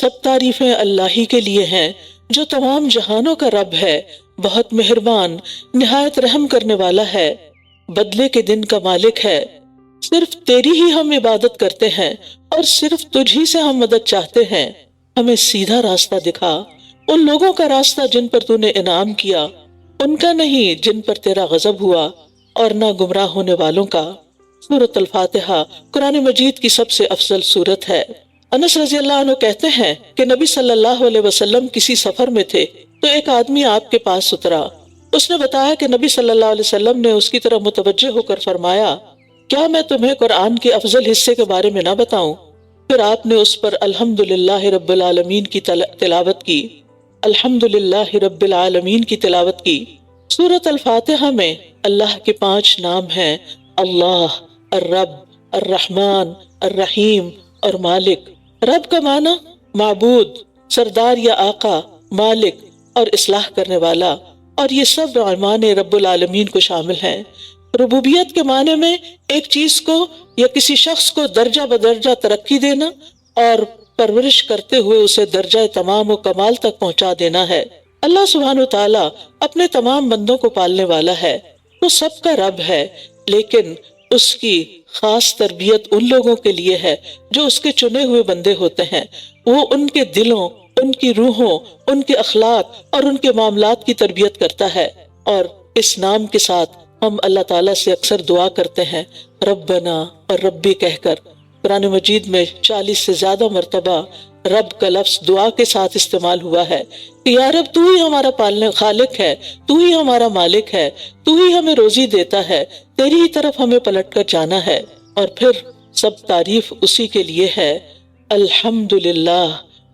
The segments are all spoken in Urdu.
سب تعریفیں اللہ ہی کے لیے ہیں جو تمام جہانوں کا رب ہے، بہت مہربان، نہایت رحم کرنے والا ہے، بدلے کے دن کا مالک ہے۔ صرف تیری ہی ہم عبادت کرتے ہیں اور صرف تجھ ہی سے ہم مدد چاہتے ہیں۔ ہمیں سیدھا راستہ دکھا، ان لوگوں کا راستہ جن پر تو نے انعام کیا، ان کا نہیں جن پر تیرا غضب ہوا، اور نہ گمراہ ہونے والوں کا۔ سورۃ الفاتحہ قرآن مجید کی سب سے افضل سورت ہے۔ انس رضی اللہ عنہ کہتے ہیں کہ نبی صلی اللہ علیہ وسلم کسی سفر میں تھے تو ایک آدمی آپ کے پاس اترا۔ اس نے بتایا کہ نبی صلی اللہ علیہ وسلم نے اس کی طرف متوجہ ہو کر فرمایا، کیا میں تمہیں قرآن کے افضل حصے کے بارے میں نہ بتاؤں؟ پھر آپ نے اس پر الحمدللہ رب العالمین کی تلاوت کی، الحمدللہ رب العالمین کی تلاوت کی۔ سورۃ الفاتحہ میں اللہ کے 5 نام ہیں، اللہ، الرب، الرحمن، الرحیم اور مالک۔ رب کا معنی معبود، سردار یا آقا، مالک اور اصلاح کرنے والا، اور یہ سب معنی رب العالمین کو شامل ہیں۔ ربوبیت کے معنی میں ایک چیز کو یا کسی شخص کو درجہ بدرجہ ترقی دینا اور پرورش کرتے ہوئے اسے درجہ تمام و کمال تک پہنچا دینا ہے۔ اللہ سبحانہ وتعالی اپنے تمام بندوں کو پالنے والا ہے، وہ سب کا رب ہے، لیکن اس کی خاص تربیت ان لوگوں کے لیے ہے جو اس کے چنے ہوئے بندے ہوتے ہیں۔ وہ ان کے دلوں، ان کی روحوں، ان کے اخلاق اور ان کے معاملات کی تربیت کرتا ہے۔ اور اس نام کے ساتھ ہم اللہ تعالیٰ سے اکثر دعا کرتے ہیں، ربنا اور ربی کہہ کر۔ قرآن مجید میں 40 سے زیادہ مرتبہ رب کا لفظ دعا کے ساتھ استعمال ہوا ہے کہ یا رب تو ہی ہمارا پالنے خالق ہے، تو ہی ہمارا مالک ہے، تو ہی ہمیں روزی دیتا ہے، تیری ہی طرف ہمیں پلٹ کر جانا ہے۔ اور پھر سب تعریف اسی کے لیے ہے، الحمدللہ،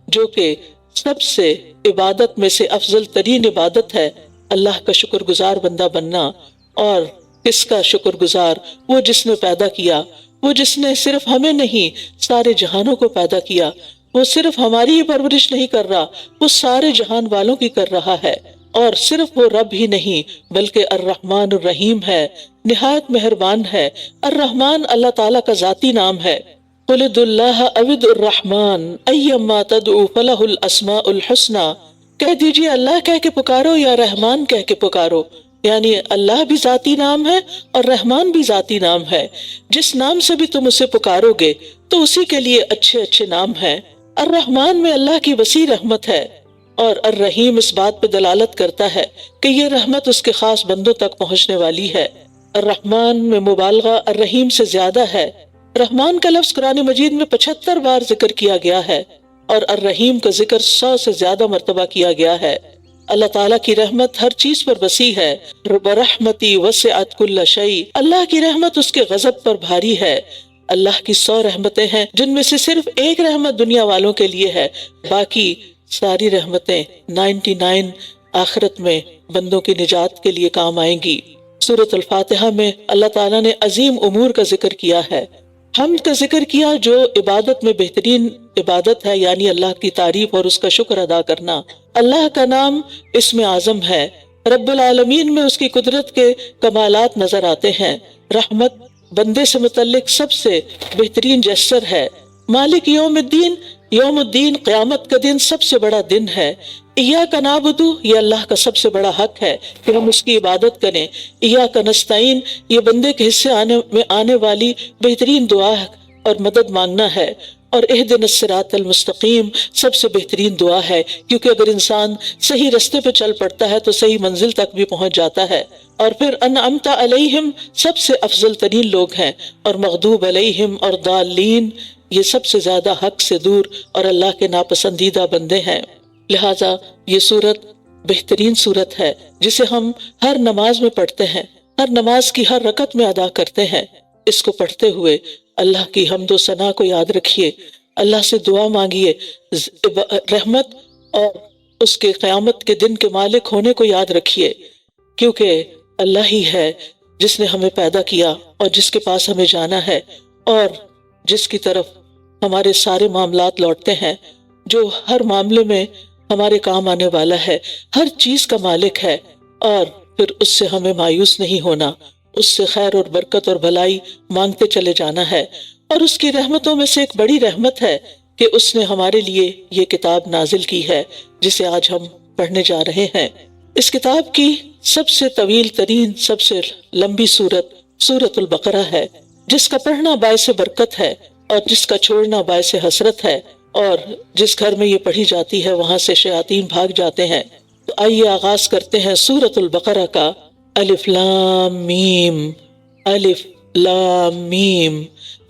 جو کہ سب سے عبادت میں سے افضل ترین عبادت ہے، اللہ کا شکر گزار بندہ بننا۔ اور کس کا شکر گزار؟ وہ جس نے پیدا کیا، وہ جس نے صرف ہمیں نہیں سارے جہانوں کو پیدا کیا۔ وہ صرف ہماری ہی پرورش نہیں کر رہا، وہ سارے جہان والوں کی کر رہا ہے۔ اور صرف وہ رب ہی نہیں بلکہ الرحمن الرحیم ہے، نہایت مہربان ہے۔ الرحمن اللہ تعالیٰ کا ذاتی نام ہے۔ قل ادعوا اللہ او ادعوا الرحمن ایما تدعوا فلہ الاسماء الحسنی، کہہ دیجئے اللہ کہہ کے پکارو یا رحمان کہہ کے پکارو، یعنی اللہ بھی ذاتی نام ہے اور رحمان بھی ذاتی نام ہے۔ جس نام سے بھی تم اسے پکارو گے تو اسی کے لیے اچھے اچھے نام ہیں۔ الرحمن میں اللہ کی وسیع رحمت ہے، اور الرحیم اس بات پہ دلالت کرتا ہے کہ یہ رحمت اس کے خاص بندوں تک پہنچنے والی ہے۔ الرحمن میں مبالغہ الرحیم سے زیادہ ہے۔ رحمان کا لفظ قرآن مجید میں 75 بار ذکر کیا گیا ہے، اور الرحیم کا ذکر 100 سے زیادہ مرتبہ کیا گیا ہے۔ اللہ تعالیٰ کی رحمت ہر چیز پر وسیع ہے۔ برحمتی وسعت کل شیء، اللہ کی رحمت اس کے غضب پر بھاری ہے۔ اللہ کی 100 رحمتیں ہیں جن میں سے صرف ایک رحمت دنیا والوں کے لیے ہے، باقی ساری رحمتیں 99 آخرت میں بندوں کی نجات کے لیے کام آئیں گی۔ سورۃ الفاتحہ میں اللہ تعالیٰ نے عظیم امور کا ذکر کیا ہے۔ حمد کا ذکر کیا جو عبادت میں بہترین عبادت ہے، یعنی اللہ کی تعریف اور اس کا شکر ادا کرنا۔ اللہ کا نام اسم اعظم ہے۔ رب العالمین میں اس کی قدرت کے کمالات نظر آتے ہیں۔ رحمت بندے سے متعلق سب سے بہترین جسر ہے۔ مالک یوم الدین، یوم الدین قیامت کا دن سب سے بڑا دن ہے۔ ایاک نعبد، یہ اللہ کا سب سے بڑا حق ہے کہ ہم اس کی عبادت کریں۔ ایاک نستعین، یہ بندے کے حصے میں آنے والی بہترین دعا اور مدد مانگنا ہے۔ اور اہدنا الصراط المستقیم سب سے بہترین دعا ہے، کیونکہ اگر انسان صحیح رستے پہ چل پڑتا ہے تو صحیح منزل تک بھی پہنچ جاتا ہے۔ اور پھر انعمت علیہم سب سے افضل ترین لوگ ہیں، اور مغضوب علیہم اور ضالین یہ سب سے زیادہ حق سے دور اور اللہ کے ناپسندیدہ بندے ہیں۔ لہٰذا یہ سورت بہترین سورت ہے جسے ہم ہر نماز میں پڑھتے ہیں، ہر نماز کی ہر رکعت میں ادا کرتے ہیں۔ اس کو پڑھتے ہوئے اللہ کی حمد و ثنا کو یاد رکھیے، اللہ سے دعا مانگیے، رحمت اور اس کے قیامت کے دن کے مالک ہونے کو یاد رکھیے، کیونکہ اللہ ہی ہے جس نے ہمیں پیدا کیا اور جس کے پاس ہمیں جانا ہے، اور جس کی طرف ہمارے سارے معاملات لوٹتے ہیں، جو ہر معاملے میں ہمارے کام آنے والا ہے، ہر چیز کا مالک ہے۔ اور پھر اس سے ہمیں مایوس نہیں ہونا، اس سے خیر اور برکت اور بھلائی مانگتے چلے جانا ہے۔ اور اس کی رحمتوں میں سے ایک بڑی رحمت ہے کہ اس نے ہمارے لیے یہ کتاب نازل کی ہے جسے آج ہم پڑھنے جا رہے ہیں۔ اس کتاب کی سب سے طویل ترین، سب سے لمبی سورت سورۃ البقرہ ہے، جس کا پڑھنا باعث برکت ہے اور جس کا چھوڑنا باعث حسرت ہے، اور جس گھر میں یہ پڑھی جاتی ہے وہاں سے شیاطین بھاگ جاتے ہیں۔ تو آئیے آغاز کرتے ہیں سورۃ البقرہ کا۔ الف لام میم، الف لام میم،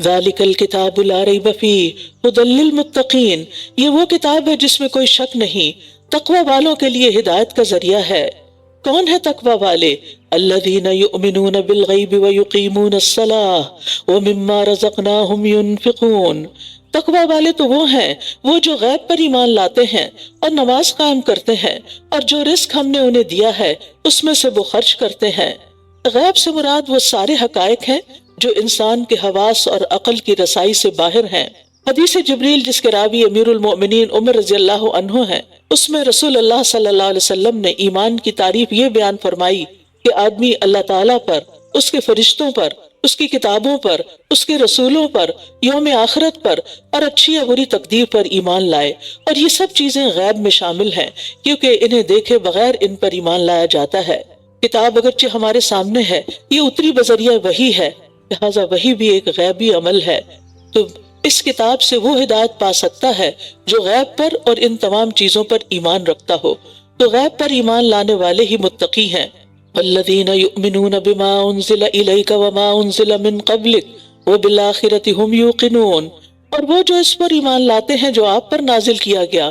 ذالک الکتاب لا ریب فیہ ھدی للمتقین، یہ وہ کتاب ہے جس میں کوئی شک نہیں، تقوی والوں کے لیے ہدایت کا ذریعہ ہے۔ کون ہے تقوی والے؟ الذین یؤمنون بالغیب ویقیمون الصلاۃ ومما رزقناہم ینفقون۔ تقوی والے تو وہ ہیں وہ جو غیب پر ایمان لاتے ہیں اور نماز قائم کرتے ہیں، اور جو رزق ہم نے انہیں دیا ہے اس میں سے وہ خرچ کرتے ہیں۔ غیب سے مراد وہ سارے حقائق ہیں جو انسان کے حواس اور عقل کی رسائی سے باہر ہیں۔ حدیث جبریل جس کے راوی امیر المؤمنین عمر رضی اللہ عنہ ہیں، اس میں رسول اللہ صلی اللہ علیہ وسلم نے ایمان کی تعریف یہ بیان فرمائی کہ آدمی اللہ تعالیٰ پر، اس کے فرشتوں پر، اس کی کتابوں پر، اس کے رسولوں پر، یوم آخرت پر اور اچھی یا بری تقدیر پر ایمان لائے، اور یہ سب چیزیں غیب میں شامل ہیں کیونکہ انہیں دیکھے بغیر ان پر ایمان لایا جاتا ہے۔ کتاب اگرچہ ہمارے سامنے ہے، یہ اتری بذریعہ وحی ہے، لہٰذا وحی بھی ایک غیبی عمل ہے، تو اس کتاب سے وہ ہدایت پا سکتا ہے جو غیب پر اور ان تمام چیزوں پر ایمان رکھتا ہو۔ تو غیب پر ایمان لانے والے ہی متقی ہیں۔ والذین یؤمنون بما انزل الیک وما انزل من قبلک وبالآخرۃ ھم یوقنون، اور وہ جو اس پر ایمان لاتے ہیں جو آپ پر نازل کیا گیا،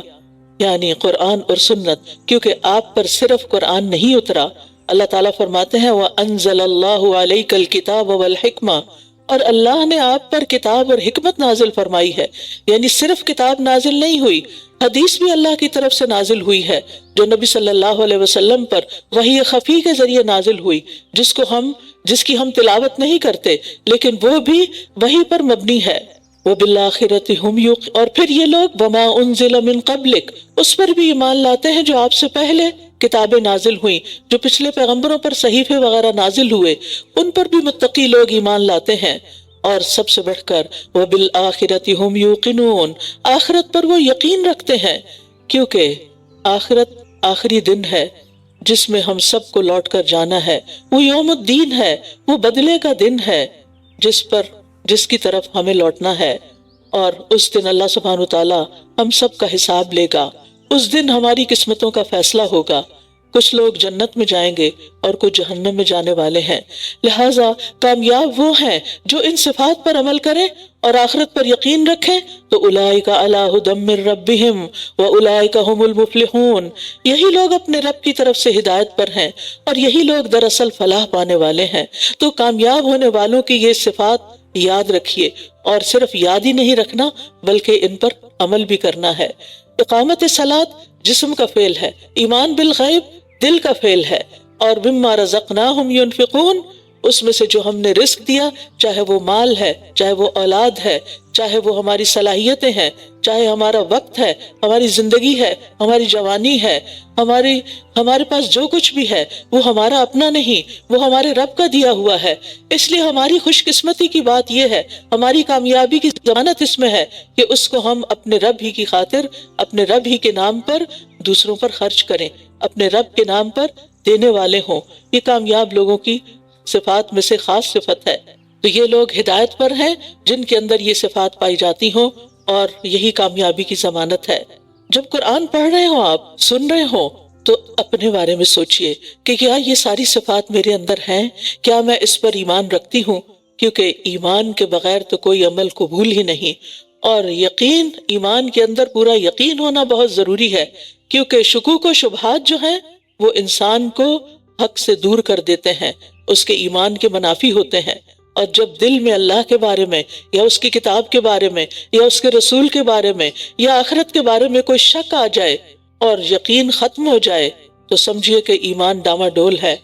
یعنی قرآن اور سنت، کیونکہ آپ پر صرف قرآن نہیں اترا۔ اللہ تعالیٰ فرماتے ہیں وَأَنزَلَ اللَّهُ عَلَيْكَ الْكِتَابَ وَالْحِكْمَةَ، اور اللہ نے آپ پر کتاب اور حکمت نازل فرمائی ہے، یعنی صرف کتاب نازل نہیں ہوئی، حدیث بھی اللہ کی طرف سے نازل ہوئی ہے جو نبی صلی اللہ علیہ وسلم پر وحی خفی کے ذریعے نازل ہوئی، جس کی ہم تلاوت نہیں کرتے لیکن وہ بھی وحی پر مبنی ہے۔ وَبِالْآخِرَةِ ھُمْ یوقنون، اور پھر یہ لوگ وَمَا أُنزِلَ مِن قَبْلِکَ، اس پر بھی ایمان لاتے ہیں جو آپ سے پہلے کتابیں نازل ہوئیں، جو پچھلے پیغمبروں پر صحیفے وغیرہ نازل ہوئے، ان پر بھی متقی لوگ ایمان لاتے ہیں۔ اور سب سے بڑھ کر وَبِالْآخِرَةِ ھُمْ یوقنون، آخرت پر وہ یقین رکھتے ہیں، کیونکہ آخرت آخری دن ہے جس میں ہم سب کو لوٹ کر جانا ہے، وہ یوم الدین ہے، وہ بدلے کا دن ہے جس کی طرف ہمیں لوٹنا ہے، اور اس دن اللہ سبحانہ وتعالی ہم سب کا حساب لے گا۔ اس دن ہماری قسمتوں کا فیصلہ ہوگا، کچھ لوگ جنت میں جائیں گے اور کچھ جہنم میں جانے والے ہیں، لہٰذا کامیاب وہ ہیں جو ان صفات پر عمل کریں اور آخرت پر یقین رکھیں، تو اولئک علی ھدی من ربہم واولئک ھم المفلحون، یہی لوگ اپنے رب کی طرف سے ہدایت پر ہیں اور یہی لوگ دراصل فلاح پانے والے ہیں۔ تو کامیاب ہونے والوں کی یہ صفات یاد رکھیے، اور صرف یاد ہی نہیں رکھنا بلکہ ان پر عمل بھی کرنا ہے۔ اقامت صلاۃ جسم کا فعل ہے، ایمان بالغیب دل کا فعل ہے، اور مما رزقناہم ینفقون، اس میں سے جو ہم نے رزق دیا، چاہے وہ مال ہے، چاہے وہ اولاد ہے، چاہے وہ ہماری صلاحیتیں ہیں، چاہے ہمارا وقت ہے، ہماری زندگی ہے، ہماری جوانی ہے، ہمارے پاس جو کچھ بھی ہے وہ ہمارا اپنا نہیں، وہ ہمارے رب کا دیا ہوا ہے۔ اس لیے ہماری خوش قسمتی کی بات یہ ہے، ہماری کامیابی کی ضمانت اس میں ہے کہ اس کو ہم اپنے رب ہی کی خاطر، اپنے رب ہی کے نام پر دوسروں پر خرچ کریں، اپنے رب کے نام پر دینے والے ہوں۔ یہ کامیاب لوگوں کی صفات میں سے خاص صفت ہے۔ تو یہ لوگ ہدایت پر ہیں جن کے اندر یہ صفات پائی جاتی ہوں، اور یہی کامیابی کی ضمانت ہے۔ جب قرآن پڑھ رہے ہوں، آپ سن رہے ہوں، تو اپنے بارے میں سوچئے کہ کیا یہ ساری صفات میرے اندر ہیں، کیا میں اس پر ایمان رکھتی ہوں، کیونکہ ایمان کے بغیر تو کوئی عمل قبول ہی نہیں، اور یقین، ایمان کے اندر پورا یقین ہونا بہت ضروری ہے، کیونکہ شکوک و شبہات جو ہیں وہ انسان کو حق سے دور کر دیتے ہیں، اس کے ایمان کے منافی ہوتے ہیں۔ اور جب دل میں اللہ کے بارے میں یا اس کی کتاب کے بارے میں یا اس کے رسول کے بارے میں یا آخرت کے بارے میں کوئی شک آ جائے اور یقین ختم ہو جائے، تو سمجھیے کہ ایمان ڈاواڈول ہے،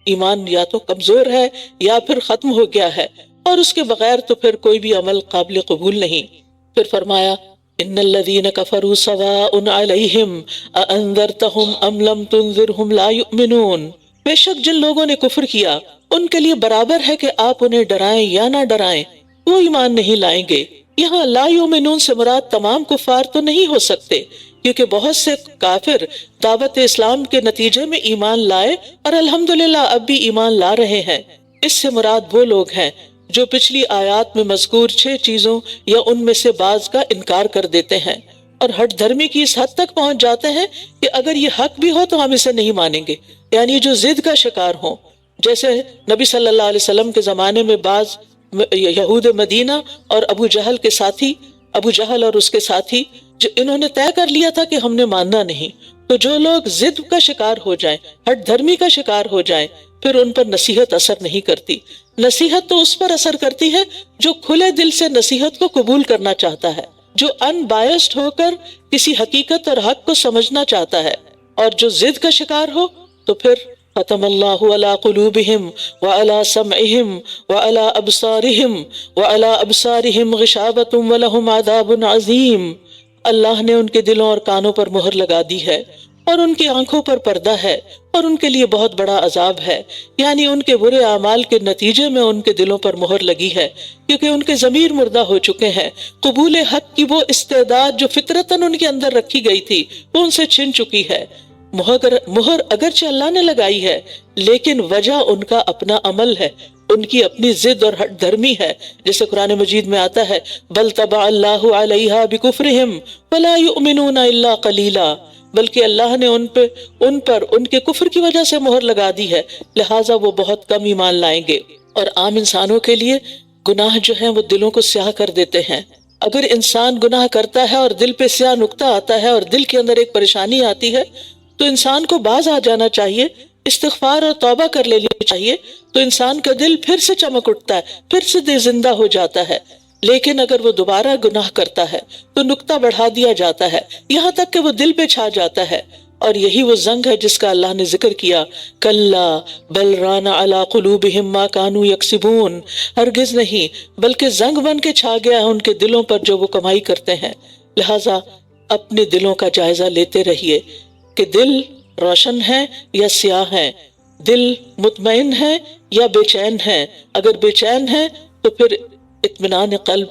ایمان یا تو کمزور ہے یا پھر ختم ہو گیا ہے، اور اس کے بغیر تو پھر کوئی بھی عمل قابل قبول نہیں۔ پھر فرمایا ان الذین کفروا سواء علیہم اانذرتہم ام لم تنذرہم لا یؤمنون، بے شک جن لوگوں نے کفر کیا ان کے لیے برابر ہے کہ آپ انہیں ڈرائیں یا نہ ڈرائیں، وہ ایمان نہیں لائیں گے۔ یہاں لا یؤمنون سے مراد تمام کفار تو نہیں ہو سکتے، کیونکہ بہت سے کافر دعوت اسلام کے نتیجے میں ایمان لائے اور الحمدللہ اب بھی ایمان لا رہے ہیں۔ اس سے مراد وہ لوگ ہیں جو پچھلی آیات میں مذکور 6 چیزوں یا ان میں سے بعض کا انکار کر دیتے ہیں اور ہٹ دھرمی کی اس حد تک پہنچ جاتے ہیں کہ اگر یہ حق بھی ہو تو ہم اسے نہیں مانیں گے، یعنی جو ضد کا شکار ہوں، جیسے نبی صلی اللہ علیہ وسلم کے زمانے میں بعض یہود مدینہ اور ابو جہل اور اس کے ساتھی جو انہوں نے طے کر لیا تھا کہ ہم نے ماننا نہیں، تو جو لوگ ضد کا شکار ہو جائیں، ہٹ دھرمی کا شکار ہو جائیں، پھر ان پر نصیحت اثر نہیں کرتی۔ نصیحت تو اس پر اثر کرتی ہے جو کھلے دل سے نصیحت کو قبول کرنا چاہتا ہے، جو ان بائسڈ ہو کر کسی حقیقت اور حق کو سمجھنا چاہتا ہے، اور جو ضد کا شکار ہو تو پھر ختم اللہ علی قلوبہم وعلی سمعہم وعلی ابصارہم غشاوۃ ولہم عذاب عظیم۔ اللہ نے ان کے دلوں اور کانوں پر مہر لگا دی ہے اور ان کی آنکھوں پر پردہ ہے اور ان کے لیے بہت بڑا عذاب ہے، یعنی ان کے برے اعمال کے نتیجے میں ان کے دلوں پر مہر لگی ہے، کیونکہ ان کے ضمیر مردہ ہو چکے ہیں۔ قبول حق کی وہ استعداد جو فطرتاً ان کے اندر رکھی گئی تھی وہ ان سے چھن چکی ہے۔ مہر اگرچہ اللہ نے لگائی ہے، لیکن وجہ ان کا اپنا عمل ہے، ان کی اپنی ضد اور ہٹ دھرمی ہے، جیسے قرآن مجید میں آتا ہے بل طبع اللہ علیہا بکفرہم ولا یؤمنون الا قلیلا، بلکہ اللہ نے ان پر ان کے کفر کی وجہ سے مہر لگا دی ہے، لہٰذا وہ بہت کم ایمان لائیں گے۔ اور عام انسانوں کے لیے گناہ جو ہیں وہ دلوں کو سیاہ کر دیتے ہیں۔ اگر انسان گناہ کرتا ہے اور دل پہ سیاہ نقطہ آتا ہے اور دل کے اندر ایک پریشانی آتی ہے تو انسان کو باز آ جانا چاہیے، استغفار اور توبہ کر لینی چاہیے، تو انسان کا دل پھر سے چمک اٹھتا ہے، پھر سے زندہ ہو جاتا ہے۔ لیکن اگر وہ دوبارہ گناہ کرتا ہے تو نقطہ بڑھا دیا جاتا ہے یہاں تک کہ وہ دل پہ چھا جاتا ہے، اور یہی وہ زنگ ہے جس کا اللہ نے ذکر کیا، کلا بل ران علی قلوبہم ما کانوا یکسبون، ہرگز نہیں بلکہ زنگ بن کے چھا گیا ہے ان کے دلوں پر جو وہ کمائی کرتے ہیں۔ لہٰذا اپنے دلوں کا جائزہ لیتے رہیے کہ دل روشن ہے یا سیاہ ہے، دل مطمئن ہے یا بے چین ہے۔ اگر بے چین ہے تو پھر اطمینان قلب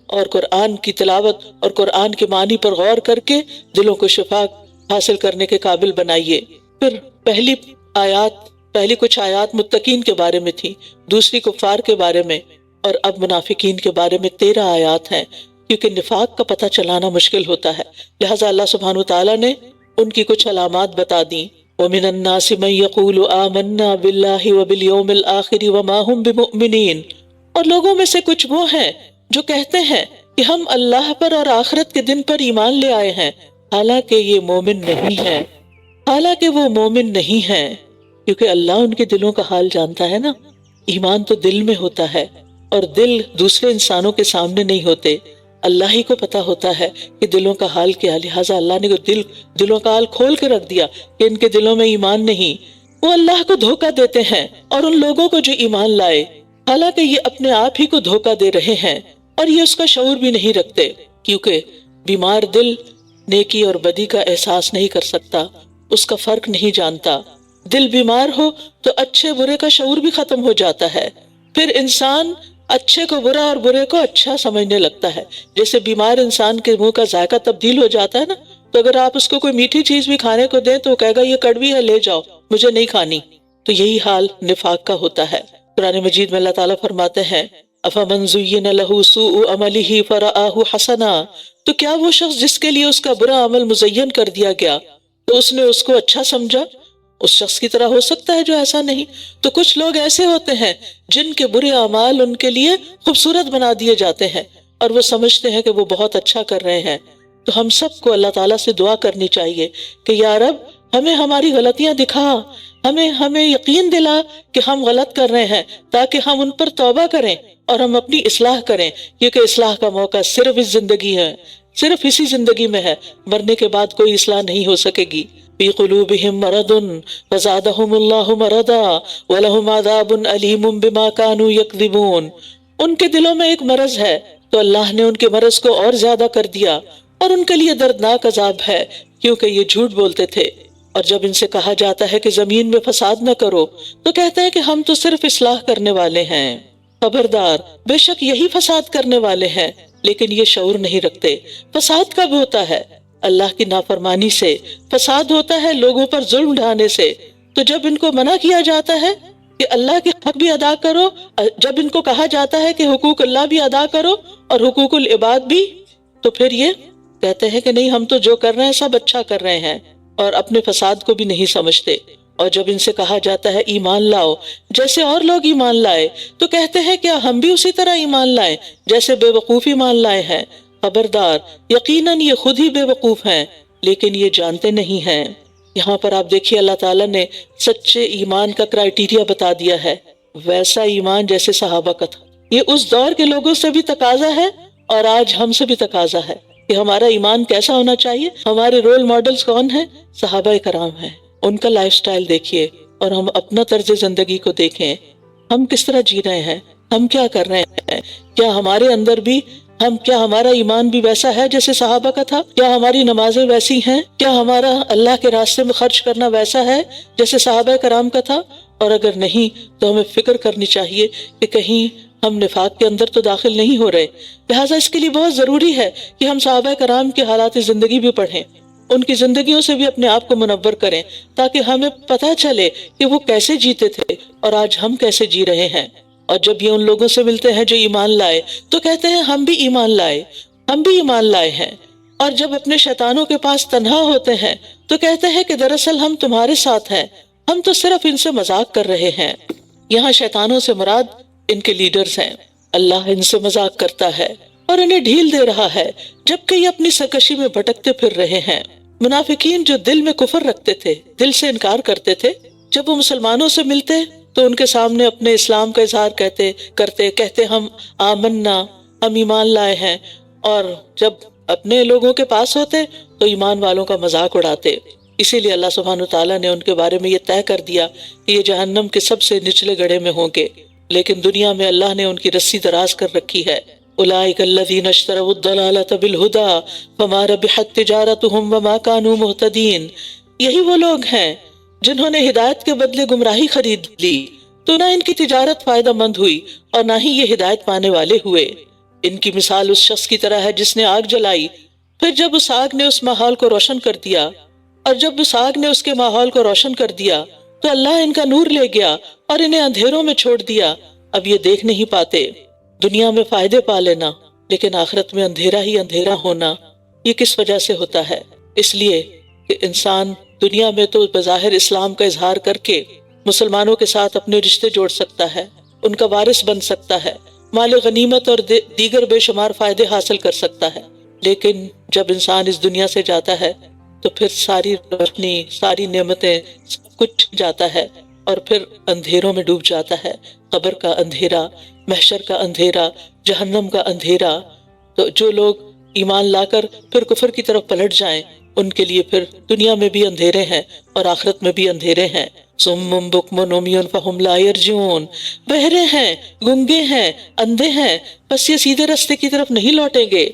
اور قرآن کی تلاوت اور قرآن کے معنی پر غور کر کے دلوں کو شفا حاصل کرنے کے قابل بنائیے۔ پھر پہلی کچھ آیات متقین کے بارے میں تھی، دوسری کفار کے بارے میں، اور اب منافقین کے بارے میں 13 آیات ہیں، کیونکہ نفاق کا پتہ چلانا مشکل ہوتا ہے، لہٰذا اللہ سبحانہ وتعالیٰ نے ان کی کچھ علامات بتا دیں۔ وَمِنَ النَّاسِ مَن يَقُولُ آمَنَّا بِاللَّهِ وَبِالْيَوْمِ الْآخِرِ وَمَا هُمْ بِمُؤْمِنِينَ، اور لوگوں میں سے کچھ وہ ہیں جو کہتے ہیں کہ ہم اللہ پر اور آخرت کے دن پر ایمان لے آئے ہیں، حالانکہ وہ مومن نہیں ہیں، کیونکہ اللہ ان کے دلوں کا حال جانتا ہے نا۔ ایمان تو دل میں ہوتا ہے، اور دل دوسرے انسانوں کے سامنے نہیں ہوتے، اللہ ہی کو پتا ہوتا ہے کہ دلوں کا حال کیا، لہٰذا اللہ نے دلوں کا حال کھول کے رکھ دیا کہ ان کے دلوں میں ایمان نہیں۔ وہ اللہ کو دھوکہ دیتے ہیں اور ان لوگوں کو جو ایمان لائے، حالانکہ یہ اپنے آپ ہی کو دھوکہ دے رہے ہیں اور یہ اس کا شعور بھی نہیں رکھتے، کیونکہ بیمار دل نیکی اور بدی کا احساس نہیں کر سکتا، اس کا فرق نہیں جانتا۔ دل بیمار ہو تو اچھے برے کا شعور بھی ختم ہو جاتا ہے، پھر انسان اچھے کو برا اور برے کو اچھا سمجھنے لگتا ہے۔ جیسے بیمار انسان کے منہ کا ذائقہ تبدیل ہو جاتا ہے نا، تو اگر آپ اس کو کوئی میٹھی چیز بھی کھانے کو دیں تو وہ کہے گا یہ کڑوی ہے، لے جاؤ، مجھے نہیں کھانی۔ تو یہی حال نفاق کا ہوتا ہے۔ قرآن مجید میں اللہ تعالیٰ فرماتے ہیں أَفَمَنْ زُيِّنَ لَهُ سُوءُ عَمَلِهِ فَرَآهُ حَسَنًا، تو کیا وہ شخص جس کے لیے اس کا برا عمل مزین کر دیا گیا تو اس نے اس کو اچھا سمجھا، اس شخص کی طرح ہو سکتا ہے جو ایسا نہیں؟ تو کچھ لوگ ایسے ہوتے ہیں جن کے برے اعمال ان کے لیے خوبصورت بنا دیے جاتے ہیں اور وہ سمجھتے ہیں کہ وہ بہت اچھا کر رہے ہیں۔ تو ہم سب کو اللہ تعالیٰ سے دعا کرنی چاہیے کہ یا رب ہمیں ہماری غلطیاں دکھا، ہمیں یقین دلا کہ ہم غلط کر رہے ہیں، تاکہ ہم ان پر توبہ کریں اور ہم اپنی اصلاح کریں، کیونکہ اصلاح کا موقع صرف اس زندگی ہے، صرف اسی زندگی میں ہے، مرنے کے بعد کوئی اصلاح نہیں ہو سکے گی۔ فی قلوبہم مرض فزادہم اللہ مرضا ولہم عذاب علیم بما کانوا یکذبون، ان کے دلوں میں ایک مرض ہے تو اللہ نے ان کے مرض کو اور زیادہ کر دیا، اور ان کے لیے دردناک عذاب ہے کیونکہ یہ جھوٹ بولتے تھے۔ اور جب ان سے کہا جاتا ہے کہ زمین میں فساد نہ کرو تو کہتے ہیں کہ ہم تو صرف اصلاح کرنے والے ہیں۔ خبردار، بے شک یہی فساد کرنے والے ہیں، لیکن یہ شعور نہیں رکھتے۔ فساد کب ہوتا ہے؟ اللہ کی نافرمانی سے۔ فساد ہوتا ہے لوگوں پر ظلم ڈھانے سے۔ تو جب ان کو منع کیا جاتا ہے کہ اللہ کے حق بھی ادا کرو، جب ان کو کہا جاتا ہے کہ حقوق اللہ بھی ادا کرو اور حقوق العباد بھی، تو پھر یہ کہتے ہیں کہ نہیں، ہم تو جو کر رہے ہیں سب اچھا کر رہے ہیں، اور اپنے فساد کو بھی نہیں سمجھتے۔ اور جب ان سے کہا جاتا ہے ایمان لاؤ جیسے اور لوگ ایمان لائے، تو کہتے ہیں کیا ہم بھی اسی طرح ایمان لائیں جیسے بے وقوف ایمان لائے ہیں؟ خبردار، یقیناً یہ خود ہی بے وقوف ہیں، لیکن یہ جانتے نہیں ہیں۔ یہاں پر آپ دیکھیے اللہ تعالیٰ نے سچے ایمان کا کرائیٹیریا بتا دیا ہے، ویسا ایمان جیسے صحابہ کا تھا۔ یہ اس دور کے لوگوں سے بھی تقاضا ہے اور آج ہم سے بھی تقاضا ہے کہ ہمارا ایمان کیسا ہونا چاہیے۔ ہمارے رول ماڈلز کون ہیں؟ صحابہ کرام ہیں۔ ان کا لائف سٹائل دیکھیے اور ہم اپنا طرز زندگی کو دیکھیں، ہم کس طرح جی رہے ہیں، ہم کیا کر رہے ہیں، کیا ہمارے اندر بھی کیا ہمارا ایمان بھی ویسا ہے جیسے صحابہ کا تھا؟ کیا ہماری نمازیں ویسی ہیں؟ کیا ہمارا اللہ کے راستے میں خرچ کرنا ویسا ہے جیسے صحابہ کرام کا تھا؟ اور اگر نہیں تو ہمیں فکر کرنی چاہیے کہ کہیں ہم نفاق کے اندر تو داخل نہیں ہو رہے۔ لہٰذا اس کے لیے بہت ضروری ہے کہ ہم صحابہ کرام کے حالات زندگی بھی پڑھیں، ان کی زندگیوں سے بھی اپنے آپ کو منور کریں، تاکہ ہمیں پتہ چلے کہ وہ کیسے جیتے تھے اور آج ہم کیسے جی رہے ہیں۔ اور جب یہ ان لوگوں سے ملتے ہیں جو ایمان لائے تو کہتے ہیں ہم بھی ایمان لائے، ہم بھی ایمان لائے ہیں۔ اور جب اپنے شیطانوں کے پاس تنہا ہوتے ہیں تو کہتے ہیں کہ دراصل ہم تمہارے ساتھ ہیں، ہم تو صرف ان سے مذاق کر رہے ہیں۔ یہاں شیطانوں سے مراد ان کے لیڈرز ہیں۔ اللہ ان سے مذاق کرتا ہے اور انہیں ڈھیل دے رہا ہے جبکہ یہ اپنی سرکشی میں بھٹکتے پھر رہے ہیں۔ منافقین جو دل میں کفر رکھتے تھے، دل سے انکار کرتے تھے، جب وہ مسلمانوں سے ملتے تو ان کے سامنے اپنے اسلام کا اظہار کہتے ہم آمنا، ہم ایمان لائے ہیں، اور جب اپنے لوگوں کے پاس ہوتے تو ایمان والوں کا مذاق اڑاتے۔ اسی لیے اللہ سبحانہ وتعالیٰ نے ان کے بارے میں یہ طے کر دیا کہ یہ جہنم کے سب سے نچلے گڑھے میں ہوں گے، لیکن دنیا میں اللہ نے ان کی رسی دراز کر رکھی ہے۔ اولئک الذین اشتروا الضلالۃ بالہدی فما ربحت تجارتہم وما کانوا مہتدین۔ یہی وہ لوگ ہیں جنہوں نے ہدایت کے بدلے گمراہی خرید لی، تو نہ ان کی تجارت فائدہ مند ہوئی اور نہ ہی یہ ہدایت پانے والے ہوئے۔ ان کی مثال اس شخص کی طرح ہے جس نے آگ جلائی، پھر جب اس آگ نے اس ماحول کو روشن کر دیا، اور جب اس آگ نے اس کے ماحول کو روشن کر دیا تو اللہ ان کا نور لے گیا اور انہیں اندھیروں میں چھوڑ دیا، اب یہ دیکھ نہیں پاتے۔ دنیا میں فائدے پا لینا لیکن آخرت میں اندھیرا ہی اندھیرا ہونا، یہ کس وجہ سے ہوتا ہے؟ اس لیے کہ انسان دنیا میں تو بظاہر اسلام کا اظہار کر کے مسلمانوں کے ساتھ اپنے رشتے جوڑ سکتا ہے، ان کا وارث بن سکتا ہے، مال غنیمت اور دیگر بے شمار فائدے حاصل کر سکتا ہے، لیکن جب انسان اس دنیا سے جاتا ہے تو پھر ساری روشنی، ساری نعمتیں، سب کچھ جاتا ہے اور پھر اندھیروں میں ڈوب جاتا ہے۔ قبر کا اندھیرا، محشر کا اندھیرا، جہنم کا اندھیرا۔ تو جو لوگ ایمان لا کر پھر کفر کی طرف پلٹ جائیں، ان کے لیے پھر دنیا میں بھی اندھیرے ہیں اور آخرت میں بھی اندھیرے ہیں۔ صم بکم عمی فہم لا یرجعون، بہرے ہیں، گنگے ہیں، اندھے ہیں، بس یہ سیدھے راستے کی طرف نہیں لوٹیں گے۔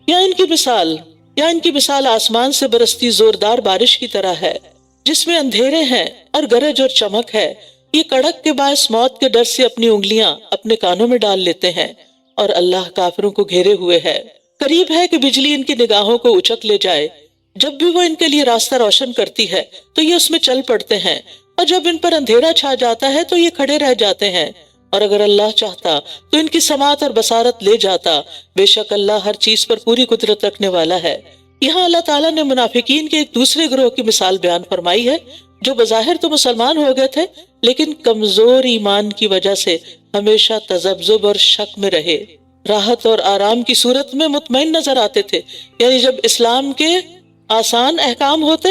یا ان کی مثال آسمان سے برستی زوردار بارش کی طرح ہے جس میں اندھیرے ہیں اور گرج اور چمک ہے۔ یہ کڑک کے باعث موت کے ڈر سے اپنی انگلیاں اپنے کانوں میں ڈال لیتے ہیں، اور اللہ کافروں کو گھیرے ہوئے ہے۔ قریب ہے کہ بجلی ان کی نگاہوں کو اچک لے جائے۔ جب بھی وہ ان کے لیے راستہ روشن کرتی ہے تو یہ اس میں چل پڑتے ہیں، اور جب ان پر اندھیرا چھا جاتا ہے تو یہ کھڑے رہ جاتے ہیں، اور اگر اللہ چاہتا تو ان کی سماعت اور بصارت لے جاتا۔ بے شک اللہ ہر چیز پر پوری قدرت رکھنے والا ہے۔ یہاں اللہ تعالیٰ نے منافقین کے ایک دوسرے گروہ کی مثال بیان فرمائی ہے جو بظاہر تو مسلمان ہو گئے تھے لیکن کمزور ایمان کی وجہ سے ہمیشہ تذبذب اور شک میں رہے، راحت اور آرام کی صورت میں مطمئن نظر آتے تھے، یعنی جب اسلام کے آسان احکام ہوتے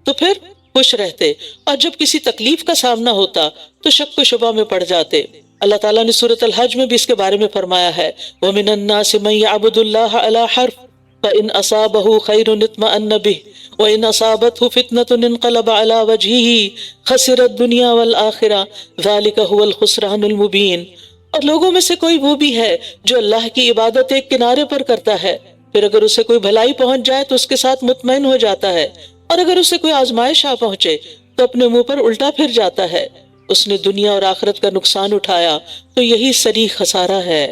تو پھر خوش رہتے، اور جب کسی تکلیف کا سامنا ہوتا تو شک و شبہ میں پڑ جاتے۔ اللہ تعالیٰ نے سورۃ الحج میں بھی اس کے بارے میں فرمایا ہے وَمِنَ النَّاسِ مَن يَعْبُدُ اللَّهَ عَلَى حَرْفٍ فَإِنْ أَصَابَهُ خَيْرٌ اطْمَأَنَّ بِهِ وَإِنْ أَصَابَتْهُ فِتْنَةٌ انقلب عَلَى وَجْهِهِ خَسِرَ الدُّنْيَا وَالْآخِرَةَ ذَلِكَ هُوَ الْخُسْرَانُ الْمُبِينُ۔ اور لوگوں میں سے کوئی وہ بھی ہے جو اللہ کی عبادت ایک کنارے پر کرتا ہے، پھر اگر اسے کوئی بھلائی پہنچ جائے تو اس کے ساتھ مطمئن ہو جاتا ہے، اور اگر اسے کوئی آزمائش آ پہنچے تو اپنے منہ پر الٹا پھر جاتا ہے۔ اس نے دنیا اور آخرت کا نقصان اٹھایا تو یہی صریح خسارہ ہے۔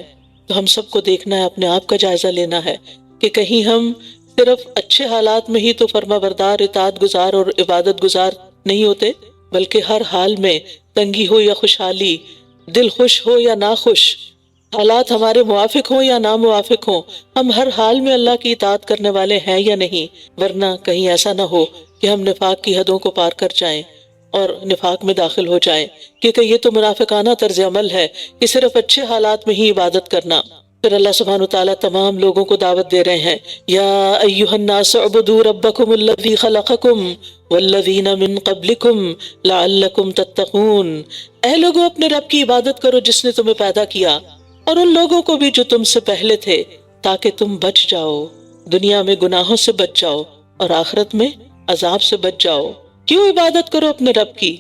تو ہم سب کو دیکھنا ہے، اپنے آپ کا جائزہ لینا ہے کہ کہیں ہم صرف اچھے حالات میں ہی تو فرما بردار، اطاعت گزار اور عبادت گزار نہیں ہوتے، بلکہ ہر حال میں، تنگی ہو یا خوشحالی، دل خوش ہو یا ناخوش، حالات ہمارے موافق ہوں یا ناموافق ہوں، ہم ہر حال میں اللہ کی اطاعت کرنے والے ہیں یا نہیں، ورنہ کہیں ایسا نہ ہو کہ ہم نفاق کی حدوں کو پار کر جائیں اور نفاق میں داخل ہو جائیں، کیونکہ یہ تو منافقانہ طرز عمل ہے کہ صرف اچھے حالات میں ہی عبادت کرنا۔ پھر اللہ سبحانہ وتعالیٰ تمام لوگوں کو دعوت دے رہے ہیں، یا ایھا الناس اعبدوا ربکم الذی خلقکم والذین من قبلکم لعلکم تتقون، اے لوگوں اپنے رب کی عبادت کرو جس نے تمہیں پیدا کیا اور ان لوگوں کو بھی جو تم سے پہلے تھے، تاکہ تم بچ جاؤ، دنیا میں گناہوں سے بچ جاؤ اور آخرت میں عذاب سے بچ جاؤ۔ کیوں عبادت کرو اپنے رب کی؟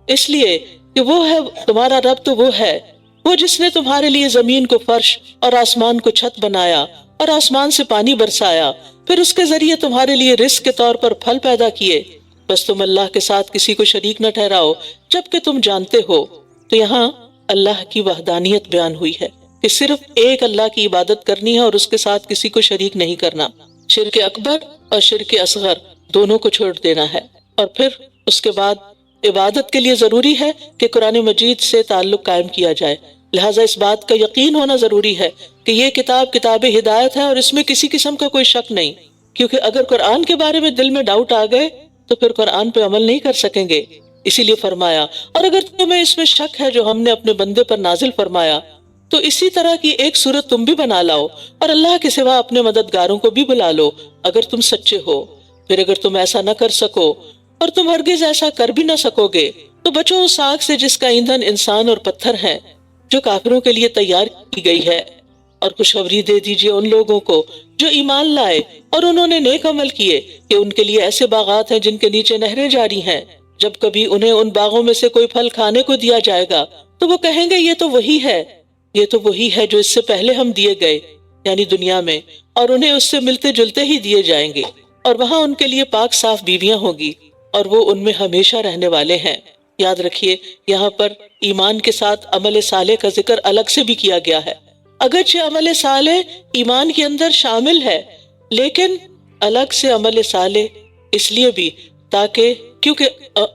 اس لیے کہ وہ ہے تمہارا رب، تو وہ ہے وہ جس نے تمہارے لیے زمین کو فرش اور آسمان کو چھت بنایا اور آسمان سے پانی برسایا، پھر اس کے ذریعے تمہارے لیے رزق کے طور پر پھل پیدا کیے، بس تم اللہ کے ساتھ کسی کو شریک نہ ٹھہراؤ جبکہ تم جانتے ہو۔ تو یہاں اللہ کی وحدانیت بیان ہوئی ہے کہ صرف ایک اللہ کی عبادت کرنی ہے اور اس کے ساتھ کسی کو شریک نہیں کرنا، شرک اکبر اور شرک اصغر دونوں کو چھوڑ دینا ہے۔ اور پھر اس کے بعد عبادت کے لیے ضروری ہے کہ قرآن مجید سے تعلق قائم کیا جائے، لہٰذا اس بات کا یقین ہونا ضروری ہے کہ یہ کتاب ہدایت ہے اور اس میں کسی قسم کا کوئی شک نہیں، کیونکہ اگر قرآن کے بارے میں دل میں ڈاؤٹ آ گئے تو پھر قرآن پہ عمل نہیں کر سکیں گے۔ اسی لیے فرمایا، اور اگر تمہیں اس میں شک ہے جو ہم نے اپنے بندے پر نازل فرمایا تو اسی طرح کی ایک صورت تم بھی بنا لاؤ اور اللہ کے سوا اپنے مددگاروں کو بھی بلا لو اگر تم سچے ہو۔ پھر اگر تم ایسا نہ کر سکو اور تم ہرگز ایسا کر بھی نہ سکو گے تو بچو اس آگ سے جس کا ایندھن انسان اور پتھر ہے، جو کافروں کے لیے تیار کی گئی ہے، اور خوشخبری دے دیجئے ان لوگوں کو جو ایمان لائے اور انہوں نے نیک عمل کیے کہ ان کے لیے ایسے باغات ہیں جن کے نیچے نہریں جاری ہیں، جب کبھی انہیں ان باغوں میں سے کوئی پھل کھانے کو دیا جائے گا تو وہ کہیں گے یہ تو وہی ہے جو اس سے پہلے ہم دیے گئے، یعنی دنیا میں، اور انہیں اس سے ملتے جلتے ہی دیے جائیں گے، اور وہاں ان کے لیے پاک صاف بیویاں ہوں گی اور وہ ان میں ہمیشہ رہنے والے ہیں۔ یاد رکھیے یہاں پر ایمان کے ساتھ عمل صالح کا ذکر الگ سے بھی کیا گیا ہے، اگرچہ عمل صالح ایمان کے اندر شامل ہے لیکن الگ سے عمل صالح اس لیے بھی تاکہ کیونکہ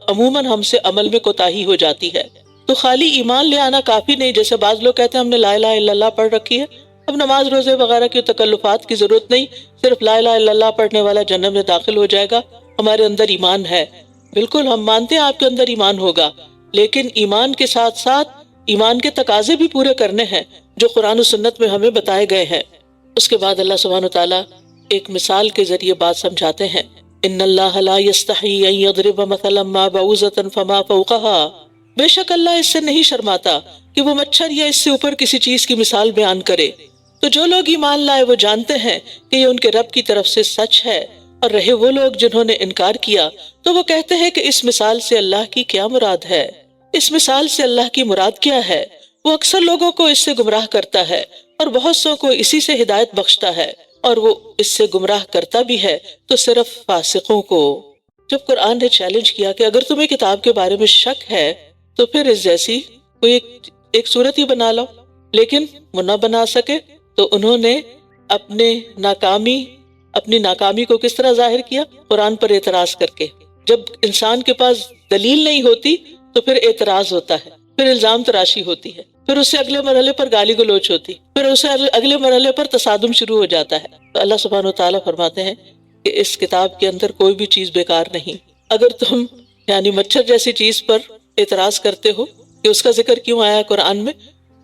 عموماً ہم سے عمل میں کوتاہی ہو جاتی ہے، تو خالی ایمان لے آنا کافی نہیں۔ جیسے بعض لوگ کہتے ہیں ہم نے لا الہ الا اللہ پڑھ رکھی ہے، اب نماز روزے وغیرہ کی تکلفات کی ضرورت نہیں، صرف لا الہ الا اللہ پڑھنے والا جنت میں داخل ہو جائے گا، ہمارے اندر ایمان ہے۔ بالکل ہم مانتے ہیں آپ کے اندر ایمان ہوگا، لیکن ایمان کے ساتھ ساتھ ایمان کے تقاضے بھی پورے کرنے ہیں جو قرآن و سنت میں ہمیں بتائے گئے ہیں۔ اس کے بعد اللہ سبحانہ وتعالیٰ ایک مثال کے ذریعے بات سمجھاتے ہیں، ان اللہ لا یستحی ان یضرب مثلا ما بعوضۃ فما فوقها، بے شک اللہ اس سے نہیں شرماتا کہ وہ مچھر یا اس سے اوپر کسی چیز کی مثال بیان کرے۔ تو جو لوگ ایمان لائے وہ جانتے ہیں کہ یہ ان کے رب کی طرف سے سچ ہے، اور رہے وہ لوگ جنہوں نے انکار کیا تو وہ کہتے ہیں کہ اس مثال سے اللہ کی کیا مراد ہے، اس مثال سے اللہ کی مراد کیا ہے؟ وہ اکثر لوگوں کو اس سے گمراہ کرتا ہے اور بہت سو کو اسی سے ہدایت بخشتا ہے، اور وہ اس سے گمراہ کرتا بھی ہے تو صرف فاسقوں کو۔ جب قرآن نے چیلنج کیا کہ اگر تمہیں کتاب کے بارے میں شک ہے تو پھر اس جیسی کوئی ایک صورت ہی بنا لو، لیکن وہ نہ بنا سکے تو انہوں نے اپنی ناکامی کو کس طرح ظاہر کیا؟ قرآن پر اعتراض کر کے۔ جب انسان کے پاس دلیل نہیں ہوتی تو پھر اعتراض ہوتا ہے، پھر الزام تراشی ہوتی ہے، پھر اس سے اگلے مرحلے پر گالی گلوچ ہوتی، پھر اسے اگلے مرحلے پر تصادم شروع ہو جاتا ہے۔ تو اللہ سبحانہ وتعالیٰ فرماتے ہیں کہ اس کتاب کے اندر کوئی بھی چیز بیکار نہیں۔ اگر تم یعنی مچھر جیسی چیز پر اعتراض کرتے ہو کہ اس کا ذکر کیوں آیا قرآن میں،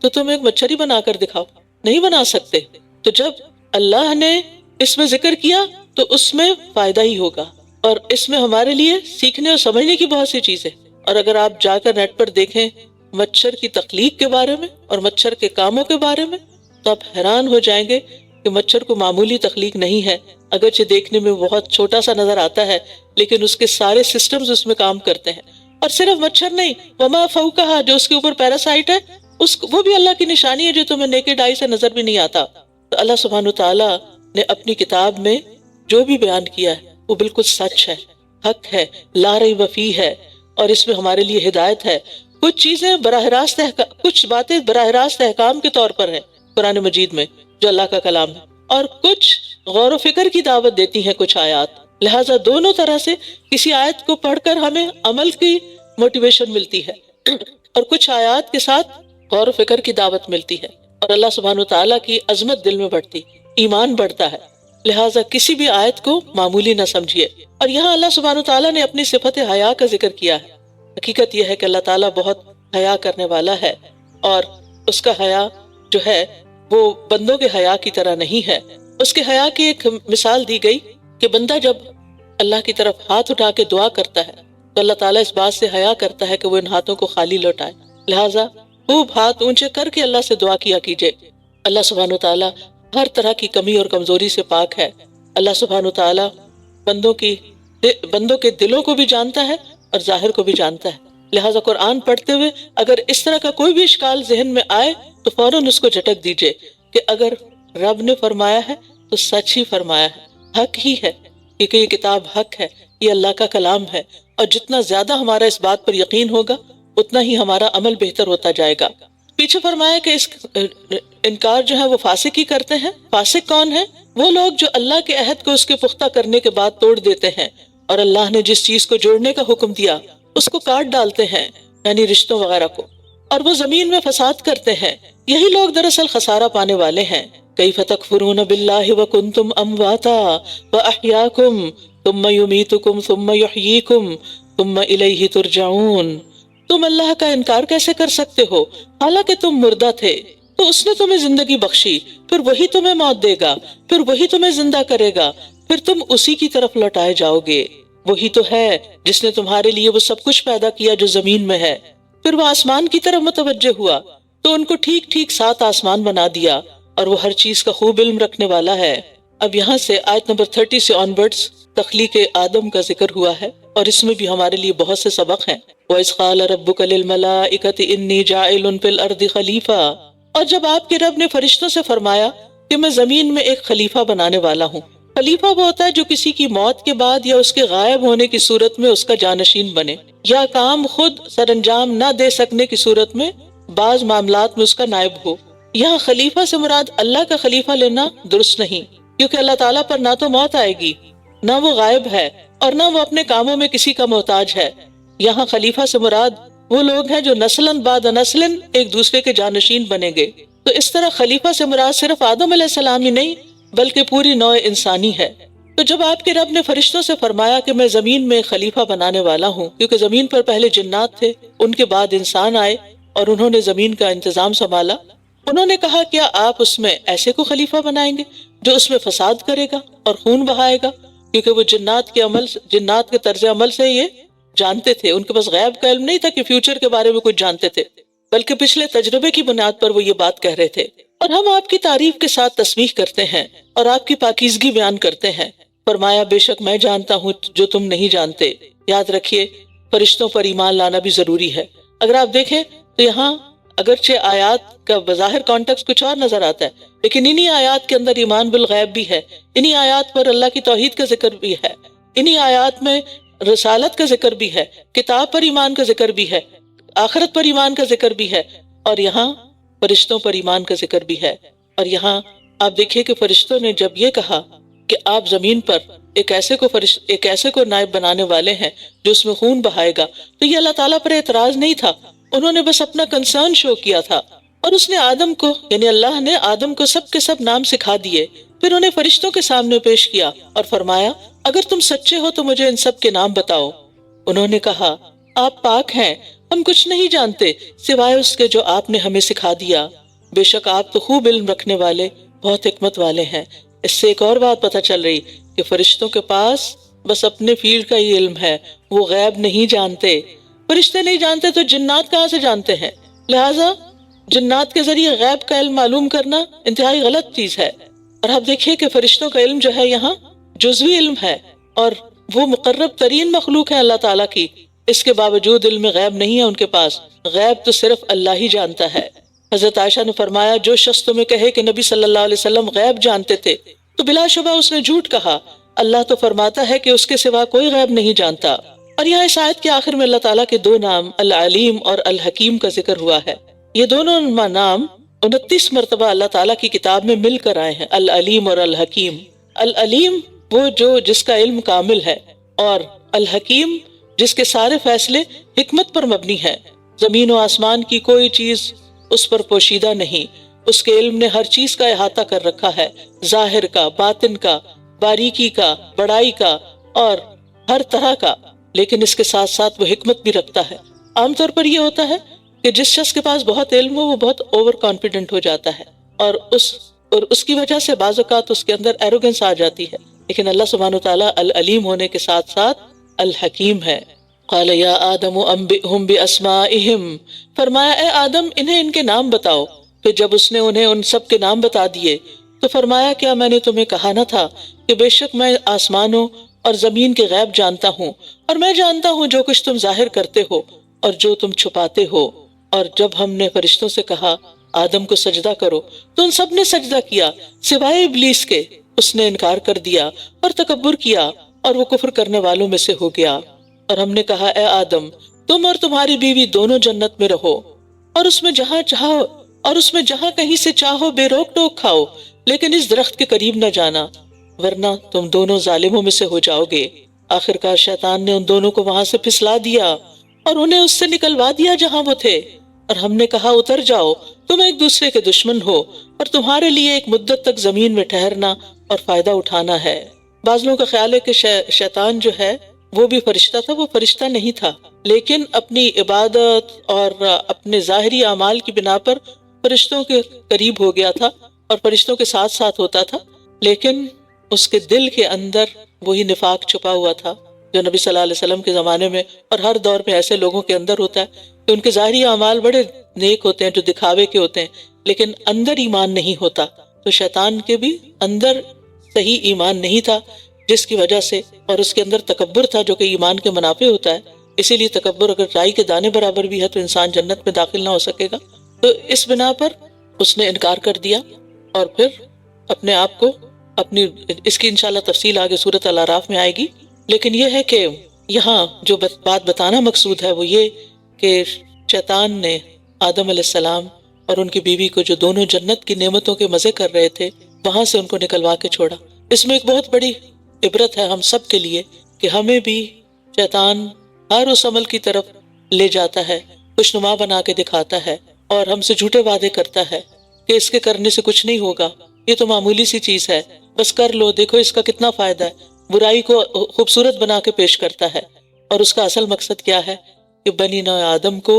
تو تم ایک مچھر ہی بنا کر دکھاؤ، نہیں بنا سکتے۔ تو جب اللہ نے اس میں ذکر کیا تو اس میں فائدہ ہی ہوگا، اور اس میں ہمارے لیے سیکھنے اور سمجھنے کی بہت سی چیزیں۔ اور اگر آپ جا کر نیٹ پر دیکھیں مچھر کی تخلیق کے بارے میں اور مچھر کے کاموں کے بارے میں تو آپ حیران ہو جائیں گے کہ مچھر کو معمولی تخلیق نہیں ہے، اگرچہ دیکھنے میں بہت چھوٹا سا نظر آتا ہے لیکن اس کے سارے سسٹمز اس میں کام کرتے ہیں۔ اور صرف مچھر نہیں، وما فوقہا، جو اس کے اوپر پیراسائٹ ہے، وہ بھی اللہ کی نشانی ہے جو تمہیں نیکڈ آئی سے نظر بھی نہیں آتا۔ تو اللہ سبحانہ تعالیٰ نے اپنی کتاب میں جو بھی بیان کیا ہے وہ بالکل سچ ہے، حق ہے، لا ریب فیہ ہے، اور اس میں ہمارے لیے ہدایت ہے۔ کچھ باتیں براہ راست احکام کے طور پر ہیں، قرآن مجید میں جو اللہ کا کلام ہے، اور کچھ غور و فکر کی دعوت دیتی ہیں کچھ آیات۔ لہٰذا دونوں طرح سے کسی آیت کو پڑھ کر ہمیں عمل کی موٹیویشن ملتی ہے اور کچھ آیات کے ساتھ غور و فکر کی دعوت ملتی ہے، اور اللہ سبحانہ وتعالیٰ کی عظمت دل میں بڑھتی، ایمان بڑھتا ہے۔ لہٰذا کسی بھی آیت کو معمولی نہ سمجھیے۔ اور یہاں اللہ سبحانہ وتعالیٰ نے اپنی صفت حیا کا ذکر کیا ہے۔ حقیقت یہ ہے کہ اللہ تعالیٰ بہت حیا کرنے والا ہے، اور اس کا حیا جو ہے وہ بندوں کے حیا کی طرح نہیں ہے۔ اس کے حیا کی ایک مثال دی گئی کہ بندہ جب اللہ کی طرف ہاتھ اٹھا کے دعا کرتا ہے تو اللہ تعالیٰ اس بات سے حیا کرتا ہے کہ وہ ان ہاتھوں کو خالی لوٹائے، لہٰذا خوب ہاتھ اونچے کر کے اللہ سے دعا کیا کیجئے۔ اللہ سبحانہ وتعالیٰ ہر طرح کی کمی اور کمزوری سے پاک ہے۔ اللہ سبحانہ وتعالیٰ بندوں کے دلوں کو بھی جانتا ہے اور ظاہر کو بھی جانتا ہے، لہٰذا قرآن پڑھتے ہوئے اگر اس طرح کا کوئی بھی اشکال ذہن میں آئے تو فوراً اس کو جھٹک دیجئے کہ اگر رب نے فرمایا ہے تو سچ ہی فرمایا ہے، حق ہی ہے، کیونکہ یہ کتاب حق ہے، یہ اللہ کا کلام ہے، اور جتنا زیادہ ہمارا اس بات پر یقین ہوگا اتنا ہی ہمارا عمل بہتر ہوتا جائے گا۔ پیچھے فرمایا کہ اس انکار جو ہے وہ فاسق ہی کرتے ہیں۔ فاسق کون ہے؟ وہ لوگ جو اللہ کے عہد کو اس کے پختہ کرنے کے بعد توڑ دیتے ہیں، اور اللہ نے جس چیز کو جوڑنے کا حکم دیا اس کو کاٹ ڈالتے ہیں، یعنی رشتوں وغیرہ کو، اور وہ زمین میں فساد کرتے ہیں۔ یہی لوگ دراصل خسارہ پانے والے ہیں۔ کیف تکفرون باللہ وکنتم امواتا واحیاکم ثم یمیتکم ثم یحییکم ثم الیہ ترجعون۔ تم اللہ کا انکار کیسے کر سکتے ہو حالانکہ تم مردہ تھے، تو اس نے تمہیں زندگی بخشی، پھر وہی تمہیں موت دے گا، پھر وہی تمہیں زندہ کرے گا، پھر تم اسی کی طرف لوٹائے جاؤ گے۔ وہی تو ہے جس نے تمہارے لیے وہ سب کچھ پیدا کیا جو زمین میں ہے۔ پھر وہ آسمان کی طرف متوجہ ہوا تو ان کو ٹھیک ٹھیک 7 آسمان بنا دیا، اور وہ ہر چیز کا خوب علم رکھنے والا ہے۔ اب یہاں سے آیت نمبر 30 سے آنورڈز تخلیق آدم کا ذکر ہوا ہے، اور اس میں بھی ہمارے لیے بہت سے سبق ہیں۔ وَإِذْ قَالَ رَبُّكَ لِلْمَلَائِكَةِ إِنِّي جَاعِلٌ فِي الْأَرْضِ خَلِيفَةً، اور جب آپ کے رب نے فرشتوں سے فرمایا کہ میں زمین میں ایک خلیفہ بنانے والا ہوں۔ خلیفہ وہ ہوتا ہے جو کسی کی موت کے بعد یا اس کے غائب ہونے کی صورت میں اس کا جانشین بنے، یا کام خود سر انجام نہ دے سکنے کی صورت میں بعض معاملات میں اس کا نائب ہو۔ یہاں خلیفہ سے مراد اللہ کا خلیفہ لینا درست نہیں، کیونکہ اللہ تعالیٰ پر نہ تو موت آئے گی، نہ وہ غائب ہے، اور نہ وہ اپنے کاموں میں کسی کا محتاج ہے۔ یہاں خلیفہ سے مراد وہ لوگ ہیں جو نسلاً بعد نسلاً ایک دوسرے کے جانشین بنیں گے۔ تو اس طرح خلیفہ سے مراد صرف آدم علیہ السلام ہی نہیں بلکہ پوری نوع انسانی ہے۔ تو جب آپ کے رب نے فرشتوں سے فرمایا کہ میں زمین میں خلیفہ بنانے والا ہوں، کیونکہ زمین پر پہلے جنات تھے، ان کے بعد انسان آئے اور انہوں نے زمین کا انتظام سنبھالا، انہوں نے کہا کیا آپ اس میں ایسے کو خلیفہ بنائیں گے جو اس میں فساد کرے گا اور خون بہائے گا؟ کیونکہ وہ جنات کے طرز عمل سے یہ جانتے تھے، ان کے پاس غیب کا علم نہیں تھا کہ فیوچر کے بارے میں کچھ جانتے تھے، بلکہ پچھلے تجربے کی بنیاد پر وہ یہ بات کہہ رہے تھے۔ اور ہم آپ کی تعریف کے ساتھ تسبیح کرتے ہیں اور آپ کی پاکیزگی بیان کرتے ہیں۔ فرمایا بے شک میں جانتا ہوں جو تم نہیں جانتے۔ یاد رکھیے فرشتوں پر ایمان لانا بھی ضروری ہے۔ اگر آپ دیکھیں تو یہاں اگرچہ آیات کا بظاہر کانٹیکسٹ کچھ اور نظر آتا ہے، لیکن انہی آیات کے اندر ایمان بالغیب بھی ہے، انہی آیات پر اللہ کی توحید کا ذکر بھی ہے، انہی آیات میں رسالت کا ذکر بھی ہے، کتاب پر ایمان کا ذکر بھی ہے، آخرت پر ایمان کا ذکر بھی ہے، اور یہاں فرشتوں پر ایمان کا ذکر بھی ہے۔ اور یہاں آپ دیکھیے کہ فرشتوں نے جب یہ کہا کہ آپ زمین پر ایک ایسے کو نائب بنانے والے ہیں جو اس میں خون بہائے گا، تو یہ اللہ تعالیٰ پر اعتراض نہیں تھا، انہوں نے بس اپنا کنسرن شو کیا تھا۔ اور اس نے آدم کو یعنی اللہ نے آدم کو سب کے سب نام سکھا دیے، پھر انہیں فرشتوں کے سامنے پیش کیا اور فرمایا اگر تم سچے ہو تو مجھے ان سب کے نام بتاؤ۔ انہوں نے کہا آپ پاک ہیں، ہم کچھ نہیں جانتے سوائے اس کے جو آپ نے ہمیں سکھا دیا، بے شک آپ تو خوب علم رکھنے والے بہت حکمت والے ہیں۔ اس سے ایک اور بات پتہ چل رہی کہ فرشتوں کے پاس بس اپنے فیلڈ کا ہی علم ہے، وہ غیب نہیں جانتے۔ فرشتے نہیں جانتے تو جنات کہاں سے جانتے ہیں؟ لہٰذا جنات کے ذریعے غیب کا علم معلوم کرنا انتہائی غلط چیز ہے۔ اور آپ دیکھیے کہ فرشتوں کا علم جو ہے یہاں جزوی علم ہے، اور وہ مقرب ترین مخلوق ہے اللہ تعالیٰ کی، اس کے باوجود علم غیب نہیں ہے ان کے پاس، غیب تو صرف اللہ ہی جانتا ہے۔ حضرت عائشہ نے فرمایا جو شخص تمہیں کہے کہ نبی صلی اللہ علیہ وسلم غیب جانتے تھے تو بلا شبہ اس نے جھوٹ کہا، اللہ تو فرماتا ہے کہ اس کے سوا کوئی غیب نہیں جانتا۔ اور یہاں اس آیت کے آخر میں اللہ تعالیٰ کے 2 نام العلیم اور الحکیم کا ذکر ہوا ہے۔ یہ دونوں نام 29 مرتبہ اللہ تعالیٰ کی کتاب میں مل کر آئے ہیں، العلیم اور الحکیم۔ العلیم وہ جو جس کا علم کامل ہے، اور الحکیم جس کے سارے فیصلے حکمت پر مبنی ہیں۔ زمین و آسمان کی کوئی چیز اس پر پوشیدہ نہیں، اس کے علم نے ہر چیز کا احاطہ کر رکھا ہے، ظاہر کا، باطن کا، باریکی کا، بڑائی کا اور ہر طرح کا، لیکن اس کے ساتھ ساتھ وہ حکمت بھی رکھتا ہے۔ عام طور پر یہ ہوتا ہے کہ جس شخص کے پاس بہت علم ہو وہ بہت اوور کانفیڈنٹ ہو جاتا ہے، اور اس کی وجہ سے بعض اوقات اس کے اندر ایروگنس آ جاتی ہے، لیکن اللہ سبحانہ وتعالیٰ العلیم ہونے کے ساتھ ساتھ الحکیم ہے۔ قال یا آدم انبئہم باسمائہم، فرمایا اے آدم انہیں ان کے نام بتاؤ۔ پھر جب اس نے انہیں ان سب کے نام بتا دیے تو فرمایا کیا میں نے تمہیں کہا نہ تھا کہ بے شک میں آسمانوں اور زمین کے غیب جانتا ہوں، اور میں جانتا ہوں جو کچھ تم ظاہر کرتے ہو اور جو تم چھپاتے ہو۔ اور جب ہم نے فرشتوں سے کہا آدم کو سجدہ کرو تو ان سب نے سجدہ کیا سوائے ابلیس کے، اس نے انکار کر دیا اور تکبر کیا اور وہ کفر کرنے والوں میں سے ہو گیا۔ اور ہم نے کہا اے آدم تم اور تمہاری بیوی دونوں جنت میں رہو، اور اس میں جہاں کہیں سے چاہو بے روک ٹوک کھاؤ، لیکن اس درخت کے قریب نہ جانا ورنہ تم دونوں ظالموں میں سے ہو جاؤ گے۔ آخرکار شیطان نے ان دونوں کو وہاں سے پھسلا دیا اور انہیں اس سے نکلوا دیا جہاں وہ تھے، اور ہم نے کہا اتر جاؤ، تم ایک دوسرے کے دشمن ہو اور تمہارے لیے ایک مدت تک زمین میں ٹھہرنا اور فائدہ اٹھانا ہے۔ بعض لوگوں کا خیال ہے کہ شیطان جو ہے وہ بھی فرشتہ تھا، وہ فرشتہ نہیں تھا، لیکن اپنی عبادت اور اپنے ظاہری اعمال کی بنا پر فرشتوں کے قریب ہو گیا تھا اور فرشتوں کے ساتھ ساتھ ہوتا تھا، لیکن اس کے دل کے اندر وہی نفاق چھپا ہوا تھا جو نبی صلی اللہ علیہ وسلم کے زمانے میں اور ہر دور میں ایسے لوگوں کے اندر ہوتا ہے کہ ان کے ظاہری اعمال بڑے نیک ہوتے ہیں، جو دکھاوے کے ہوتے ہیں، لیکن اندر ایمان نہیں ہوتا۔ تو شیطان کے بھی اندر صحیح ایمان نہیں تھا، جس کی وجہ سے، اور اس کے اندر تکبر تھا جو کہ ایمان کے منافع ہوتا ہے۔ اسی لیے تکبر اگر رائی کے دانے برابر بھی ہے تو انسان جنت میں داخل نہ ہو سکے گا۔ تو اس بنا پر اس نے انکار کر دیا اور پھر اپنے آپ کو اس کی انشاءاللہ تفصیل آگے سورۃ الاعراف میں آئے گی، لیکن یہ ہے کہ یہاں جو بات بتانا مقصود ہے وہ یہ کہ شیطان نے آدم علیہ السلام اور ان کی بیوی کو جو دونوں جنت کی نعمتوں کے مزے کر رہے تھے وہاں سے ان کو نکلوا کے چھوڑا۔ اس میں ایک بہت بڑی عبرت ہے ہم سب کے لیے کہ ہمیں بھی شیطان ہر اس عمل کی طرف لے جاتا ہے، خوشنما بنا کے دکھاتا ہے اور ہم سے جھوٹے وعدے کرتا ہے کہ اس کے کرنے سے کچھ نہیں ہوگا، یہ تو معمولی سی چیز ہے، بس کر لو، دیکھو اس کا کتنا فائدہ ہے۔ برائی کو خوبصورت بنا کے پیش کرتا ہے، اور اس کا اصل مقصد کیا ہے کہ بنی نوع آدم کو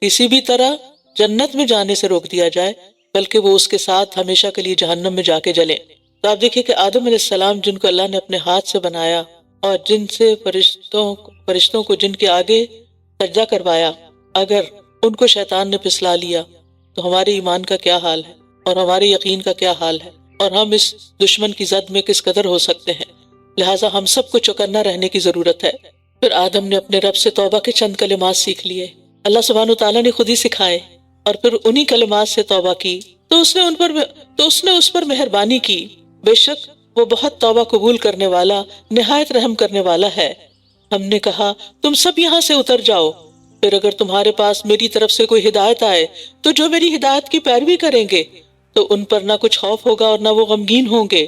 کسی بھی طرح جنت میں جانے سے روک دیا جائے، بلکہ وہ اس کے ساتھ ہمیشہ کے لیے جہنم میں جا کے جلیں۔ تو آپ دیکھیں کہ آدم علیہ السلام جن کو اللہ نے اپنے ہاتھ سے بنایا اور جن سے فرشتوں کو جن کے آگے سجدہ کروایا، اگر ان کو شیطان نے پھسلا لیا تو ہمارے ایمان کا کیا حال ہے اور ہمارے یقین کا کیا حال ہے، اور ہم اس دشمن کی زد میں کس قدر ہو سکتے ہیں۔ لہٰذا ہم سب کو چوکنا رہنے کی ضرورت ہے۔ پھر آدم نے اپنے رب سے توبہ کے چند کلمات سیکھ لیے، اللہ سبحانہ وتعالیٰ نے خود ہی سکھائے، اور پھر انہی کلمات سے توبہ کی تو اس نے اس پر مہربانی کی، بے شک وہ بہت توبہ قبول کرنے والا، نہایت رحم کرنے والا ہے۔ ہم نے کہا تم سب یہاں سے اتر جاؤ، پھر اگر تمہارے پاس میری طرف سے کوئی ہدایت آئے تو جو میری ہدایت کی پیروی کریں گے تو ان پر نہ کچھ خوف ہوگا اور نہ وہ غمگین ہوں گے،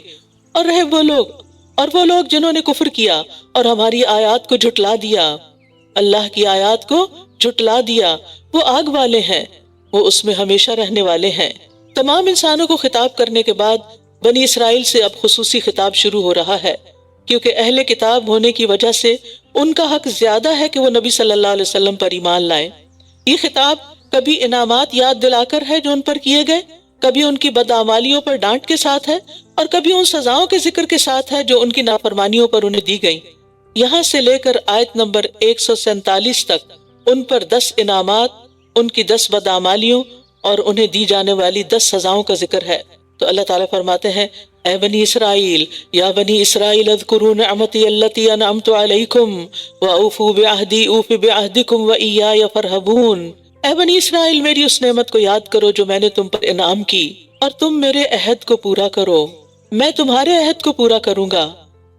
اور رہے وہ لوگ جنہوں نے کفر کیا اور ہماری آیات کو جھٹلا دیا، اللہ کی آیات کو جھٹلا دیا، وہ آگ والے ہیں، وہ اس میں ہمیشہ رہنے والے ہیں۔ تمام انسانوں کو خطاب کرنے کے بعد بنی اسرائیل سے اب خصوصی خطاب شروع ہو رہا ہے، کیونکہ اہل کتاب ہونے کی وجہ سے ان کا حق زیادہ ہے کہ وہ نبی صلی اللہ علیہ وسلم پر ایمان لائیں۔ یہ خطاب کبھی انعامات یاد دلا کر ہے جو ان پر کیے گئے، کبھی ان کی بدعمالیوں پر ڈانٹ کے ساتھ ہے، اور کبھی ان سزاؤں کے ذکر کے ساتھ ہے جو ان کی نافرمانیوں پر انہیں دی گئیں۔ یہاں سے لے کر آیت نمبر 147 تک ان پر 10 انعامات، ان کی 10 بدعمالیوں اور انہیں دی جانے والی 10 سزاؤں کا ذکر ہے۔ تو اللہ تعالیٰ فرماتے ہیں اے بنی اسرائیل، یا بنی اسرائیل اذکروا نعمتی التی انعمت علیکم واوفوا بعہدی اوف بعہدکم وایای فارہبون۔ اے بنی اسرائیل، میری اس نعمت کو یاد کرو جو میں نے تم پر انعام کی، اور تم میرے عہد کو پورا کرو، میں تمہارے عہد کو پورا کروں گا،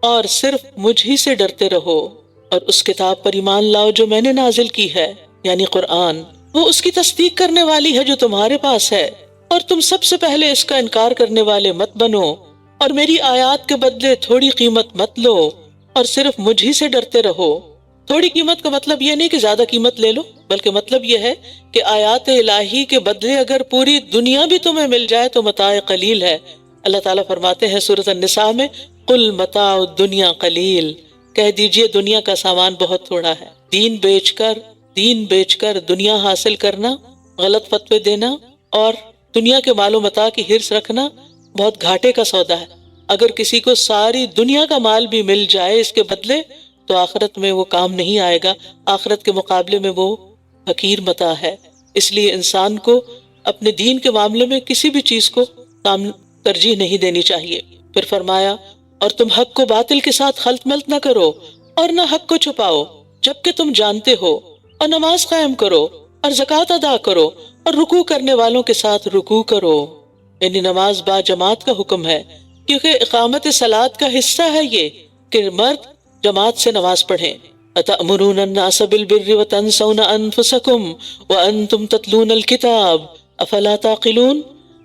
اور صرف مجھ ہی سے ڈرتے رہو، اور اس کتاب پر ایمان لاؤ جو میں نے نازل کی ہے، یعنی قرآن، وہ اس کی تصدیق کرنے والی ہے جو تمہارے پاس ہے، اور تم سب سے پہلے اس کا انکار کرنے والے مت بنو، اور میری آیات کے بدلے تھوڑی قیمت مت لو، اور صرف مجھ ہی سے ڈرتے رہو۔ تھوڑی قیمت کا مطلب یہ نہیں کہ زیادہ قیمت لے لو، بلکہ مطلب یہ ہے کہ آیات الہی کے بدلے اگر پوری دنیا بھی تمہیں مل جائے تو متاع قلیل ہے۔ اللہ تعالیٰ فرماتے ہیں سورۃ النساء میں، قل متاع الدنیا قلیل، کہہ دیجئے دنیا کا سامان بہت تھوڑا ہے۔ دین بیچ کر دنیا حاصل کرنا، غلط فتوے دینا اور دنیا کے مال و متاع کی حرص رکھنا بہت گھاٹے کا سودا ہے۔ اگر کسی کو ساری دنیا کا مال بھی مل جائے اس کے بدلے تو آخرت میں وہ کام نہیں آئے گا، آخرت کے مقابلے میں وہ حقیر متاع ہے۔ اس لیے انسان کو اپنے دین کے معاملے میں کسی بھی چیز کو ترجیح نہیں دینی چاہیے۔ پھر فرمایا، اور تم حق کو باطل کے ساتھ خلط ملط نہ کرو اور نہ حق کو چھپاؤ جبکہ تم جانتے ہو، اور نماز قائم کرو اور زکوٰۃ ادا کرو اور رکوع کرنے والوں کے ساتھ رکوع کرو۔ یعنی نماز با جماعت کا حکم ہے، کیونکہ اقامت صلاۃ کا حصہ ہے یہ کہ مرد جماعت سے نماز پڑھیں۔ أَتَأْمُرُونَ النَّاسَ بِالْبِرِّ وَتَنْسَوْنَ أَنفُسَكُمْ وَأَنْتُمْ تَتْلُونَ الْكِتَابَ أَفَلَا تَعْقِلُونَ،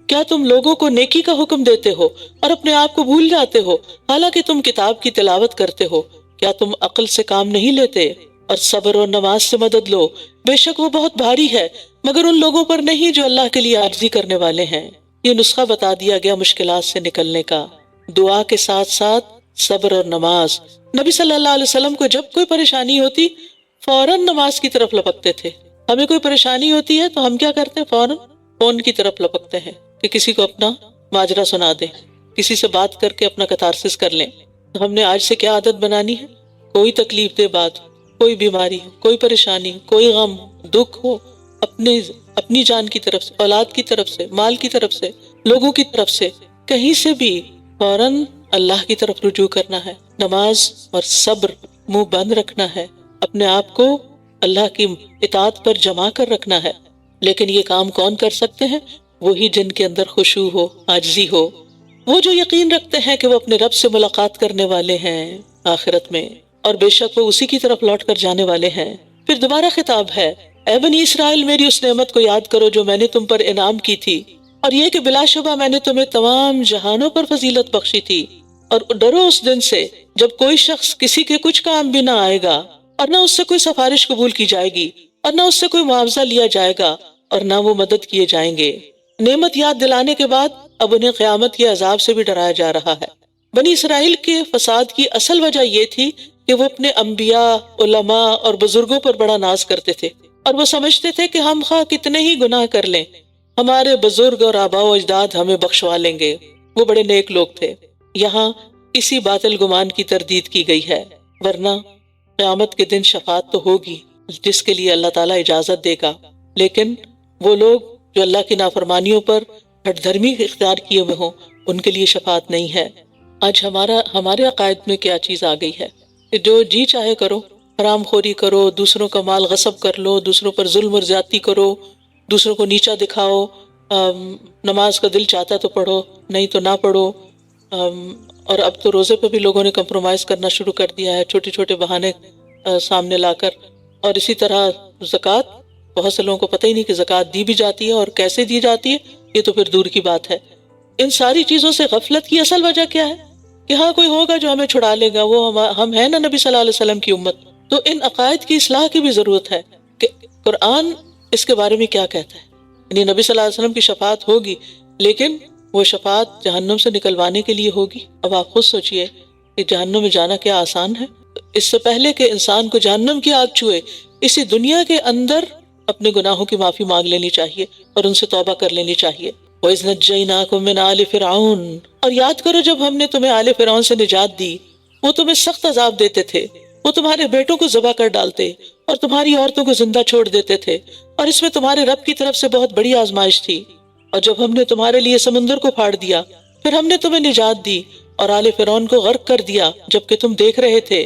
کیا تم لوگوں کو نیکی کا حکم دیتے ہو اور اپنے آپ کو بھول جاتے ہو حالانکہ تم کتاب کی تلاوت کرتے ہو؟ کیا تم عقل سے کام نہیں لیتے؟ اور صبر اور نماز سے مدد لو، بے شک وہ بہت بھاری ہے مگر ان لوگوں پر نہیں جو اللہ کے لیے عاجزی کرنے والے ہیں۔ یہ نسخہ بتا دیا گیا مشکلات سے نکلنے کا، دعا کے ساتھ ساتھ صبر اور نماز۔ نبی صلی اللہ علیہ وسلم کو جب کوئی پریشانی ہوتی فوراً نماز کی طرف لپکتے تھے۔ ہمیں کوئی پریشانی ہوتی ہے تو ہم کیا کرتے ہیں؟ فوراً فون کی طرف لپکتے ہیں کہ کسی کو اپنا ماجرا سنا دیں، کسی سے بات کر کے اپنا کتارسس کر لیں۔ تو ہم نے آج سے کیا عادت بنانی ہے؟ کوئی تکلیف دہ بات ہو، کوئی بیماری ہو، کوئی پریشانی ہو، کوئی غم دکھ ہو، اپنی جان کی طرف سے، اولاد کی طرف سے، مال کی طرف سے، لوگوں کی طرف سے، کہیں سے بھی فوراً اللہ کی طرف رجوع کرنا ہے، نماز اور صبر منہ بند رکھنا ہے، اپنے آپ کو اللہ کی اطاعت پر جما کر رکھنا ہے۔ لیکن یہ کام کون کر سکتے ہیں؟ وہی جن کے اندر خشوع ہو، عاجزی ہو، وہ جو یقین رکھتے ہیں کہ وہ اپنے رب سے ملاقات کرنے والے ہیں آخرت میں، اور بے شک وہ اسی کی طرف لوٹ کر جانے والے ہیں۔ پھر دوبارہ خطاب ہے، اے بنی اسرائیل، میری اس نعمت کو یاد کرو جو میں نے تم پر انعام کی تھی، اور یہ کہ بلا شبہ میں نے تمہیں تمام جہانوں پر فضیلت بخشی تھی۔ اور ڈرو اس دن سے جب کوئی شخص کسی کے کچھ کام بھی نہ آئے گا، اور نہ اس سے کوئی سفارش قبول کی جائے گی، اور نہ اس سے کوئی معاوضہ لیا جائے گا، اور نہ وہ مدد کیے جائیں گے۔ نعمت یاد دلانے کے بعد اب انہیں قیامت کے عذاب سے بھی ڈرایا جا رہا ہے۔ بنی اسرائیل کے فساد کی اصل وجہ یہ تھی کہ وہ اپنے انبیاء، علماء اور بزرگوں پر بڑا ناز کرتے تھے، اور وہ سمجھتے تھے کہ ہم خواہ کتنے ہی گناہ کر لیں، ہمارے بزرگ اور آباء و اجداد ہمیں بخشوا لیں گے، وہ بڑے نیک لوگ تھے۔ یہاں اسی باطل گمان کی تردید کی گئی ہے، ورنہ قیامت کے دن شفاعت تو ہوگی جس کے لیے اللہ تعالیٰ اجازت دے گا، لیکن وہ لوگ جو اللہ کی نافرمانیوں پر ہٹ دھرمی اختیار کیے ہوئے ہوں ان کے لیے شفاعت نہیں ہے۔ آج ہمارے عقائد میں کیا چیز آ گئی ہے کہ جو جی چاہے کرو، حرام خوری کرو، دوسروں کا مال غصب کر لو، دوسروں پر ظلم اور زیادتی کرو، دوسروں کو نیچا دکھاؤ، نماز کا دل چاہتا تو پڑھو، نہیں تو نہ پڑھو، اور اب تو روزے پہ بھی لوگوں نے کمپرومائز کرنا شروع کر دیا ہے، چھوٹے چھوٹے بہانے سامنے لا کر۔ اور اسی طرح زکوٰۃ، بہت سے لوگوں کو پتہ ہی نہیں کہ زکوٰۃ دی بھی جاتی ہے اور کیسے دی جاتی ہے، یہ تو پھر دور کی بات ہے۔ ان ساری چیزوں سے غفلت کی اصل وجہ کیا ہے؟ کہ ہاں کوئی ہوگا جو ہمیں چھڑا لے گا، وہ ہم ہیں نا نبی صلی اللہ علیہ وسلم کی امت۔ تو ان عقائد کی اصلاح کی بھی ضرورت ہے کہ قرآن اس کے بارے میں کیا کہتا ہے۔ یعنی نبی صلی اللہ علیہ وسلم کی شفاعت ہوگی، لیکن وہ شفاعت جہنم سے نکلوانے کے لیے ہوگی۔ اب آپ خود سوچئے کہ جہنم میں جانا کیا آسان ہے؟ اس سے پہلے کہ انسان کو جہنم کی آگ چھوئے، اسی دنیا کے اندر اپنے گناہوں کی معافی مانگ لینی چاہیے اور ان سے توبہ کر لینی چاہیے۔ وَإِذْ نَجَّيْنَاكُمْ مِنْ آلِ فِرْعَوْنَ، اور یاد کرو جب ہم نے تمہیں آل فرعون سے نجات دی، وہ تمہیں سخت عذاب دیتے تھے، وہ تمہارے بیٹوں کو ذبح کر ڈالتے اور تمہاری عورتوں کو زندہ چھوڑ دیتے تھے، اور اس میں تمہارے رب کی طرف سے بہت بڑی آزمائش تھی۔ اور جب ہم نے تمہارے لیے سمندر کو پھاڑ دیا، پھر ہم نے تمہیں نجات دی اور آل فرعون کو غرق کر دیا جبکہ تم دیکھ رہے تھے۔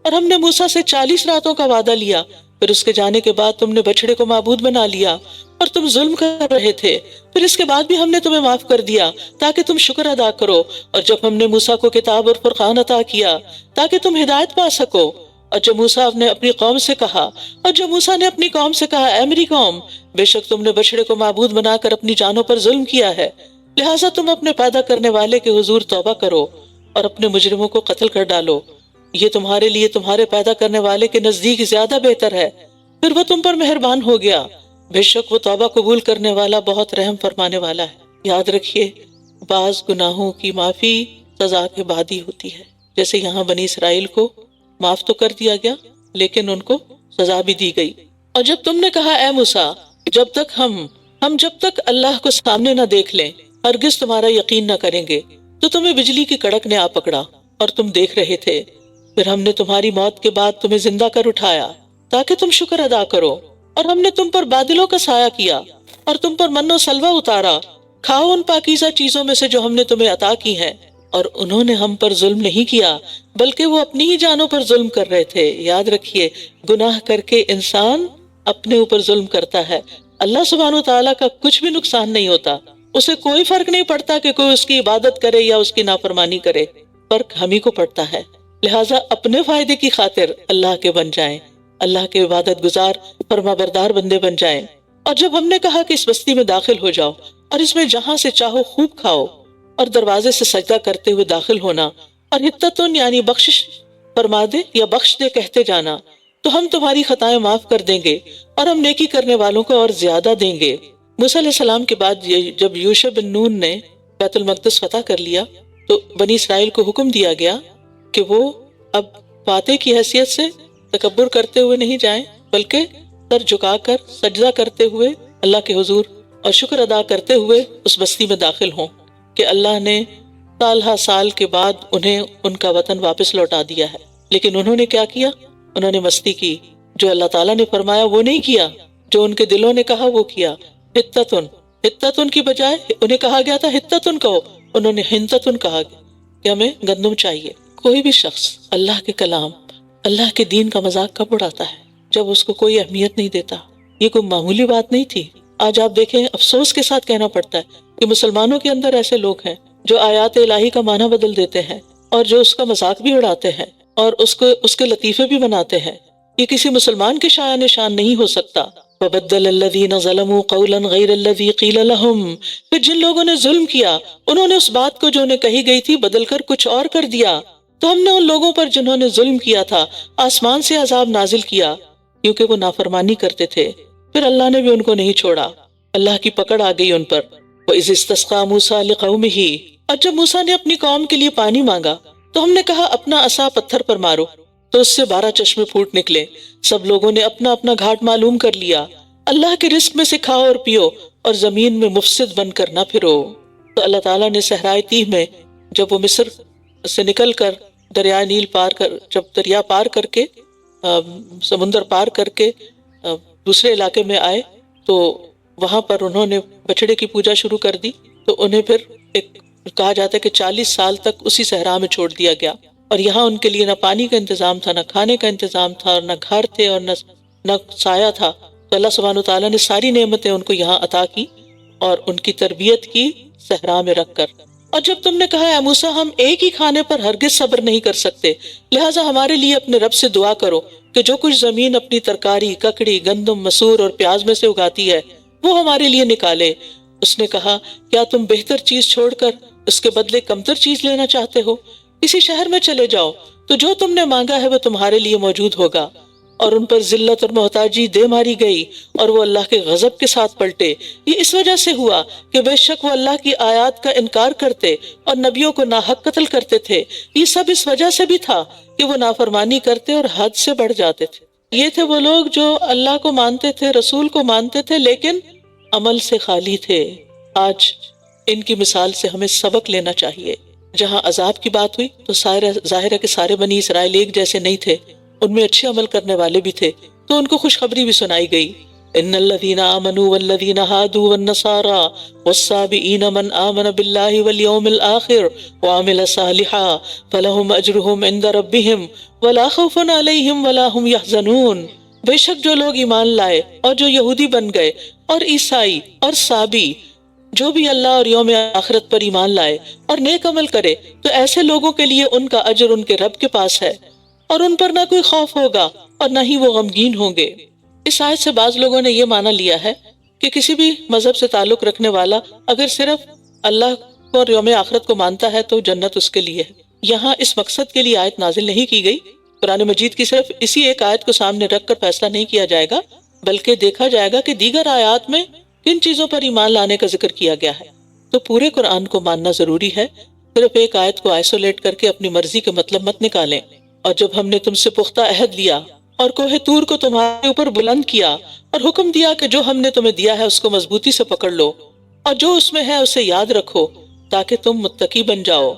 اور ہم نے موسیٰ سے 40 راتوں کا وعدہ لیا، پھر اس کے جانے کے بعد تم نے بچڑے کو معبود بنا لیا اور تم ظلم کر رہے تھے، پھر اس کے بعد بھی ہم نے تمہیں معاف کر دیا تاکہ تم شکر ادا کرو۔ اور جب ہم نے موسیٰ کو کتاب اور فرقان عطا کیا تاکہ تم ہدایت پا سکو، اور جب موسیٰ نے اپنی قوم سے کہا اے میری قوم، بے شک تم نے بچڑے کو معبود بنا کر اپنی جانوں پر ظلم کیا ہے، لہٰذا تم اپنے پیدا کرنے والے کے حضور توبہ کرو اور اپنے مجرموں کو قتل کر ڈالو، یہ تمہارے لیے تمہارے پیدا کرنے والے کے نزدیک زیادہ بہتر ہے، پھر وہ تم پر مہربان ہو گیا، بے شک وہ توبہ قبول کرنے والا بہت رحم فرمانے والا ہے۔ یاد رکھیے، بعض گناہوں کی معافی سزا کے بعد ہی ہوتی ہے، جیسے یہاں بنی اسرائیل کو معاف تو کر دیا گیا لیکن ان کو سزا بھی دی گئی۔ اور جب تم نے کہا اے موسیٰ، جب تک اللہ کو سامنے نہ دیکھ لیں ہرگز تمہارا یقین نہ کریں گے، تو تمہیں بجلی کی کڑک نے آ پکڑا اور تم دیکھ رہے تھے، پھر ہم نے تمہاری موت کے بعد تمہیں زندہ کر اٹھایا تاکہ تم شکر ادا کرو، اور ہم نے تم پر بادلوں کا سایہ کیا اور تم پر من و سلوہ اتارا، کھاؤ ان پاکیزہ چیزوں میں سے جو ہم نے تمہیں عطا کی ہیں، اور انہوں نے ہم پر ظلم نہیں کیا بلکہ وہ اپنی ہی جانوں پر ظلم کر رہے تھے۔ یاد رکھیے، گناہ کر کے انسان اپنے اوپر ظلم کرتا ہے، اللہ سبحانہ وتعالیٰ کا کچھ بھی نقصان نہیں ہوتا، اسے کوئی فرق نہیں پڑتا کہ کوئی اس کی عبادت کرے یا اس کی نافرمانی کرے، فرق ہم ہی کو پڑتا ہے۔ لہٰذا اپنے فائدے کی خاطر اللہ کے بن جائیں، اللہ کے عبادت گزار فرما بردار بندے بن جائیں۔ اور جب ہم نے کہا کہ اس بستی میں داخل ہو جاؤ اور اس میں جہاں سے چاہو خوب کھاؤ، اور دروازے سے سجدہ کرتے ہوئے داخل ہونا، اور حتتن یعنی بخشش فرما دے یا بخش دے کہتے جانا، تو ہم تمہاری خطائیں معاف کر دیں گے اور ہم نیکی کرنے والوں کو اور زیادہ دیں گے۔ موسیٰ علیہ السلام کے بعد جب یوشع بن نون نے بیت المقدس فتح کر لیا تو بنی اسرائیل کو حکم دیا گیا کہ وہ اب فاتح کی حیثیت سے تکبر کرتے ہوئے نہیں جائیں، بلکہ سر جھکا کر سجدہ کرتے ہوئے اللہ کے حضور اور شکر ادا کرتے ہوئے اس بستی میں داخل ہوں کہ اللہ نے سال ہا سال کے بعد انہیں ان کا وطن واپس لوٹا دیا ہے۔ لیکن انہوں نے کیا کیا؟ انہوں نے مستی کی، جو اللہ تعالیٰ نے فرمایا وہ نہیں کیا، جو ان کے دلوں نے کہا وہ کیا۔ ہتتن کی بجائے انہیں کہا گیا تھا ہتتن کہو، انہوں نے ہنتتن کہا کہ ہمیں گندم چاہیے۔ کوئی بھی شخص اللہ کے کلام، اللہ کے دین کا مذاق کب اڑاتا ہے؟ جب اس کو کوئی اہمیت نہیں دیتا۔ یہ کوئی معمولی بات نہیں تھی۔ آج آپ دیکھیں، افسوس کے ساتھ کہنا پڑتا ہے کہ مسلمانوں کے اندر ایسے لوگ ہیں جو آیات الہی کا معنی بدل دیتے ہیں اور جو اس کا مذاق بھی اڑاتے ہیں اور اس کے لطیفے بھی بناتے ہیں۔ یہ کسی مسلمان کے شایان شان نہیں ہو سکتا۔ وَبَدَّلَ الَّذِينَ ظَلَمُوا قَوْلًا غَيْرَ الَّذِي قِيلَ لَهُمْ، پھر جن لوگوں نے ظلم کیا انہوں نے اس بات کو جو انہیں کہی گئی تھی بدل کر کچھ اور کر دیا، تو ہم نے ان لوگوں پر جنہوں نے ظلم کیا تھا آسمان سے عذاب نازل کیا کیونکہ وہ نافرمانی کرتے تھے، پھر اللہ نے بھی ان کو نہیں چھوڑا، اللہ کی پکڑ آ گئی ان پر۔ وَإِذِ اسْتَسْقَىٰ مُوسَىٰ لِقَوْمِهِ، اور جب موسیٰ نے اپنی قوم کے لیے پانی مانگا تو ہم نے کہا اپنا عصا پتھر پر مارو، تو اس سے 12 چشمے پھوٹ نکلے۔ سب لوگوں نے اپنا اپنا گھاٹ معلوم کر لیا۔ اللہ کے رزق میں سے کھاؤ اور پیو اور زمین میں مفسد بن کر نہ پھرو۔ تو اللہ تعالیٰ نے صحرائے تیہ میں جب وہ مصر سے نکل کر دریائے نیل جب دریا پار کر کے سمندر پار کر کے دوسرے علاقے میں آئے تو وہاں پر انہوں نے بچڑے کی پوجا شروع کر دی، تو انہیں پھر کہا جاتا ہے کہ 40 سال تک اسی صحرا میں چھوڑ دیا گیا، اور یہاں ان کے لیے نہ پانی کا انتظام تھا، نہ کھانے کا انتظام تھا، اور نہ گھر تھے اور نہ سایہ تھا۔ تو اللہ سبحانہ وتعالیٰ نے ساری نعمتیں ان کو یہاں عطا کی اور ان کی تربیت کی صحرا میں رکھ کر۔ اور جب تم نے کہا اے موسیٰ ہم ایک ہی کھانے پر ہرگز صبر نہیں کر سکتے، لہٰذا ہمارے لیے اپنے رب سے دعا کرو کہ جو کچھ زمین اپنی ترکاری، ککڑی، گندم، مسور اور پیاز میں سے اگاتی ہے وہ ہمارے لیے نکالے۔ اس نے کہا کیا تم بہتر چیز چھوڑ کر اس کے بدلے کمتر چیز لینا چاہتے ہو؟ کسی شہر میں چلے جاؤ تو جو تم نے مانگا ہے وہ تمہارے لیے موجود ہوگا۔ اور ان پر ذلت اور محتاجی دے ماری گئی اور وہ اللہ کے غضب کے ساتھ پلٹے۔ یہ اس وجہ سے ہوا کہ بے شک وہ اللہ کی آیات کا انکار کرتے اور نبیوں کو ناحق قتل کرتے تھے۔ یہ سب اس وجہ سے بھی تھا کہ وہ نافرمانی کرتے اور حد سے بڑھ جاتے تھے۔ یہ تھے وہ لوگ جو اللہ کو مانتے تھے، رسول کو مانتے تھے، لیکن عمل سے خالی تھے۔ آج ان کی مثال سے ہمیں سبق لینا چاہیے۔ جہاں عذاب کی بات ہوئی تو ظاہر ہے کہ سارے بنی اسرائیل ایک جیسے نہیں تھے، ان میں اچھے عمل کرنے والے بھی تھے، تو ان کو خوشخبری بھی سنائی گئی۔ ان الذین آمنوا والذین ہادوا والنصارى والصابئین من آمن باللہ والیوم الآخر وعمل صالحا فلہم اجرہم عند ربہم ولا خوف علیہم ولا ہم یحزنون۔ بے شک جو لوگ ایمان لائے اور جو یہودی بن گئے اور عیسائی اور صابی، جو بھی اللہ اور یوم آخرت پر ایمان لائے اور نیک عمل کرے، تو ایسے لوگوں کے لیے ان کا اجر ان کے رب کے پاس ہے، اور ان پر نہ کوئی خوف ہوگا اور نہ ہی وہ غمگین ہوں گے۔ اس آیت سے بعض لوگوں نے یہ معنی لیا ہے کہ کسی بھی مذہب سے تعلق رکھنے والا اگر صرف اللہ کو اور یوم آخرت کو مانتا ہے تو جنت اس کے لیے ہے۔ یہاں اس مقصد کے لیے آیت نازل نہیں کی گئی۔ قرآن مجید کی صرف اسی ایک آیت کو سامنے رکھ کر فیصلہ نہیں کیا جائے گا، بلکہ دیکھا جائے گا کہ دیگر آیات میں کن چیزوں پر ایمان لانے کا ذکر کیا گیا ہے۔ تو پورے قرآن کو ماننا ضروری ہے، صرف ایک آیت کو آئسولیٹ کر کے اپنی مرضی کے مطلب مت نکالیں۔ اور جب ہم نے تم سے پختہ عہد لیا اور کوہ طور کو تمہارے اوپر بلند کیا اور حکم دیا کہ جو ہم نے تمہیں دیا ہے اس کو مضبوطی سے پکڑ لو اور جو اس میں ہے اسے یاد رکھو تاکہ تم متقی بن جاؤ،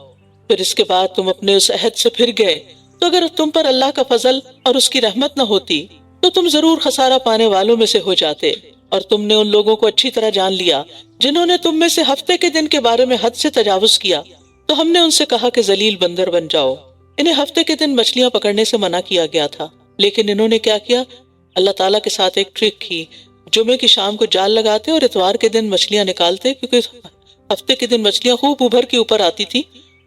پھر اس کے بعد تم اپنے اس عہد سے پھر گئے، تو اگر تم پر اللہ کا فضل اور اس کی رحمت نہ ہوتی تو تم ضرور خسارہ پانے والوں میں سے ہو جاتے۔ اور تم نے ان لوگوں کو اچھی طرح جان لیا جنہوں نے تم میں سے ہفتے کے دن کے بارے میں حد سے تجاوز کیا، تو ہم نے ان سے کہا کہ ذلیل بندر بن جاؤ۔ انہیں ہفتے کے دن مچھلیاں پکڑنے سے منع کیا گیا تھا، لیکن انہوں نے کیا کیا؟ اللہ تعالیٰ کے ساتھ ایک ٹرک کی۔ جمعے کی شام کو جال لگاتے اور اتوار کے دن مچھلیاں نکالتے، کیونکہ ہفتے کے دن مچھلیاں خوب ابھر کے اوپر آتی تھی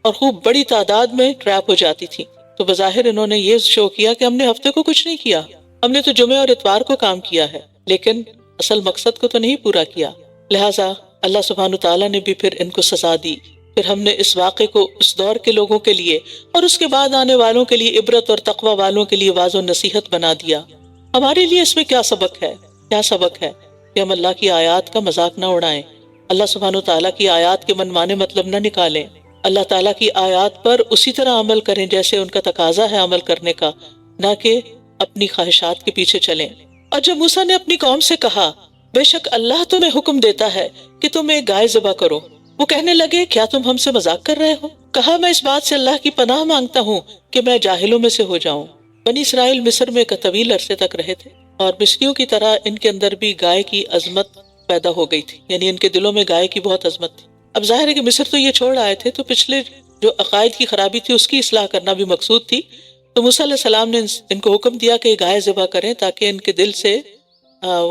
اور خوب بڑی تعداد میں ٹریپ ہو جاتی تھی۔ تو بظاہر انہوں نے یہ شو کیا کہ ہم نے ہفتے کو کچھ نہیں کیا، ہم نے تو جمعے اور اتوار کو کام کیا ہے، لیکن اصل مقصد کو تو نہیں پورا کیا۔ لہٰذا اللہ سبحانہ تعالیٰ نے بھی پھر ان کو سزا دی۔ پھر ہم نے اس واقعے کو اس دور کے لوگوں کے لیے اور اس کے بعد آنے والوں کے لیے عبرت اور تقوی والوں کے لیے واضح و نصیحت بنا دیا۔ ہمارے لیے اس میں کیا سبق ہے؟ کیا سبق ہے کہ ہم اللہ کی آیات کا مذاق نہ اڑائیں، اللہ سبحانہ تعالیٰ کی آیات کے منمانے مطلب نہ نکالیں، اللہ تعالیٰ کی آیات پر اسی طرح عمل کریں جیسے ان کا تقاضا ہے عمل کرنے کا، نہ کہ اپنی خواہشات کے پیچھے چلیں۔ اور جب موسیٰ نے اپنی قوم سے کہا بے شک اللہ تمہیں حکم دیتا ہے کہ تم ایک گائے ذبح کرو، وہ کہنے لگے کیا تم ہم سے مذاق کر رہے ہو؟ کہا میں اس بات سے اللہ کی پناہ مانگتا ہوں کہ میں جاہلوں میں سے ہو جاؤں۔ بنی اسرائیل مصر میں ایک طویل عرصے تک رہے تھے اور مصریوں کی طرح ان کے اندر بھی گائے کی عظمت پیدا ہو گئی تھی، یعنی ان کے دلوں میں گائے کی بہت عظمت تھی۔ اب ظاہر ہے کہ مصر تو یہ چھوڑ آئے تھے تو پچھلے جو عقائد کی خرابی تھی اس کی اصلاح کرنا بھی مقصود تھی۔ تو موسیٰ علیہ السلام نے ان کو حکم دیا کہ گائے ذبح کریں تاکہ ان کے دل سے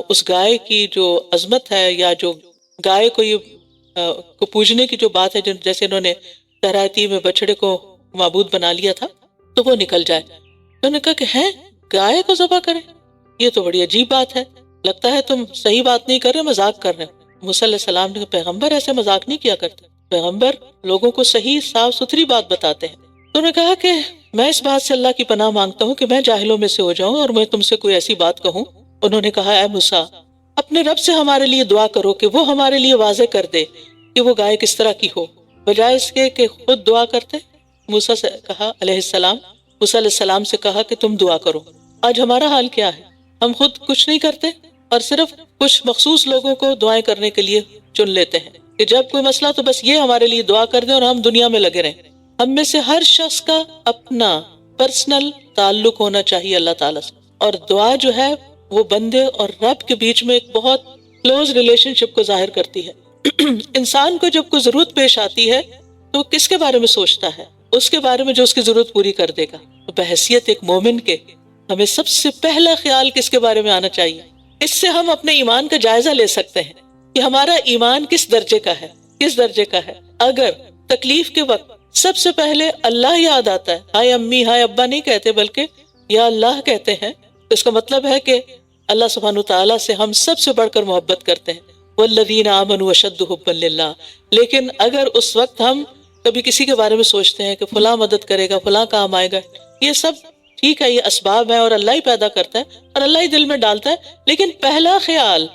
اس گائے کی جو عظمت ہے یا جو گائے کو پوجنے کی جو بات ہے، جیسے انہوں نے تہراتی میں بچڑے کو معبود بنا لیا تھا، تو وہ نکل جائے۔ انہوں نے کہا کہ ہیں گائے کو ذبح کریں، یہ تو بڑی عجیب بات ہے، لگتا ہے تم صحیح بات نہیں کر رہے، مذاق کر رہے۔ موسیٰ علیہ السلام نے کہا پیغمبر ایسے مذاق نہیں کیا کرتے، پیغمبر لوگوں کو صحیح صاف ستھری بات بتاتے ہیں۔ تو انہوں نے کہا کہ میں اس بات سے اللہ کی پناہ مانگتا ہوں کہ میں جاہلوں میں سے ہو جاؤں اور میں تم سے کوئی ایسی بات کہوں۔ انہوں نے کہا اے موسیٰ اپنے رب سے ہمارے لیے دعا کرو کہ وہ ہمارے لیے واضح کر دے کہ وہ گائے کس طرح کی ہو، بجائے اس کے کہ خود دعا کرتے۔ موسیٰ سے کہا علیہ السلام، موسیٰ علیہ السلام سے کہا کہ تم دعا کرو۔ آج ہمارا حال کیا ہے؟ ہم خود کچھ نہیں کرتے اور صرف کچھ مخصوص لوگوں کو دعائیں کرنے کے لیے چن لیتے ہیں کہ جب کوئی مسئلہ تو بس یہ ہمارے لیے دعا کر دیں اور ہم دنیا میں لگے رہیں۔ ہم میں سے ہر شخص کا اپنا پرسنل تعلق ہونا چاہیے اللہ تعالیٰ سے، اور دعا جو ہے وہ بندے اور رب کے بیچ میں ایک بہت کلوز ریلیشن شپ کو ظاہر کرتی ہے۔ انسان کو جب کوئی ضرورت پیش آتی ہے تو وہ کس کے بارے میں سوچتا ہے؟ اس کے بارے میں جو اس کی ضرورت پوری کر دے گا۔ تو بحیثیت ایک مومن کے ہمیں سب سے پہلا خیال کس کے بارے میں آنا چاہیے؟ اس سے ہم اپنے ایمان کا جائزہ لے سکتے ہیں کہ ہمارا ایمان کس درجے کا ہے، کس درجے کا ہے۔ اگر تکلیف کے وقت سب سے پہلے اللہ یاد آتا ہے، ہائے امی ہائے ابا نہیں کہتے بلکہ یا اللہ کہتے ہیں، تو اس کا مطلب ہے کہ اللہ سبحانہ تعالیٰ سے ہم سب سے بڑھ کر محبت کرتے ہیں۔ والذین آمنوا اشد حبا للہ۔ لیکن اگر اس وقت ہم کبھی کسی کے بارے میں سوچتے ہیں کہ فلاں مدد کرے گا، فلاں کام آئے گا، یہ سب ٹھیک ہے، یہ اسباب ہے اور اللہ ہی پیدا کرتا ہے اور اللہ ہی دل میں ڈالتا ہے، لیکن پہلا خیال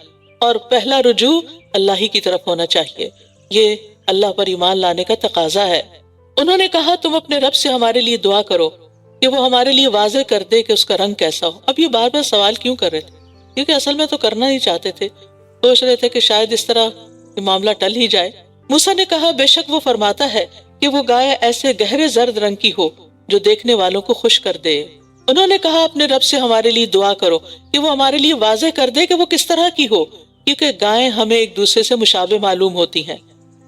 اور پہلا رجوع اللہ ہی کی طرف ہونا چاہیے۔ یہ اللہ پر ایمان لانے کا تقاضا ہے۔ انہوں نے کہا تم اپنے رب سے ہمارے لیے دعا کرو کہ وہ ہمارے لیے واضح کر دے کہ اس کا رنگ کیسا ہو۔ اب یہ بار بار سوال کیوں کر رہے تھے؟ کیونکہ اصل میں تو کرنا ہی چاہتے تھے، سوچ رہے تھے کہ شاید اس طرح یہ معاملہ ٹل ہی جائے۔ موسیٰ نے کہا بے شک وہ فرماتا ہے کہ وہ گائے ایسے گہرے زرد رنگ کی ہو جو دیکھنے والوں کو خوش کر دے۔ انہوں نے کہا اپنے رب سے ہمارے لیے دعا کرو کہ وہ ہمارے لیے واضح کر دے کہ وہ کس طرح کی ہو، کیونکہ گائیں ہمیں ایک دوسرے سے مشابہ معلوم ہوتی ہیں،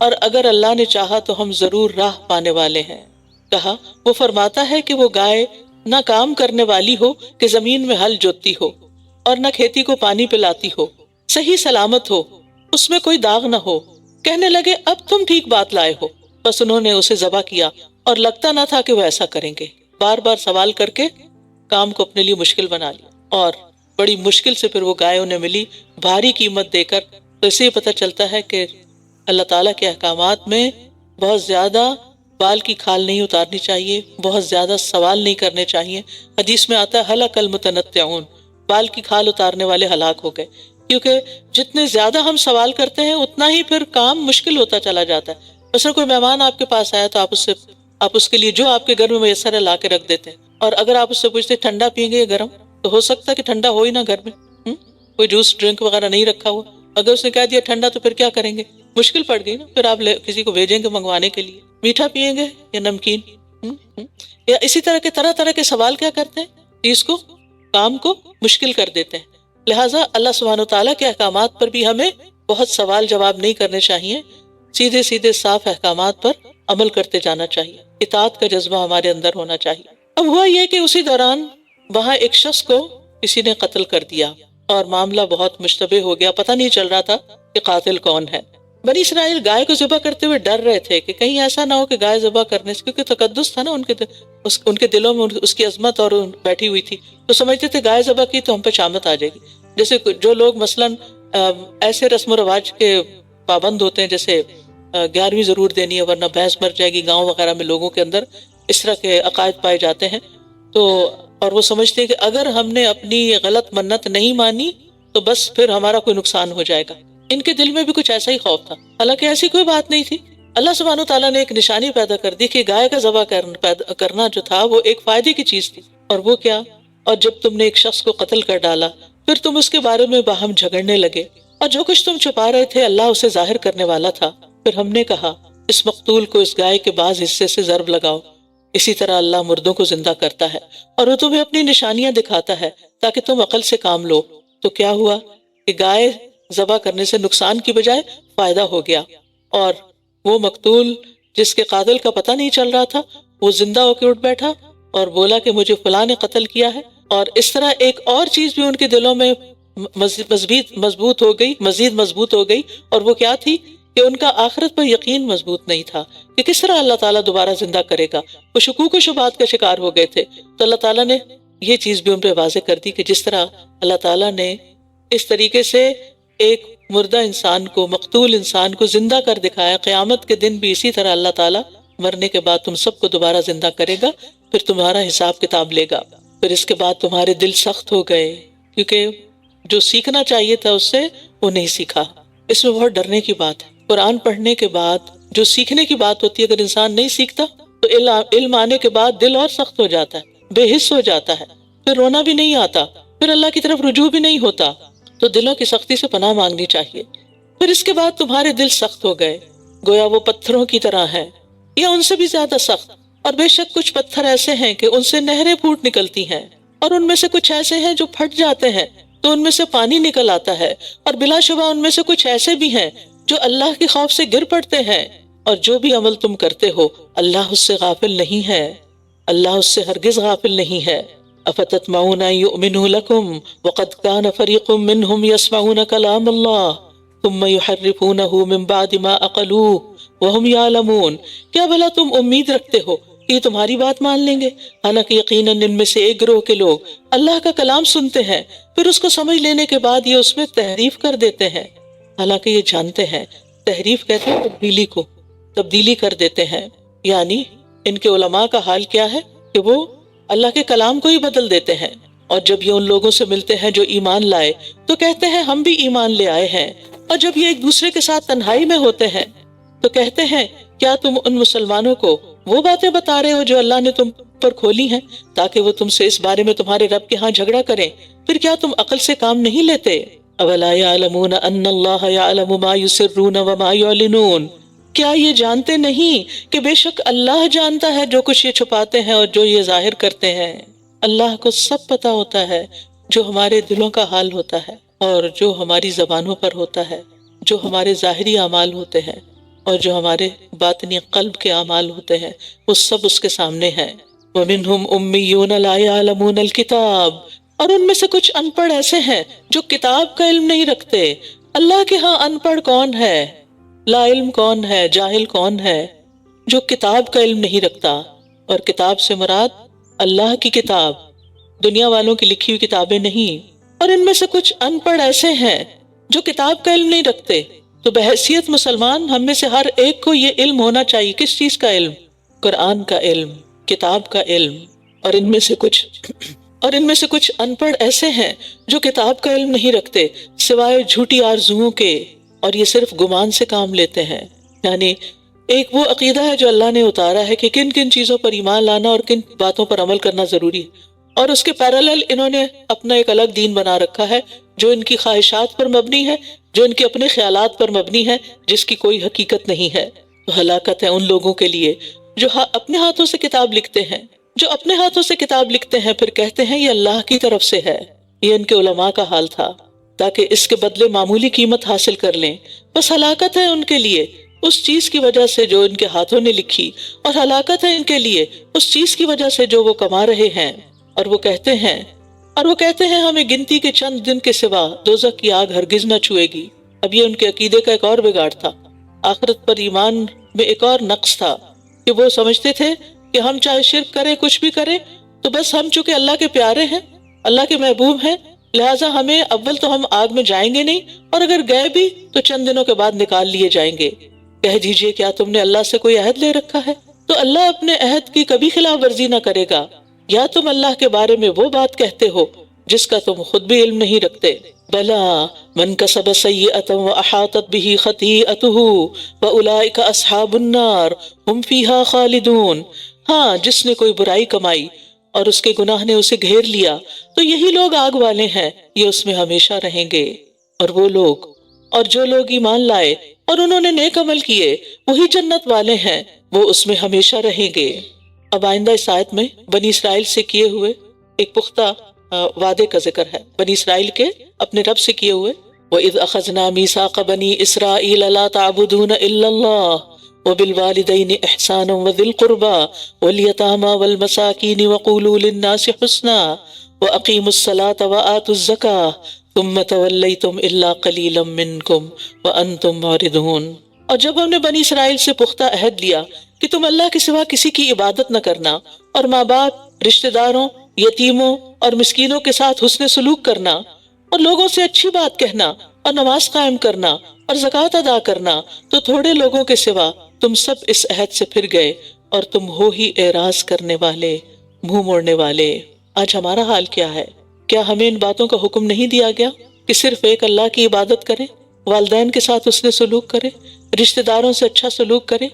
اور اگر اللہ نے چاہا تو ہم ضرور راہ پانے والے ہیں۔ کہا وہ فرماتا ہے کہ وہ گائے نہ کام کرنے والی ہو کہ زمین میں ہل جوتتی ہو، اور نہ کھیتی کو پانی پلاتی ہو، صحیح سلامت ہو، اس میں کوئی داغ نہ ہو۔ کہنے لگے اب تم ٹھیک بات لائے ہو، بس انہوں نے اسے ذبح کیا اور لگتا نہ تھا کہ وہ ایسا کریں گے۔ بار بار سوال کر کے کام کو اپنے لیے مشکل بنا لیا، اور بڑی مشکل سے پھر وہ گائے انہیں ملی بھاری قیمت دے کر۔ تو اس سے یہ پتہ چلتا ہے کہ اللہ تعالیٰ کے احکامات میں بہت زیادہ بال کی کھال نہیں اتارنی چاہیے، بہت زیادہ سوال نہیں کرنے چاہیے۔ حدیث میں آتا ہے ہلاک المتنطعون، بال کی کھال اتارنے والے ہلاک ہو گئے، کیونکہ جتنے زیادہ ہم سوال کرتے ہیں اتنا ہی پھر کام مشکل ہوتا چلا جاتا ہے۔ مثلا کوئی مہمان آپ کے پاس آیا تو آپ اس کے لیے جو آپ کے گھر میں میسر ہے لا کے رکھ دیتے ہیں، اور اگر آپ اس سے پوچھتے ٹھنڈا پئیں گے یا گرم، تو ہو سکتا ہے کہ ٹھنڈا ہو ہی نہ گھر میں، کوئی جوس ڈرنک وغیرہ نہیں رکھا ہوا، اگر اس نے کہہ دیا ٹھنڈا تو پھر کیا کریں گے؟ مشکل پڑ گئی نا، پھر آپ کسی کو بھیجیں گے منگوانے کے لیے، میٹھا پئیں گے یا نمکین، یا اسی طرح کے طرح طرح کے سوال کیا کرتے ہیں، اس کو کام کو مشکل کر دیتے ہیں۔ لہٰذا اللہ سبحانہ وتعالیٰ کے احکامات پر بھی ہمیں بہت سوال جواب نہیں کرنے چاہیے، سیدھے سیدھے صاف احکامات پر عمل کرتے جانا چاہیے، اطاعت کا جذبہ ہمارے اندر ہونا چاہیے۔ اب ہوا یہ کہ اسی دوران وہاں ایک شخص کو کسی نے قتل کر دیا، اور معاملہ بہت مشتبہ ہو گیا، پتہ نہیں چل رہا تھا کہ قاتل کون ہے۔ بنی اسرائیل گائے کو ذبح کرتے ہوئے ڈر رہے تھے کہ کہیں ایسا نہ ہو کہ گائے ذبح کرنے سے، کیونکہ تقدس تھا نا ان کے دلوں میں اس کی عظمت اور بیٹھی ہوئی تھی، تو سمجھتے تھے گائے ذبح کی تو ہم پہ شامت آ جائے گی۔ جیسے جو لوگ مثلاً ایسے رسم و رواج کے پابند ہوتے ہیں، جیسے 11ویں ضرور دینی ہے ورنہ بھینس مر جائے گی، گاؤں وغیرہ میں لوگوں کے اندر اس طرح کے عقائد پائے جاتے ہیں، تو اور وہ سمجھتے ہیں کہ اگر ہم نے اپنی غلط منت نہیں مانی تو بس پھر ہمارا کوئی نقصان ہو جائے گا۔ ان کے دل میں بھی کچھ ایسا ہی خوف تھا، حالانکہ ایسی کوئی بات نہیں تھی۔ اللہ سبحانہ تعالیٰ نے ایک نشانی پیدا کر دی کہ گائے کا ذبح کرنا جو تھا وہ ایک فائدے کی چیز تھی، اور وہ کیا؟ اور جب تم نے ایک شخص کو قتل کر ڈالا پھر تم اس کے بارے میں باہم جھگڑنے لگے، اور جو کچھ تم چھپا رہے تھے اللہ اسے ظاہر کرنے والا تھا۔ پھر ہم نے کہا اس مقتول کو اس گائے کے بعض حصے سے ضرب لگاؤ، اسی طرح اللہ مردوں کو زندہ کرتا ہے اور وہ تمہیں اپنی نشانیاں دکھاتا ہے تاکہ تم عقل سے کام لو۔ تو کیا ہوا کہ گائے ذبح کرنے سے نقصان کی بجائے فائدہ ہو گیا، اور وہ مقتول جس کے قاتل کا پتہ نہیں چل رہا تھا وہ زندہ ہو کے اٹھ بیٹھا اور بولا کہ مجھے فلاں نے قتل کیا ہے۔ اور اس طرح ایک اور چیز بھی ان کے دلوں میں مزید مضبوط ہو گئی، اور وہ کیا تھی کہ ان کا آخرت پر یقین مضبوط نہیں تھا کہ کس طرح اللہ تعالیٰ دوبارہ زندہ کرے گا۔ وہ شکوک و شبہات کا شکار ہو گئے تھے، تو اللہ تعالیٰ نے یہ چیز بھی ان پہ واضح کر دی کہ جس طرح اللہ تعالیٰ نے اس طریقے سے ایک مردہ انسان کو، مقتول انسان کو زندہ کر دکھایا، قیامت کے دن بھی اسی طرح اللہ تعالیٰ مرنے کے بعد تم سب کو دوبارہ زندہ کرے گا، پھر تمہارا حساب کتاب لے گا۔ پھر اس کے بعد تمہارے دل سخت ہو گئے، کیونکہ جو سیکھنا چاہیے تھا اس سے وہ نہیں سیکھا۔ اس میں بہت ڈرنے کی بات ہے۔ قرآن پڑھنے کے بعد جو سیکھنے کی بات ہوتی ہے، اگر انسان نہیں سیکھتا تو علم آنے کے بعد دل اور سخت ہو جاتا ہے، بے حس ہو جاتا ہے، پھر رونا بھی نہیں آتا، پھر اللہ کی طرف رجوع بھی نہیں ہوتا۔ تو دلوں کی سختی سے پناہ مانگنی چاہیے۔ پھر اس کے بعد تمہارے دل سخت ہو گئے، گویا وہ پتھروں کی طرح ہیں یا ان سے بھی زیادہ سخت، اور بے شک کچھ پتھر ایسے ہیں کہ ان سے نہریں پھوٹ نکلتی ہیں، اور ان میں سے کچھ ایسے ہیں جو پھٹ جاتے ہیں تو ان میں سے پانی نکل آتا ہے، اور بلا شبہ ان میں سے کچھ ایسے بھی ہیں جو اللہ کے خوف سے گر پڑتے ہیں۔ اور جو بھی عمل تم کرتے ہو اللہ اس سے غافل نہیں ہے، اللہ اس سے ہرگز غافل نہیں ہے۔ افتطمعون ان یؤمنوا لکم وقد کان فریق منہم یسمعون کلام اللہ ثم یحرفونہ من بعد ما عقلوہ وہم یعلمون۔ کیا بھلا تم امید رکھتے ہو کہ یہ تمہاری بات مان لیں گے؟ حالانکہ یقیناً ان میں سے ایک گروہ کے لوگ اللہ کا کلام سنتے ہیں، پھر اس کو سمجھ لینے کے بعد یہ اس میں تحریف کر دیتے ہیں، حالانکہ یہ جانتے ہیں۔ تحریف کہتے ہیں تبدیلی کر دیتے ہیں، یعنی ان کے علماء کا حال کیا ہے کہ وہ اللہ کے کلام کو ہی بدل دیتے ہیں۔ اور جب یہ ان لوگوں سے ملتے ہیں جو ایمان لائے تو کہتے ہیں ہم بھی ایمان لے آئے ہیں، اور جب یہ ایک دوسرے کے ساتھ تنہائی میں ہوتے ہیں تو کہتے ہیں کیا تم ان مسلمانوں کو وہ باتیں بتا رہے ہو جو اللہ نے تم پر کھولی ہیں تاکہ وہ تم سے اس بارے میں تمہارے رب کے ہاں جھگڑا کریں؟ پھر کیا تم عقل سے کام نہیں لیتے؟ اولا یعلمون ان اللہ یعلم ما یسرون وما یعلنون۔ کیا یہ جانتے نہیں کہ بے شک اللہ جانتا ہے جو کچھ یہ چھپاتے ہیں اور جو یہ ظاہر کرتے ہیں؟ اللہ کو سب پتا ہوتا ہے جو ہمارے دلوں کا حال ہوتا ہے اور جو ہماری زبانوں پر ہوتا ہے، جو ہمارے ظاہری اعمال ہوتے ہیں اور جو ہمارے باطنی قلب کے اعمال ہوتے ہیں، وہ سب اس کے سامنے ہیں۔ وَمِنْهُمْ أُمِّيُّونَ لَا يَعْلَمُونَ الْكِتَابَ۔ اور ان میں سے کچھ ان پڑھ ایسے ہیں جو کتاب کا علم نہیں رکھتے۔ اللہ کے ہاں ان پڑھ کون ہے، لا علم کون ہے، جاہل کون ہے؟ جو کتاب کا علم نہیں رکھتا، اور کتاب سے مراد اللہ کی کتاب، دنیا والوں کی لکھی ہوئی کتابیں نہیں. اور ان میں سے کچھ ان پڑھ ایسے ہیں جو کتاب کا علم نہیں رکھتے. تو بحیثیت مسلمان ہم میں سے ہر ایک کو یہ علم ہونا چاہیے. کس چیز کا علم؟ قرآن کا علم، کتاب کا علم. اور ان میں سے کچھ ان پڑھ ایسے ہیں جو کتاب کا علم نہیں رکھتے سوائے جھوٹی آرزوؤں کے، اور یہ صرف گمان سے کام لیتے ہیں. یعنی ایک وہ عقیدہ ہے جو اللہ نے اتارا ہے کہ کن کن چیزوں پر ایمان لانا اور کن باتوں پر عمل کرنا ضروری ہے، اور اس کے پیرالل انہوں نے اپنا ایک الگ دین بنا رکھا ہے جو ان کی خواہشات پر مبنی ہے، جو ان کے اپنے خیالات پر مبنی ہے، جس کی کوئی حقیقت نہیں ہے. تو ہلاکت ہے ان لوگوں کے لیے جو اپنے ہاتھوں سے کتاب لکھتے ہیں، پھر کہتے ہیں یہ اللہ کی طرف سے ہے. یہ ان کے علماء کا حال تھا تاکہ اس کے بدلے معمولی قیمت حاصل کر لیں. بس ہلاکت ہے ان کے لیے اس چیز کی وجہ سے جو ان کے ہاتھوں نے لکھی، اور ہلاکت ہے ان کے لیے اس چیز کی وجہ سے جو وہ کما رہے ہیں. اور وہ کہتے ہیں ہمیں گنتی کے چند دن کے سوا دوزخ کی آگ ہرگز نہ چھوئے گی. اب یہ ان کے عقیدے کا ایک اور بگاڑ تھا. آخرت پر ایمان میں ایک اور نقص تھا کہ وہ سمجھتے تھے کہ ہم چاہے شرک کریں، کچھ بھی کریں، تو بس ہم چونکہ اللہ کے پیارے ہیں، اللہ کے محبوب ہیں، لہٰذا ہمیں اول تو ہم آگ میں جائیں گے نہیں، اور اگر گئے بھی تو چند دنوں کے بعد نکال لیے جائیں گے. کہہ دیجئے کیا تم نے اللہ سے کوئی عہد لے رکھا ہے؟ تو اللہ اپنے عہد کی کبھی خلاف ورزی نہ کرے گا. یا تم اللہ کے بارے میں وہ بات کہتے ہو جس کا تم خود بھی علم نہیں رکھتے. بلا من کسب سیئۃ واحاطت به خطیئته فاولئک اصحاب النار هم فیہا خالدون. ہاں، جس نے کوئی برائی کمائی اور اس کے گناہ نے اسے گھیر لیا تو یہی لوگ آگ والے ہیں، یہ اس میں ہمیشہ رہیں گے. اور وہ لوگ اور جو لوگ ایمان لائے اور انہوں نے نیک عمل کیے وہی جنت والے ہیں، وہ اس میں ہمیشہ رہیں گے. اب آئندہ اس آیت میں بنی اسرائیل سے کیے ہوئے ایک پختہ وعدے کا ذکر ہے، بنی اسرائیل کے اپنے رب سے کیے ہوئے. وَإِذْ أَخَذْنَا مِيثَاقَ بَنِي إِسْرَائِيلَ لَا تَعْبُدُونَ إِلَّا اللَّهَ وَبِالْوَالِدَيْنِ إِحْسَانًا وَذِي الْقُرْبَى وَالْيَتَامَى وَالْمَسَاكِينِ وَقُولُوا لِلنَّاسِ حُسْنًا وَأَقِيمُوا الصَّلَاةَ وَآتُوا الزَّكَاةَ ثُمَّ تَوَلَّيْتُمْ إِلَّا قَلِيلًا مِّنكُمْ وَأَنتُم مُعْرِضُونَ. اور جب ہم نے بنی اسرائیل سے پختہ عہد لیا کہ تم اللہ کے سوا کسی کی عبادت نہ کرنا، اور ماں باپ، رشتہ داروں، یتیموں اور مسکینوں کے ساتھ حسن سلوک کرنا، اور لوگوں سے اچھی بات کہنا، اور نماز قائم کرنا اور زکوٰۃ ادا کرنا، تو تھوڑے لوگوں کے سوا تم سب اس عہد سے پھر گئے اور تم ہو ہی اعراض کرنے والے، منہ موڑنے والے. آج ہمارا حال کیا ہے؟ کیا ہمیں ان باتوں کا حکم نہیں دیا گیا کہ صرف ایک اللہ کی عبادت کریں، والدین کے ساتھ حسن سلوک کریں، رشتہ داروں سے اچھا سلوک کریں،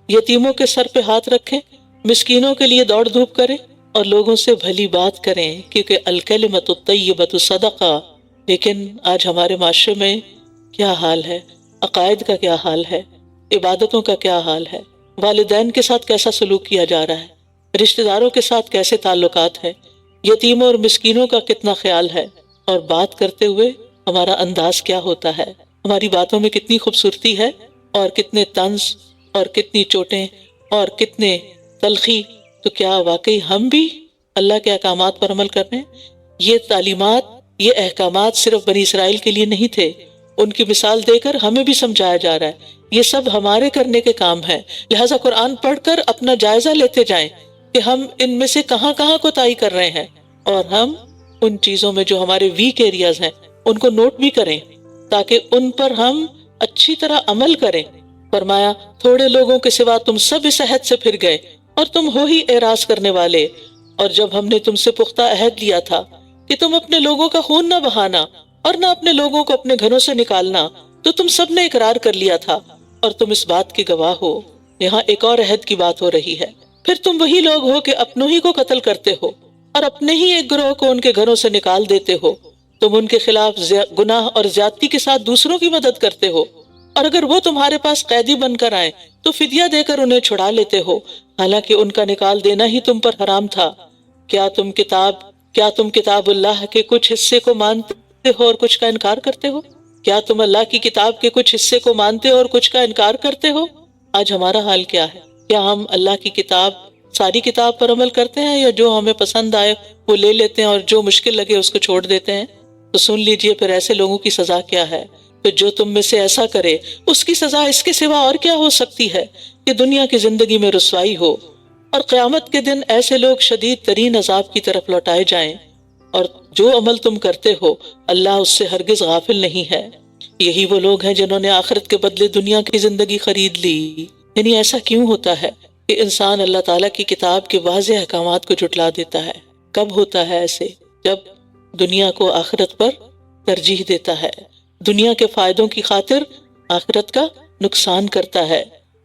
یتیموں کے سر پہ ہاتھ رکھیں، مسکینوں کے لیے دوڑ دھوپ کریں، اور لوگوں سے بھلی بات کریں، کیونکہ الکلمۃ الطیبۃ صدقہ. لیکن آج ہمارے معاشرے میں کیا حال ہے؟ عقائد کا کیا حال ہے؟ عبادتوں کا کیا حال ہے؟ والدین کے ساتھ کیسا سلوک کیا جا رہا ہے؟ رشتہ داروں کے ساتھ کیسے تعلقات ہیں؟ یتیموں اور مسکینوں کا کتنا خیال ہے؟ اور بات کرتے ہوئے ہمارا انداز کیا ہوتا ہے؟ ہماری باتوں میں کتنی خوبصورتی ہے اور کتنے طنز اور کتنی چوٹیں اور کتنے تلخی. تو کیا واقعی ہم بھی اللہ کے احکامات پر عمل کر رہے ہیں؟ یہ تعلیمات، یہ احکامات صرف بنی اسرائیل کے لیے نہیں تھے، ان کی مثال دے کر ہمیں بھی سمجھایا جا رہا ہے. یہ سب ہمارے کرنے کے کام ہیں. لہٰذا قرآن پڑھ کر اپنا جائزہ لیتے جائیں کہ ہم ان میں سے کہاں کہاں کوتاہی کر رہے ہیں، اور ہم ان چیزوں میں جو ہمارے ویک ایریاز ہیں ان کو نوٹ بھی کریں تاکہ ان پر ہم اچھی طرح عمل کریں. فرمایا تھوڑے لوگوں کے سوا تم سب اس عہد سے پھر گئے اور تم ہو ہی اعراض کرنے والے. اور جب ہم نے تم سے پختہ عہد لیا تھا کہ تم اپنے لوگوں کا خون نہ بہانا اور نہ اپنے لوگوں کو اپنے گھروں سے نکالنا، تو تم سب نے اقرار کر لیا تھا اور تم اس بات کے گواہ ہو. یہاں ایک اور عہد کی بات ہو رہی ہے. پھر تم وہی لوگ ہو کہ اپنوں ہی کو قتل کرتے ہو اور اپنے ہی ایک گروہ کو ان کے گھروں سے نکال دیتے ہو. تم ان کے خلاف گناہ اور زیادتی کے ساتھ دوسروں کی مدد کرتے ہو، اور اگر وہ تمہارے پاس قیدی بن کر آئیں تو فدیہ دے کر انہیں چھڑا لیتے ہو، حالانکہ ان کا نکال دینا ہی تم پر حرام تھا. کیا تم کتاب اللہ کے کچھ حصے کو مانتے ہو اور کچھ کا انکار کرتے ہو؟ کیا تم اللہ کی کتاب کے کچھ حصے کو مانتے ہو اور کچھ کا انکار کرتے ہو؟ آج ہمارا حال کیا ہے؟ کیا ہم اللہ کی کتاب، ساری کتاب پر عمل کرتے ہیں، یا جو ہمیں پسند آئے وہ لے لیتے ہیں اور جو مشکل لگے اس کو چھوڑ دیتے ہیں؟ تو سن لیجئے پھر ایسے لوگوں کی سزا کیا ہے. پھر جو تم میں سے ایسا کرے اس کی سزا اس کے سوا اور کیا ہو سکتی ہے کہ دنیا کی زندگی میں رسوائی ہو، اور قیامت کے دن ایسے لوگ شدید ترین عذاب کی طرف لوٹائے جائیں. اور جو عمل تم کرتے ہو اللہ اس سے ہرگز غافل نہیں ہے۔ یہی وہ لوگ ہیں جنہوں نے آخرت کے بدلے دنیا کی زندگی خرید لی۔ یعنی ایسا کیوں ہوتا ہے کہ انسان اللہ تعالیٰ کی کتاب کے واضح احکامات کو جھٹلا دیتا ہے؟ کب ہوتا ہے ایسے؟ جب دنیا کو آخرت پر ترجیح دیتا ہے، دنیا کے فائدوں کی خاطر آخرت کا نقصان کرتا ہے،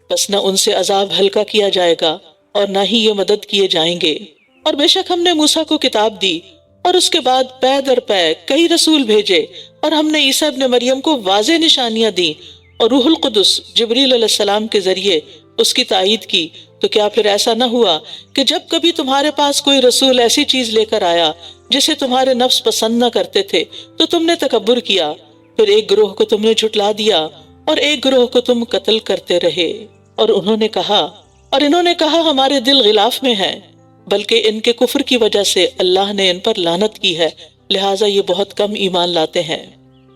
بس نہ ان سے عذاب ہلکا کیا جائے گا اور نہ ہی یہ مدد کیے جائیں گے۔ اور بے شک ہم نے موسیٰ کو کتاب دی اور اس کے بعد پے در پے کئی رسول بھیجے، اور ہم نے عیسیٰ ابن مریم کو واضح نشانیاں دیں اور روح القدس جبریل علیہ السلام کے ذریعے اس کی تائید کی۔ تو کیا پھر ایسا نہ ہوا کہ جب کبھی تمہارے پاس کوئی رسول ایسی چیز لے کر آیا جسے تمہارے نفس پسند نہ کرتے تھے تو تم نے تکبر کیا، پھر ایک گروہ کو تم نے جھٹلا دیا اور ایک گروہ کو تم قتل کرتے رہے۔ اور انہوں نے کہا ہمارے دل غلاف میں ہیں، بلکہ ان کے کفر کی وجہ سے اللہ نے ان پر لعنت کی ہے، لہٰذا یہ بہت کم ایمان لاتے ہیں۔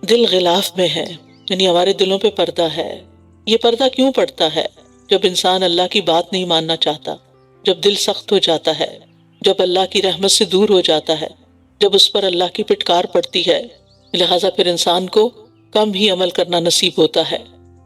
دل غلاف میں ہے یعنی ہمارے دلوں پہ پردہ ہے۔ یہ پردہ کیوں پڑتا ہے؟ جب انسان اللہ کی بات نہیں ماننا چاہتا، جب دل سخت ہو جاتا ہے، جب اللہ کی رحمت سے دور ہو جاتا ہے، جب اس پر اللہ کی پھٹکار پڑتی ہے، لہٰذا پھر انسان کو کم ہی عمل کرنا نصیب ہوتا ہے۔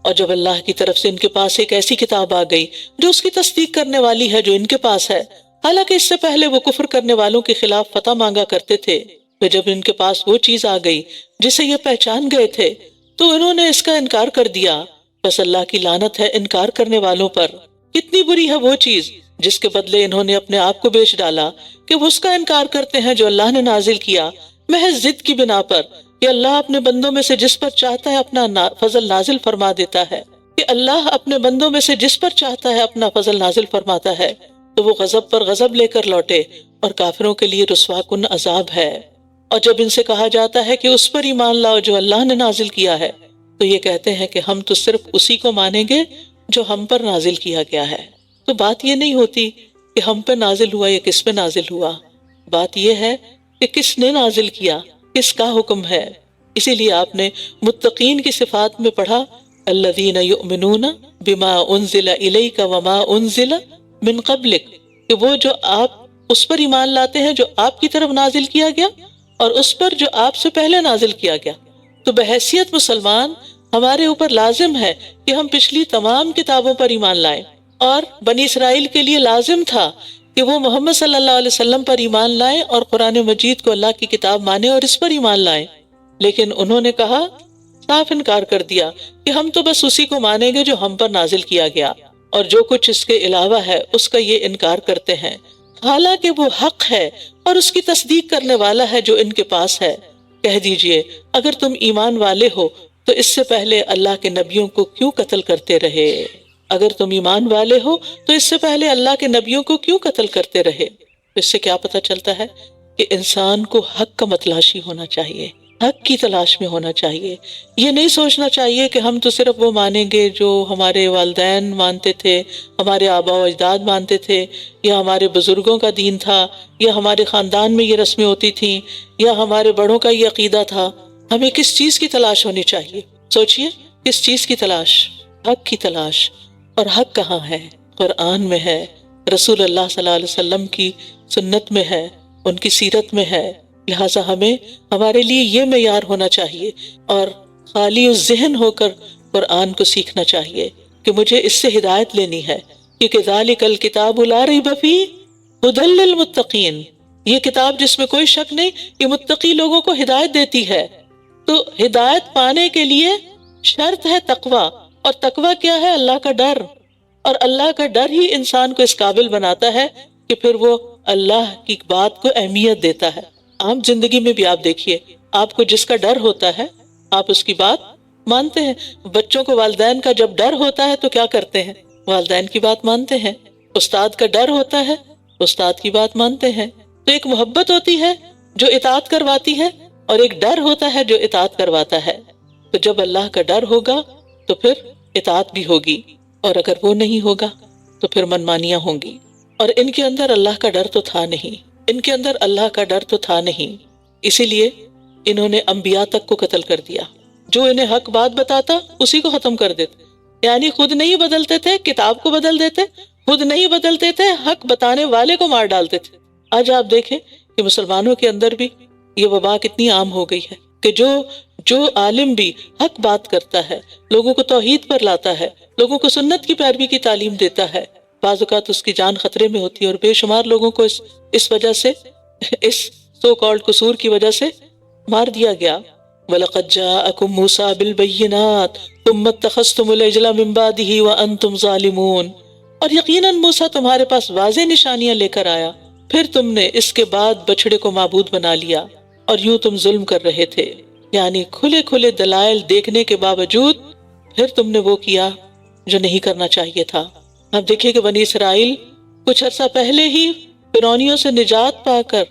اور جب اللہ کی طرف سے ان کے پاس ایک ایسی کتاب آ گئی جو اس کی تصدیق کرنے والی ہے جو ان کے پاس ہے، حالانکہ اس سے پہلے وہ کفر کرنے والوں کے خلاف فتح مانگا کرتے تھے، پھر جب ان کے پاس وہ چیز آ گئی جسے یہ پہچان گئے تھے تو انہوں نے اس کا انکار کر دیا، بس اللہ کی لعنت ہے انکار کرنے والوں پر۔ کتنی بری ہے وہ چیز جس کے بدلے انہوں نے اپنے آپ کو بیچ ڈالا کہ وہ اس کا انکار کرتے ہیں جو اللہ نے نازل کیا محض ضد کی بنا پر کہ اللہ اپنے بندوں میں سے جس پر چاہتا ہے اپنا فضل نازل فرما دیتا ہے، کہ اللہ اپنے بندوں میں سے جس پر چاہتا ہے اپنا فضل نازل فرماتا ہے تو وہ غضب پر غضب لے کر لوٹے، اور کافروں کے لیے رسوا کن عذاب ہے۔ اور جب ان سے کہا جاتا ہے کہ اس پر ایمان لاؤ جو اللہ نے نازل کیا ہے تو یہ کہتے ہیں کہ ہم تو صرف اسی کو مانیں گے جو ہم پر نازل کیا گیا ہے۔ تو بات یہ نہیں ہوتی کہ ہم پہ نازل ہوا یا کس پہ نازل ہوا، بات یہ ہے کہ کس نے نازل کیا، کس کا حکم ہے۔ اسی لیے آپ نے متقین کی صفات میں پڑھا الذین یؤمنون بما انزل الیک وما انزل من قبلک، کہ وہ جو آپ اس پر ایمان لاتے ہیں جو آپ کی طرف نازل کیا گیا اور اس پر جو آپ سے پہلے نازل کیا گیا۔ تو بحیثیت مسلمان ہمارے اوپر لازم ہے کہ ہم پچھلی تمام کتابوں پر ایمان لائیں، اور بنی اسرائیل کے لیے لازم تھا کہ وہ محمد صلی اللہ علیہ وسلم پر ایمان لائیں اور قرآن مجید کو اللہ کی کتاب مانیں اور اس پر ایمان لائیں، لیکن انہوں نے کہا، صاف انکار کر دیا کہ ہم تو بس اسی کو مانیں گے جو ہم پر نازل کیا گیا، اور جو کچھ اس کے علاوہ ہے اس کا یہ انکار کرتے ہیں، حالانکہ وہ حق ہے اور اس کی تصدیق کرنے والا ہے جو ان کے پاس ہے۔ کہہ دیجئے اگر تم ایمان والے ہو تو اس سے پہلے اللہ کے نبیوں کو کیوں قتل کرتے رہے؟ اگر تم ایمان والے ہو تو اس سے پہلے اللہ کے نبیوں کو کیوں قتل کرتے رہے؟ اس سے کیا پتہ چلتا ہے کہ انسان کو حق کا متلاشی ہونا چاہیے، حق کی تلاش میں ہونا چاہیے۔ یہ نہیں سوچنا چاہیے کہ ہم تو صرف وہ مانیں گے جو ہمارے والدین مانتے تھے، ہمارے آبا و اجداد مانتے تھے، یا ہمارے بزرگوں کا دین تھا، یا ہمارے خاندان میں یہ رسمیں ہوتی تھیں، یا ہمارے بڑوں کا یہ عقیدہ تھا۔ ہمیں کس چیز کی تلاش ہونی چاہیے؟ سوچئے، کس چیز کی تلاش؟ حق کی تلاش۔ اور حق کہاں ہے؟ قرآن میں ہے، رسول اللہ صلی اللہ علیہ وسلم کی سنت میں ہے، ان کی سیرت میں ہے۔ لہٰذا ہمیں ہمارے لیے یہ معیار ہونا چاہیے اور خالی ذہن ہو کر قرآن کو سیکھنا چاہیے کہ مجھے اس سے ہدایت لینی ہے، کیونکہ ذالک الکتاب لا ریب فیہ ھدی للمتقین، یہ کتاب جس میں کوئی شک نہیں، یہ متقی لوگوں کو ہدایت دیتی ہے۔ تو ہدایت پانے کے لیے شرط ہے تقویٰ، اور تقویٰ کیا ہے؟ اللہ کا ڈر، اور اللہ کا ڈر ہی انسان کو اس قابل بناتا ہے کہ پھر وہ اللہ کی بات کو اہمیت دیتا ہے۔ عام زندگی میں بھی آپ دیکھیے، آپ کو جس کا ڈر ہوتا ہے آپ اس کی بات مانتے ہیں۔ بچوں کو والدین کا جب ڈر ہوتا ہے تو کیا کرتے ہیں؟ والدین کی بات مانتے ہیں۔ استاد کا ڈر ہوتا ہے، استاد کی بات مانتے ہیں۔ تو ایک محبت ہوتی ہے جو اطاعت کرواتی ہے، اور ایک ڈر ہوتا ہے جو اطاعت کرواتا ہے۔ تو جب اللہ کا ڈر ہوگا تو پھر اطاعت بھی ہوگی، اور اگر وہ نہیں ہوگا تو پھر منمانیاں ہوں گی۔ اور ان کے اندر اللہ کا ڈر تو تھا نہیں، ان کے اندر اللہ کا ڈر تو تھا نہیں، اسی لیے انہوں نے انبیاء تک کو قتل کر دیا۔ جو انہیں حق بات بتاتا اسی کو ختم کر دیتے، یعنی خود نہیں بدلتے تھے، کتاب کو بدل دیتے، خود نہیں بدلتے تھے، حق بتانے والے کو مار ڈالتے تھے۔ آج آپ دیکھیں کہ مسلمانوں کے اندر بھی یہ وبا کتنی عام ہو گئی ہے کہ جو عالم بھی حق بات کرتا ہے، لوگوں کو توحید پر لاتا ہے، لوگوں کو سنت کی پیروی کی تعلیم دیتا ہے، بعض اوقات اس کی جان خطرے میں ہوتی ہے، اور بے شمار لوگوں کو اس وجہ سے، اس سو کالڈ قصور کی وجہ سے مار دیا گیا۔ وَلَقَدْ جَاءَكُم مُوسَىٰ بِالْبَيِّنَاتِ ثُمَّ اتَّخَذْتُمُ الْعِجْلَ مِن بَعْدِهِ وَأَنتُمْ ظَالِمُونَ، اور یقیناً موسیٰ تمہارے پاس واضح نشانیاں لے کر آیا، پھر تم نے اس کے بعد بچڑے کو معبود بنا لیا، اور یوں تم ظلم کر رہے تھے، یعنی کھلے کھلے دلائل دیکھنے کے باوجود پھر تم نے وہ کیا جو نہیں کرنا چاہیے تھا۔ اب دیکھیں کہ بنی اسرائیل کچھ عرصہ پہلے ہی فرعونیوں سے نجات پا کر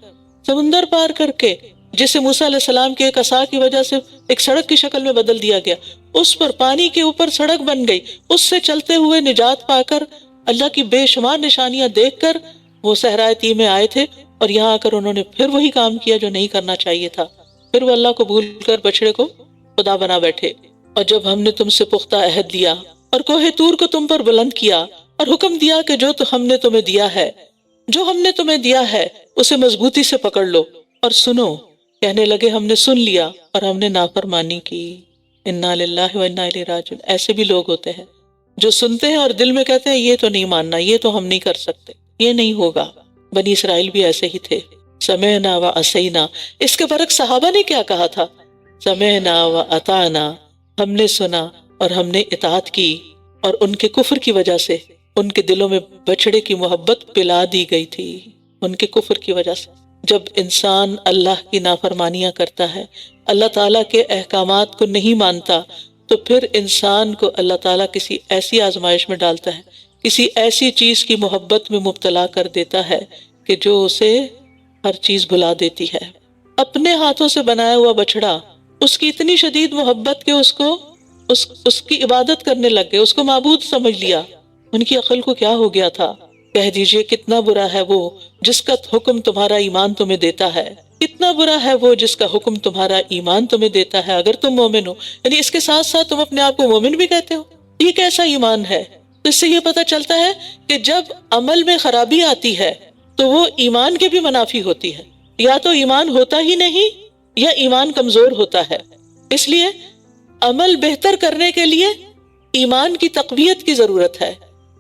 سمندر پار کر کے، جسے موسیٰ علیہ السلام کے ایک عصا کی وجہ سے ایک سڑک کی شکل میں بدل دیا گیا، اس پر پانی کے اوپر سڑک بن گئی، اس سے چلتے ہوئے نجات پا کر اللہ کی بے شمار نشانیاں دیکھ کر وہ صحرائے طی میں آئے تھے، اور یہاں آ کر انہوں نے پھر وہی کام کیا جو نہیں کرنا چاہیے تھا، پھر وہ اللہ کو بھول کر بچڑے کو خدا بنا بیٹھے۔ اور جب ہم نے تم سے پختہ عہد لیا اور کوہ طور کو تم پر بلند کیا اور حکم دیا کہ جو ہم نے تمہیں دیا ہے اسے مضبوطی سے پکڑ لو اور سنو، کہنے لگے ہم نے سن لیا اور ہم نے نافرمانی کی۔ انا للہ و انا الیہ راجعون۔ ایسے بھی لوگ ہوتے ہیں جو سنتے ہیں اور دل میں کہتے ہیں یہ تو نہیں ماننا، یہ تو ہم نہیں کر سکتے، یہ نہیں ہوگا۔ بنی اسرائیل بھی ایسے ہی تھے، سمعنا و عصینا۔ اس کے برعکس صحابہ نے کیا کہا تھا؟ سمعنا و اطعنا، ہم نے سنا اور ہم نے اطاعت کی، اور ان کے کفر کی وجہ سے ان کے دلوں میں بچڑے کی محبت پلا دی گئی تھی، ان کے کفر کی وجہ سے۔ جب انسان اللہ کی نافرمانیاں کرتا ہے، اللہ تعالیٰ کے احکامات کو نہیں مانتا، تو پھر انسان کو اللہ تعالیٰ کسی ایسی آزمائش میں ڈالتا ہے، کسی ایسی چیز کی محبت میں مبتلا کر دیتا ہے کہ جو اسے ہر چیز بھلا دیتی ہے۔ اپنے ہاتھوں سے بنایا ہوا بچڑا، اس کی اتنی شدید محبت کہ اس کی عبادت کرنے لگ گئے، اس کو معبود سمجھ لیا۔ ان کی عقل کو کیا ہو گیا تھا؟ کہہ دیجئے کتنا برا ہے وہ جس کا حکم تمہارا ایمان تمہیں دیتا ہے، کتنا برا ہے وہ جس کا حکم تمہارا ایمان تمہیں دیتا ہے، اگر تم مومن ہو۔ یعنی اس کے ساتھ ساتھ تم اپنے آپ کو مومن بھی کہتے ہو، یہ کیسا ایمان ہے؟ تو اس سے یہ پتہ چلتا ہے کہ جب عمل میں خرابی آتی ہے تو وہ ایمان کے بھی منافی ہوتی ہے، یا تو ایمان ہوتا ہی نہیں یا ایمان کمزور ہوتا ہے۔ اس لیے عمل بہتر کرنے کے لیے ایمان کی تقویت کی ضرورت ہے،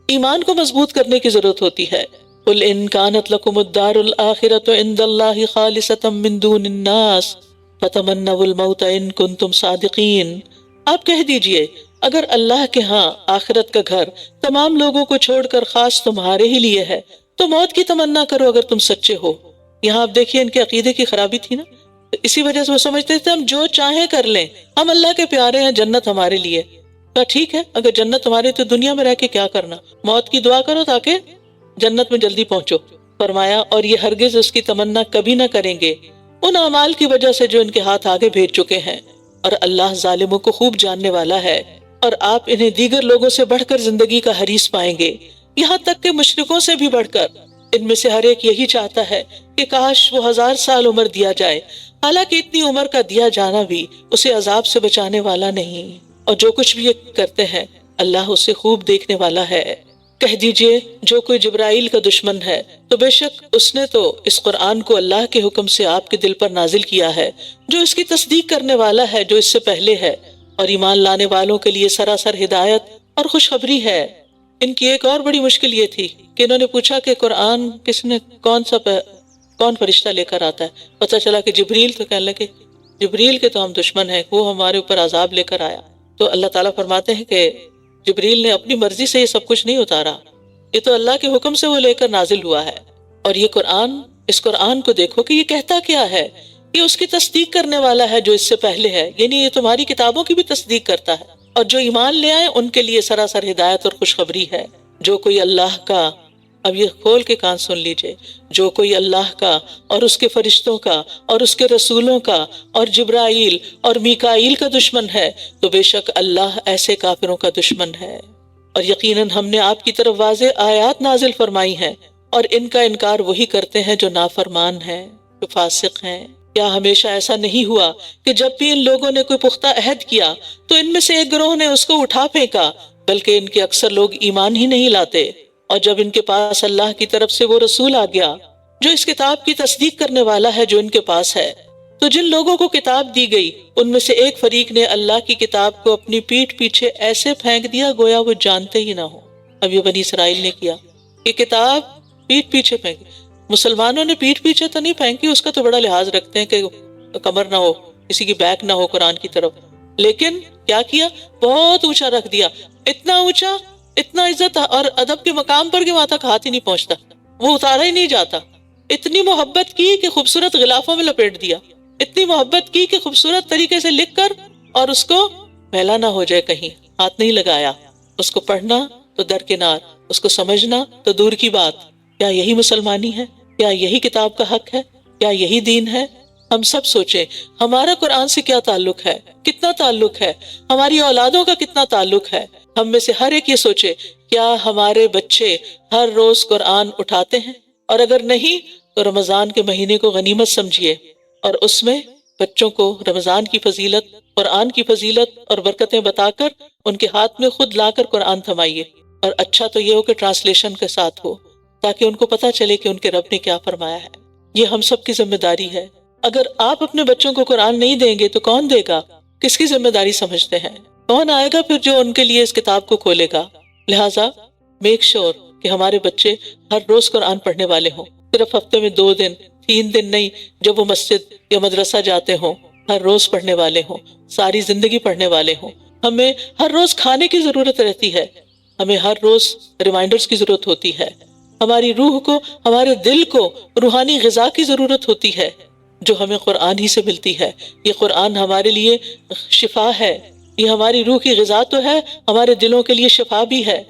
ایمان کو مضبوط کرنے کی ضرورت ہوتی ہے۔ قُلْ إِن كَانَتْ لَكُمُ الدَّارُ الْآخِرَةُ عِندَ اللَّهِ خَالِصَةً مِّن دُونِ النَّاسِ فَتَمَنَّوُا الْمَوْتَ إِن كُنتُمْ صَادِقِينَ۔ آپ کہہ دیجئے اگر اللہ کے ہاں آخرت کا گھر تمام لوگوں کو چھوڑ کر خاص تمہارے ہی لیے ہے تو موت کی تمنا کرو اگر تم سچے ہو۔ یہاں آپ دیکھیے ان کے عقیدے کی خرابی تھی نا، اسی وجہ سے وہ سمجھتے تھے ہم جو چاہیں کر لیں، ہم اللہ کے پیارے ہیں، جنت ہمارے لیے۔ تو ٹھیک ہے، اگر جنت ہمارے تو دنیا میں رہ کے کیا کرنا، موت کی دعا کرو تاکہ جنت میں جلدی پہنچو۔ فرمایا اور یہ ہرگز اس کی تمنا کبھی نہ کریں گے ان اعمال کی وجہ سے جو ان کے ہاتھ آگے بھیج چکے ہیں، اور اللہ ظالموں کو خوب جاننے والا ہے۔ اور آپ انہیں دیگر لوگوں سے بڑھ کر زندگی کا حریص پائیں گے، یہاں تک کہ مشرکوں سے بھی بڑھ کر۔ ان میں سے ہر ایک یہی چاہتا ہے کہ کاش وہ 1000 سال عمر دیا جائے، حالانکہ اتنی عمر کا دیا جانا بھی اسے عذاب سے بچانے والا نہیں، اور جو کچھ بھی یہ کرتے ہیں اللہ اسے خوب دیکھنے والا ہے۔ کہہ دیجئے جو کوئی جبرائیل کا دشمن ہے تو بے شک اس نے تو اس قرآن کو اللہ کے حکم سے آپ کے دل پر نازل کیا ہے، جو اس کی تصدیق کرنے والا ہے جو اس سے پہلے ہے، اور ایمان لانے والوں کے لیے سراسر ہدایت اور خوشخبری ہے۔ ان کی ایک اور بڑی مشکل یہ تھی کہ انہوں نے پوچھا کہ قرآن کون فرشتہ لے کر آتا ہے؟ پتہ چلا کہ جبریل، تو کہنے لگے جبریل کے تو ہم دشمن ہیں، وہ ہمارے اوپر عذاب لے کر آیا۔ تو اللہ تعالیٰ فرماتے ہیں کہ جبریل نے اپنی مرضی سے یہ سب کچھ نہیں اتارا، یہ تو اللہ کے حکم سے وہ لے کر نازل ہوا ہے۔ اور یہ قرآن، اس قرآن کو دیکھو کہ یہ کہتا کیا ہے، یہ اس کی تصدیق کرنے والا ہے جو اس سے پہلے ہے، یعنی یہ تمہاری کتابوں کی بھی تصدیق کرتا ہے، اور جو ایمان لے آئے ان کے لیے سراسر ہدایت اور خوشخبری ہے۔ جو کوئی اللہ کا، اب یہ کھول کے کان سن لیجئے، جو کوئی اللہ کا اور اس کے فرشتوں کا اور اس کے رسولوں کا اور جبرائیل اور میکائیل کا دشمن ہے تو بے شک اللہ ایسے کافروں کا دشمن ہے۔ اور یقیناً ہم نے آپ کی طرف واضح آیات نازل فرمائی ہیں، اور ان کا انکار وہی کرتے ہیں جو نافرمان ہیں، جو فاسق ہیں۔ کیا ہمیشہ ایسا نہیں ہوا کہ جب بھی ان لوگوں نے کوئی پختہ عہد کیا تو ان میں سے ایک گروہ نے اس کو اٹھا پھینکا، بلکہ ان کے اکثر لوگ ایمان ہی نہیں لاتے۔ اور جب ان کے پاس اللہ کی طرف سے وہ رسول آ گیا جو اس کتاب کی تصدیق کرنے والا ہے جو ان کے پاس ہے، تو جن لوگوں کو کتاب دی گئی ان میں سے ایک فریق نے اللہ کی کتاب کو اپنی پیٹھ پیچھے ایسے پھینک دیا گویا وہ جانتے ہی نہ ہو. اب یہ بنی اسرائیل نے کیا کہ کتاب پیٹھ پیچھے پھینکی. مسلمانوں نے پیٹھ پیچھے تو نہیں پھینکی، اس کا تو بڑا لحاظ رکھتے ہیں کہ کمر نہ ہو، کسی کی بیک نہ ہو قرآن کی طرف، لیکن کیا کیا؟ بہت اونچا رکھ دیا، اتنا اونچا، اتنا عزت اور ادب کے مقام پر کہ وہاں تک ہاتھ ہی نہیں پہنچتا، وہ اتارا ہی نہیں جاتا. اتنی محبت کی کہ خوبصورت غلافوں میں لپیٹ دیا، اتنی محبت کی کہ خوبصورت طریقے سے لکھ کر اور اس کو میلا نہ ہو جائے، کہیں ہاتھ نہیں لگایا. اس کو پڑھنا تو درکنار، اس کو سمجھنا تو دور کی بات. کیا یہی مسلمانی ہے؟ کیا یہی کتاب کا حق ہے؟ کیا یہی دین ہے؟ ہم سب سوچیں ہمارا قرآن سے کیا تعلق ہے، کتنا تعلق ہے، ہماری اولادوں کا کتنا تعلق ہے. ہم میں سے ہر ایک یہ سوچے کیا ہمارے بچے ہر روز قرآن اٹھاتے ہیں؟ اور اگر نہیں تو رمضان کے مہینے کو غنیمت سمجھیے اور اس میں بچوں کو رمضان کی فضیلت، قرآن کی فضیلت اور برکتیں بتا کر ان کے ہاتھ میں خود لا کر قرآن تھمائیے. اور اچھا تو یہ ہو کہ ٹرانسلیشن کے ساتھ ہو تاکہ ان کو پتہ چلے کہ ان کے رب نے کیا فرمایا ہے. یہ ہم سب کی ذمہ داری ہے. اگر آپ اپنے بچوں کو قرآن نہیں دیں گے تو کون دے گا؟ کس کی ذمہ داری سمجھتے ہیں؟ کون آئے گا پھر جو ان کے لیے اس کتاب کو کھولے گا؟ لہٰذا میک شور کہ ہمارے بچے ہر روز قرآن پڑھنے والے ہوں. صرف ہفتے میں 2 دن 3 دن نہیں، جب وہ مسجد یا مدرسہ جاتے ہوں ہر روز پڑھنے والے ہوں، ساری زندگی پڑھنے والے ہوں. ہمیں ہر روز کھانے کی ضرورت رہتی ہے، ہمیں ہر روز ریمائنڈرز کی ضرورت ہوتی ہے. ہماری روح کو، ہمارے دل کو روحانی غذا کی ضرورت ہوتی ہے جو ہمیں قرآن ہی سے ملتی ہے. یہ قرآن ہمارے لیے شفا ہے، یہ ہماری روح کی غذا تو ہے، ہمارے دلوں کے لیے شفا بھی ہے،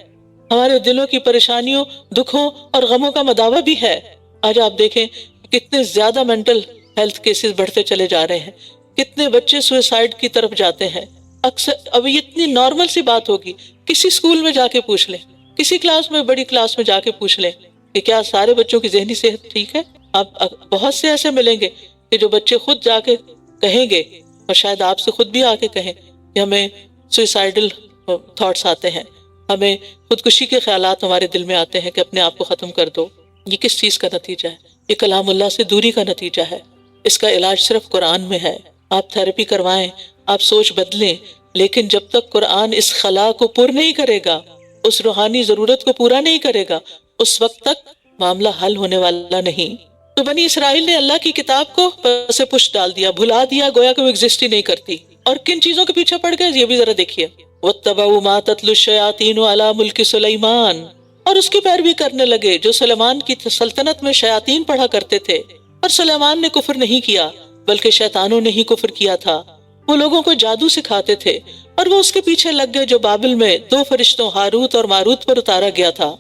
ہمارے دلوں کی پریشانیوں، دکھوں اور غموں کا مداوع بھی ہے. آج آپ دیکھیں کتنے زیادہ مینٹل ہیلتھ کیسز بڑھتے چلے جا رہے ہیں، کتنے بچے سوئسائڈ کی طرف جاتے ہیں. اکثر اب یہ اتنی نارمل سی بات ہوگی، کسی اسکول میں جا کے پوچھ لیں، کسی کلاس میں، بڑی کلاس میں جا کے پوچھ لیں کہ کیا سارے بچوں کی ذہنی صحت ٹھیک ہے. آپ بہت سے ایسے ملیں گے کہ جو بچے خود جا کے کہیں گے، اور شاید آپ سے خود بھی آ کے کہیں کہ ہمیں سوئسائڈل تھاٹس آتے ہیں، ہمیں خودکشی کے خیالات ہمارے دل میں آتے ہیں کہ اپنے آپ کو ختم کر دو. یہ کس چیز کا نتیجہ ہے؟ یہ کلام اللہ سے دوری کا نتیجہ ہے. اس کا علاج صرف قرآن میں ہے. آپ تھراپی کروائیں، آپ سوچ بدلیں، لیکن جب تک قرآن اس خلا کو پر نہیں کرے گا، اس روحانی ضرورت کو پورا نہیں کرے گا، اس وقت تک معاملہ حل ہونے والا نہیں. تو بنی اسرائیل نے اللہ کی کتاب کو پس پش ڈال دیا، بھلا دیا، گویا کہ وہ ایگزسٹ ہی نہیں کرتی. اور کن چیزوں کے پیچھے پڑ گئے یہ بھی ذرا دیکھیے. وَاتَّبَعُوا مَا تَتْلُو الشَّيَاطِينُ عَلَى مُلْكِ سُلَيْمَانَ، اور اس کی پیروی کرنے لگے جو سلیمان کی سلطنت میں شیاطین پڑھا کرتے تھے. اور سلیمان نے کفر نہیں کیا بلکہ شیطانوں نے ہی کفر کیا تھا. وہ لوگوں کو جادو سکھاتے تھے اور وہ اس کے پیچھے لگ گئے جو بابل میں 2 فرشتوں ہاروت اور ماروت پر اتارا گیا تھا.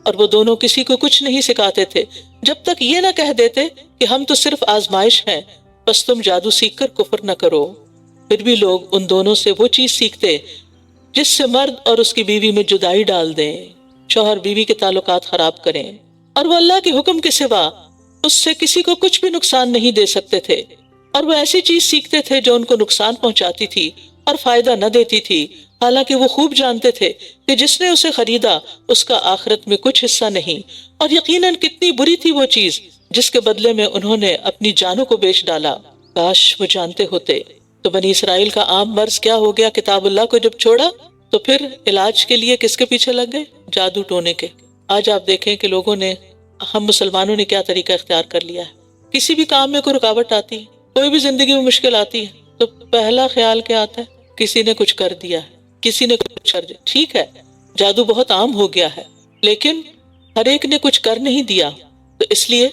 اور وہ دونوں کسی کو کچھ نہیں سکھاتے تھے جب تک یہ نہ کہہ دیتے کہ ہم تو صرف آزمائش ہیں، بس تم جادو سیکھ کر کفر نہ کرو. پھر بھی لوگ ان دونوں سے وہ چیز سیکھتے جس سے مرد اور اس کی بیوی میں جدائی ڈال دیں، شوہر بیوی کے تعلقات خراب کریں، اور وہ اللہ کے حکم کے سوا اس سے کسی کو کچھ بھی نقصان نہیں دے سکتے تھے. اور وہ ایسی چیز سیکھتے تھے جو ان کو نقصان پہنچاتی تھی اور فائدہ نہ دیتی تھی، حالانکہ وہ خوب جانتے تھے کہ جس نے اسے خریدا اس کا آخرت میں کچھ حصہ نہیں، اور یقیناً کتنی بری تھی وہ چیز جس کے بدلے میں انہوں نے اپنی جانوں کو بیچ ڈالا. کاش وہ جانتے ہوتے. تو بنی اسرائیل کا عام مرض کیا ہو گیا؟ کتاب اللہ کو جب چھوڑا تو پھر علاج کے لیے کس کے پیچھے لگ گئے؟ جادو ٹونے کے. آج آپ دیکھیں کہ لوگوں نے، ہم مسلمانوں نے کیا طریقہ اختیار کر لیا ہے. کسی بھی کام میں کوئی رکاوٹ آتی ہے، کوئی بھی زندگی میں مشکل آتی ہے تو پہلا خیال کیا آتا ہے؟ کسی نے کچھ کر دیا ہے، کسی نے کچھ کر دیا. ٹھیک ہے، جادو بہت عام ہو گیا ہے، لیکن ہر ایک نے کچھ کر نہیں دیا. تو اس لیے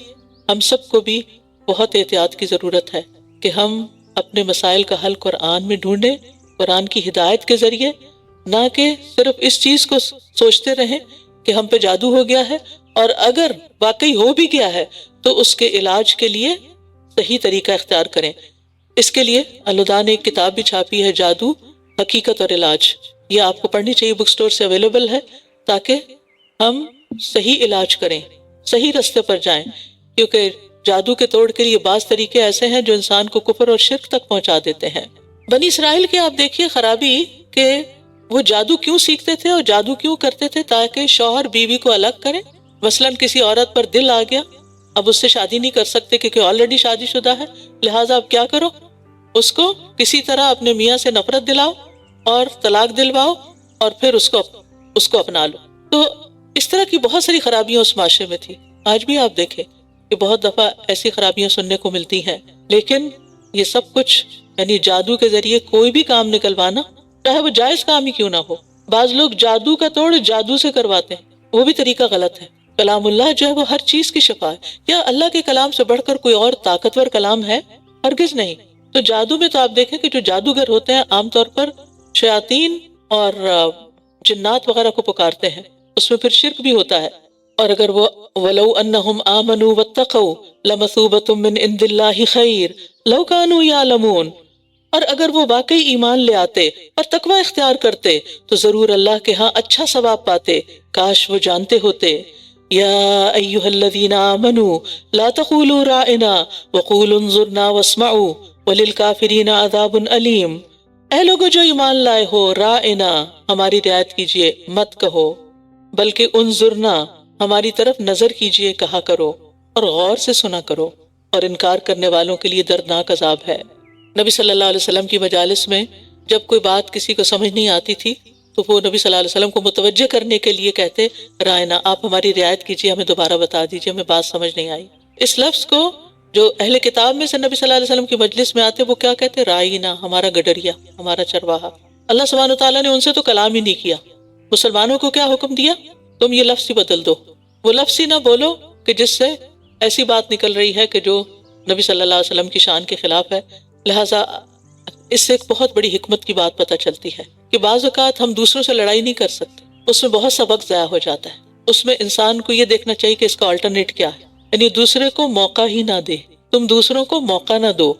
ہم سب کو بھی بہت احتیاط کی ضرورت ہے کہ ہم اپنے مسائل کا حل قرآن میں ڈھونڈیں، قرآن کی ہدایت کے ذریعے، نہ کہ صرف اس چیز کو سوچتے رہیں کہ ہم پہ جادو ہو گیا ہے، اور اگر واقعی ہو بھی گیا ہے تو اس کے علاج کے لیے صحیح طریقہ اختیار کریں. اس کے لیے الہدا نے ایک کتاب بھی چھاپی ہے، جادو حقیقت اور علاج. یہ آپ کو پڑھنی چاہیے، بک سٹور سے اویلیبل ہے، تاکہ ہم صحیح علاج کریں، صحیح رستے پر جائیں. کیونکہ جادو کے توڑ کے لیے بعض طریقے ایسے ہیں جو انسان کو کفر اور شرک تک پہنچا دیتے ہیں. بنی اسرائیل کے آپ دیکھیے خرابی کہ وہ جادو کیوں سیکھتے تھے اور جادو کیوں کرتے تھے؟ تاکہ شوہر بیوی کو الگ کریں. مثلاً کسی عورت پر دل آ گیا اب اس سے شادی نہیں کر سکتے کیونکہ آلریڈی شادی شدہ ہے، لہٰذا اب کیا کرو، اس کو کسی طرح اپنے میاں سے نفرت دلاؤ اور طلاق دلواؤ اور پھر اس کو اپنا لو۔ تو اس طرح کی بہت ساری خرابیاں اس معاشرے میں تھی۔ آج بھی آپ دیکھیں کہ بہت دفعہ ایسی خرابیاں سننے کو ملتی ہیں، لیکن یہ سب کچھ یعنی جادو کے ذریعے کوئی بھی کام نکلوانا، چاہے وہ جائز کام ہی کیوں نہ ہو، بعض لوگ جادو کا توڑ جادو سے کرواتے ہیں، وہ بھی طریقہ غلط ہے۔ کلام اللہ جو ہے وہ ہر چیز کی شفا ہے۔ کیا اللہ کے کلام سے بڑھ کر کوئی اور طاقتور کلام ہے؟ ہرگز نہیں۔ تو جادو میں تو آپ دیکھیں کہ جو جادوگر ہوتے ہیں عام طور پر شیاطین اور جنات وغیرہ کو پکارتے ہیں، اس میں پھر شرک بھی ہوتا ہے۔ اور اگر وہ وَلَوْ أَنَّهُمْ آمَنُوا وَاتَّقَوْا لَمَثُوبَةٌ مِّنْ عِندِ اللَّهِ خَيْرٌ لَوْ كَانُوا يَعْلَمُونَ، اور اگر وہ واقعی ایمان لے آتے اور تقوی اختیار کرتے تو ضرور اللہ کے ہاں اچھا ثواب پاتے، کاش وہ جانتے ہوتے۔ یا ایھا الذین آمنوا لا تقولوا راعنا وقولوا انظرنا واسمعوا وللکافرین عذاب علیم۔ اے لوگو جو ایمان لائے ہو، راعنا ہماری رعایت کیجئے، مت کہو، بلکہ انظرنا ہماری طرف نظر کیجئے کہا کرو، اور غور سے سنا کرو، اور انکار کرنے والوں کے لیے دردناک عذاب ہے۔ نبی صلی اللہ علیہ وسلم کی مجالس میں جب کوئی بات کسی کو سمجھ نہیں آتی تھی تو وہ نبی صلی اللہ علیہ وسلم کو متوجہ کرنے کے لیے کہتے، رائنا آپ ہماری رعایت کیجئے، ہمیں دوبارہ بتا دیجئے، ہمیں بات سمجھ نہیں آئی۔ اس لفظ کو جو اہل کتاب میں سے نبی صلی اللہ علیہ وسلم کی مجلس میں آتے وہ کیا کہتے، رائنا ہمارا گڈریا، ہمارا چرواہا۔ اللہ سبحانہ وتعالیٰ نے ان سے تو کلام ہی نہیں کیا، مسلمانوں کو کیا حکم دیا، تم یہ لفظ ہی بدل دو، وہ لفظ ہی نہ بولو کہ جس سے ایسی بات نکل رہی ہے کہ جو نبی صلی اللہ علیہ وسلم کی شان کے خلاف ہے۔ لہٰذا اس سے ایک بہت بڑی حکمت کی بات پتہ چلتی ہے کہ بعض اوقات ہم دوسروں سے لڑائی نہیں کر سکتے، اس میں بہت سا وقت ضائع ہو جاتا ہے۔ اس میں انسان کو یہ دیکھنا چاہیے کہ اس کا آلٹرنیٹ کیا ہے، یعنی دوسرے کو موقع ہی نہ دے، تم دوسروں کو موقع نہ دو۔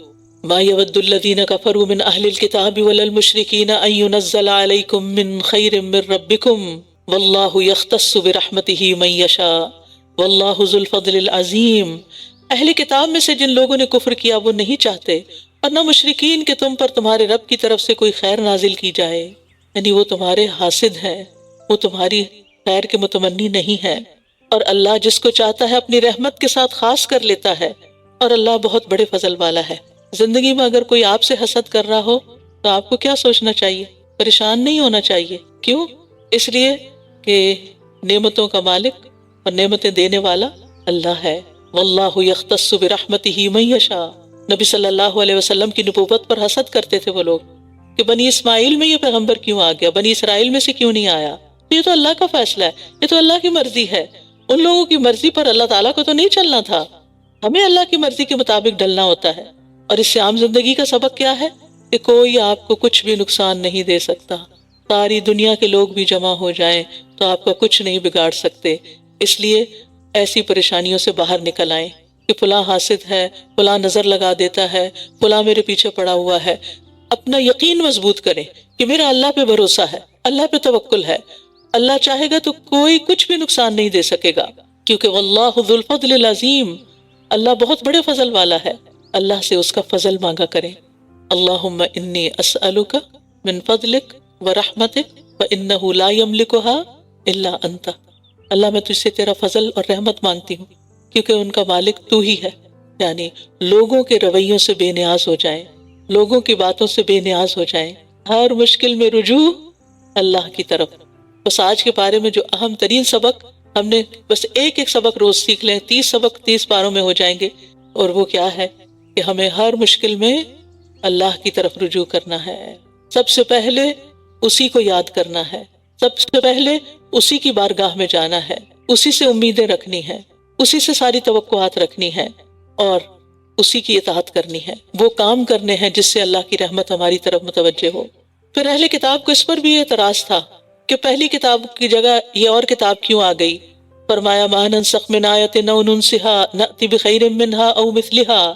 ما يود الذين كفروا من اهل الكتاب ولا المشركين ان ينزل عليكم من خير من ربكم والله يختص برحمته من يشاء والله ذو الفضل العظيم۔ اہل کتاب میں سے جن لوگوں نے کفر کیا وہ نہیں چاہتے، اور نہ مشرکین کہ تم پر تمہارے رب کی طرف سے کوئی خیر نازل کی جائے، یعنی وہ تمہارے حاسد ہیں، وہ تمہاری خیر کے متمنی نہیں ہے۔ اور اللہ جس کو چاہتا ہے اپنی رحمت کے ساتھ خاص کر لیتا ہے، اور اللہ بہت بڑے فضل والا ہے۔ زندگی میں اگر کوئی آپ سے حسد کر رہا ہو تو آپ کو کیا سوچنا چاہیے، پریشان نہیں ہونا چاہیے۔ کیوں؟ اس لیے کہ نعمتوں کا مالک اور نعمتیں دینے والا اللہ ہے۔ واللہ یختص برحمتہ من یشاء۔ نبی صلی اللہ علیہ وسلم کی نبوت پر حسد کرتے تھے وہ لوگ کہ بنی اسماعیل میں یہ پیغمبر کیوں آ گیا، بنی اسرائیل میں سے کیوں نہیں آیا، یہ تو اللہ کا فیصلہ ہے، یہ تو اللہ کی مرضی ہے۔ ان لوگوں کی مرضی پر اللہ تعالیٰ کو تو نہیں چلنا تھا، ہمیں اللہ کی مرضی کے مطابق ڈلنا ہوتا ہے۔ اور اس سے عام زندگی کا سبق کیا ہے کہ کوئی آپ کو کچھ بھی نقصان نہیں دے سکتا، ساری دنیا کے لوگ بھی جمع ہو جائیں تو آپ کا کچھ نہیں بگاڑ سکتے۔ اس لیے ایسی پریشانیوں سے باہر نکل آئیں کہ فلاں حاسد ہے، فلاں نظر لگا دیتا ہے، فلاں میرے پیچھے پڑا ہوا ہے۔ اپنا یقین مضبوط کریں کہ میرا اللہ پہ بھروسہ ہے، اللہ پہ توکل ہے، اللہ چاہے گا تو کوئی کچھ بھی نقصان نہیں دے سکے گا، کیونکہ واللہ ذو الفضل العظیم، اللہ بہت بڑے فضل والا ہے۔ اللہ سے اس کا فضل مانگا کریں۔ اللہم انی اسألک من فضلک ورحمتک فإنہ لا یملکھا الا انت۔ اللہ میں تجھ سے تیرا فضل اور رحمت مانگتی ہوں کیونکہ ان کا مالک تو ہی ہے۔ یعنی لوگوں کے رویوں سے بے نیاز ہو جائیں، لوگوں کی باتوں سے بے نیاز ہو جائیں، ہر مشکل میں رجوع اللہ کی طرف۔ بس آج کے بارے میں جو اہم ترین سبق ہم نے بس ایک سبق روز سیکھ لیں، 30 سبق 30 پاروں میں ہو جائیں گے، اور وہ کیا ہے کہ ہمیں ہر مشکل میں اللہ کی طرف رجوع کرنا ہے، سب سے پہلے اسی کو یاد کرنا ہے، سب سے پہلے اسی کی بارگاہ میں جانا ہے، اسی سے امیدیں رکھنی ہے، اسی سے ساری توقعات رکھنی ہے، اور اسی کی اطاعت کرنی ہے، وہ کام کرنے ہیں جس سے اللہ کی رحمت ہماری طرف متوجہ ہو۔ پھر اہل کتاب کو اس پر بھی اعتراض تھا کہ پہلی کتاب کی جگہ یہ اور کتاب کیوں آ گئی؟ فرمایا ما ننسخ من آیت او ننسها نأتی بخیر منها او مثلها۔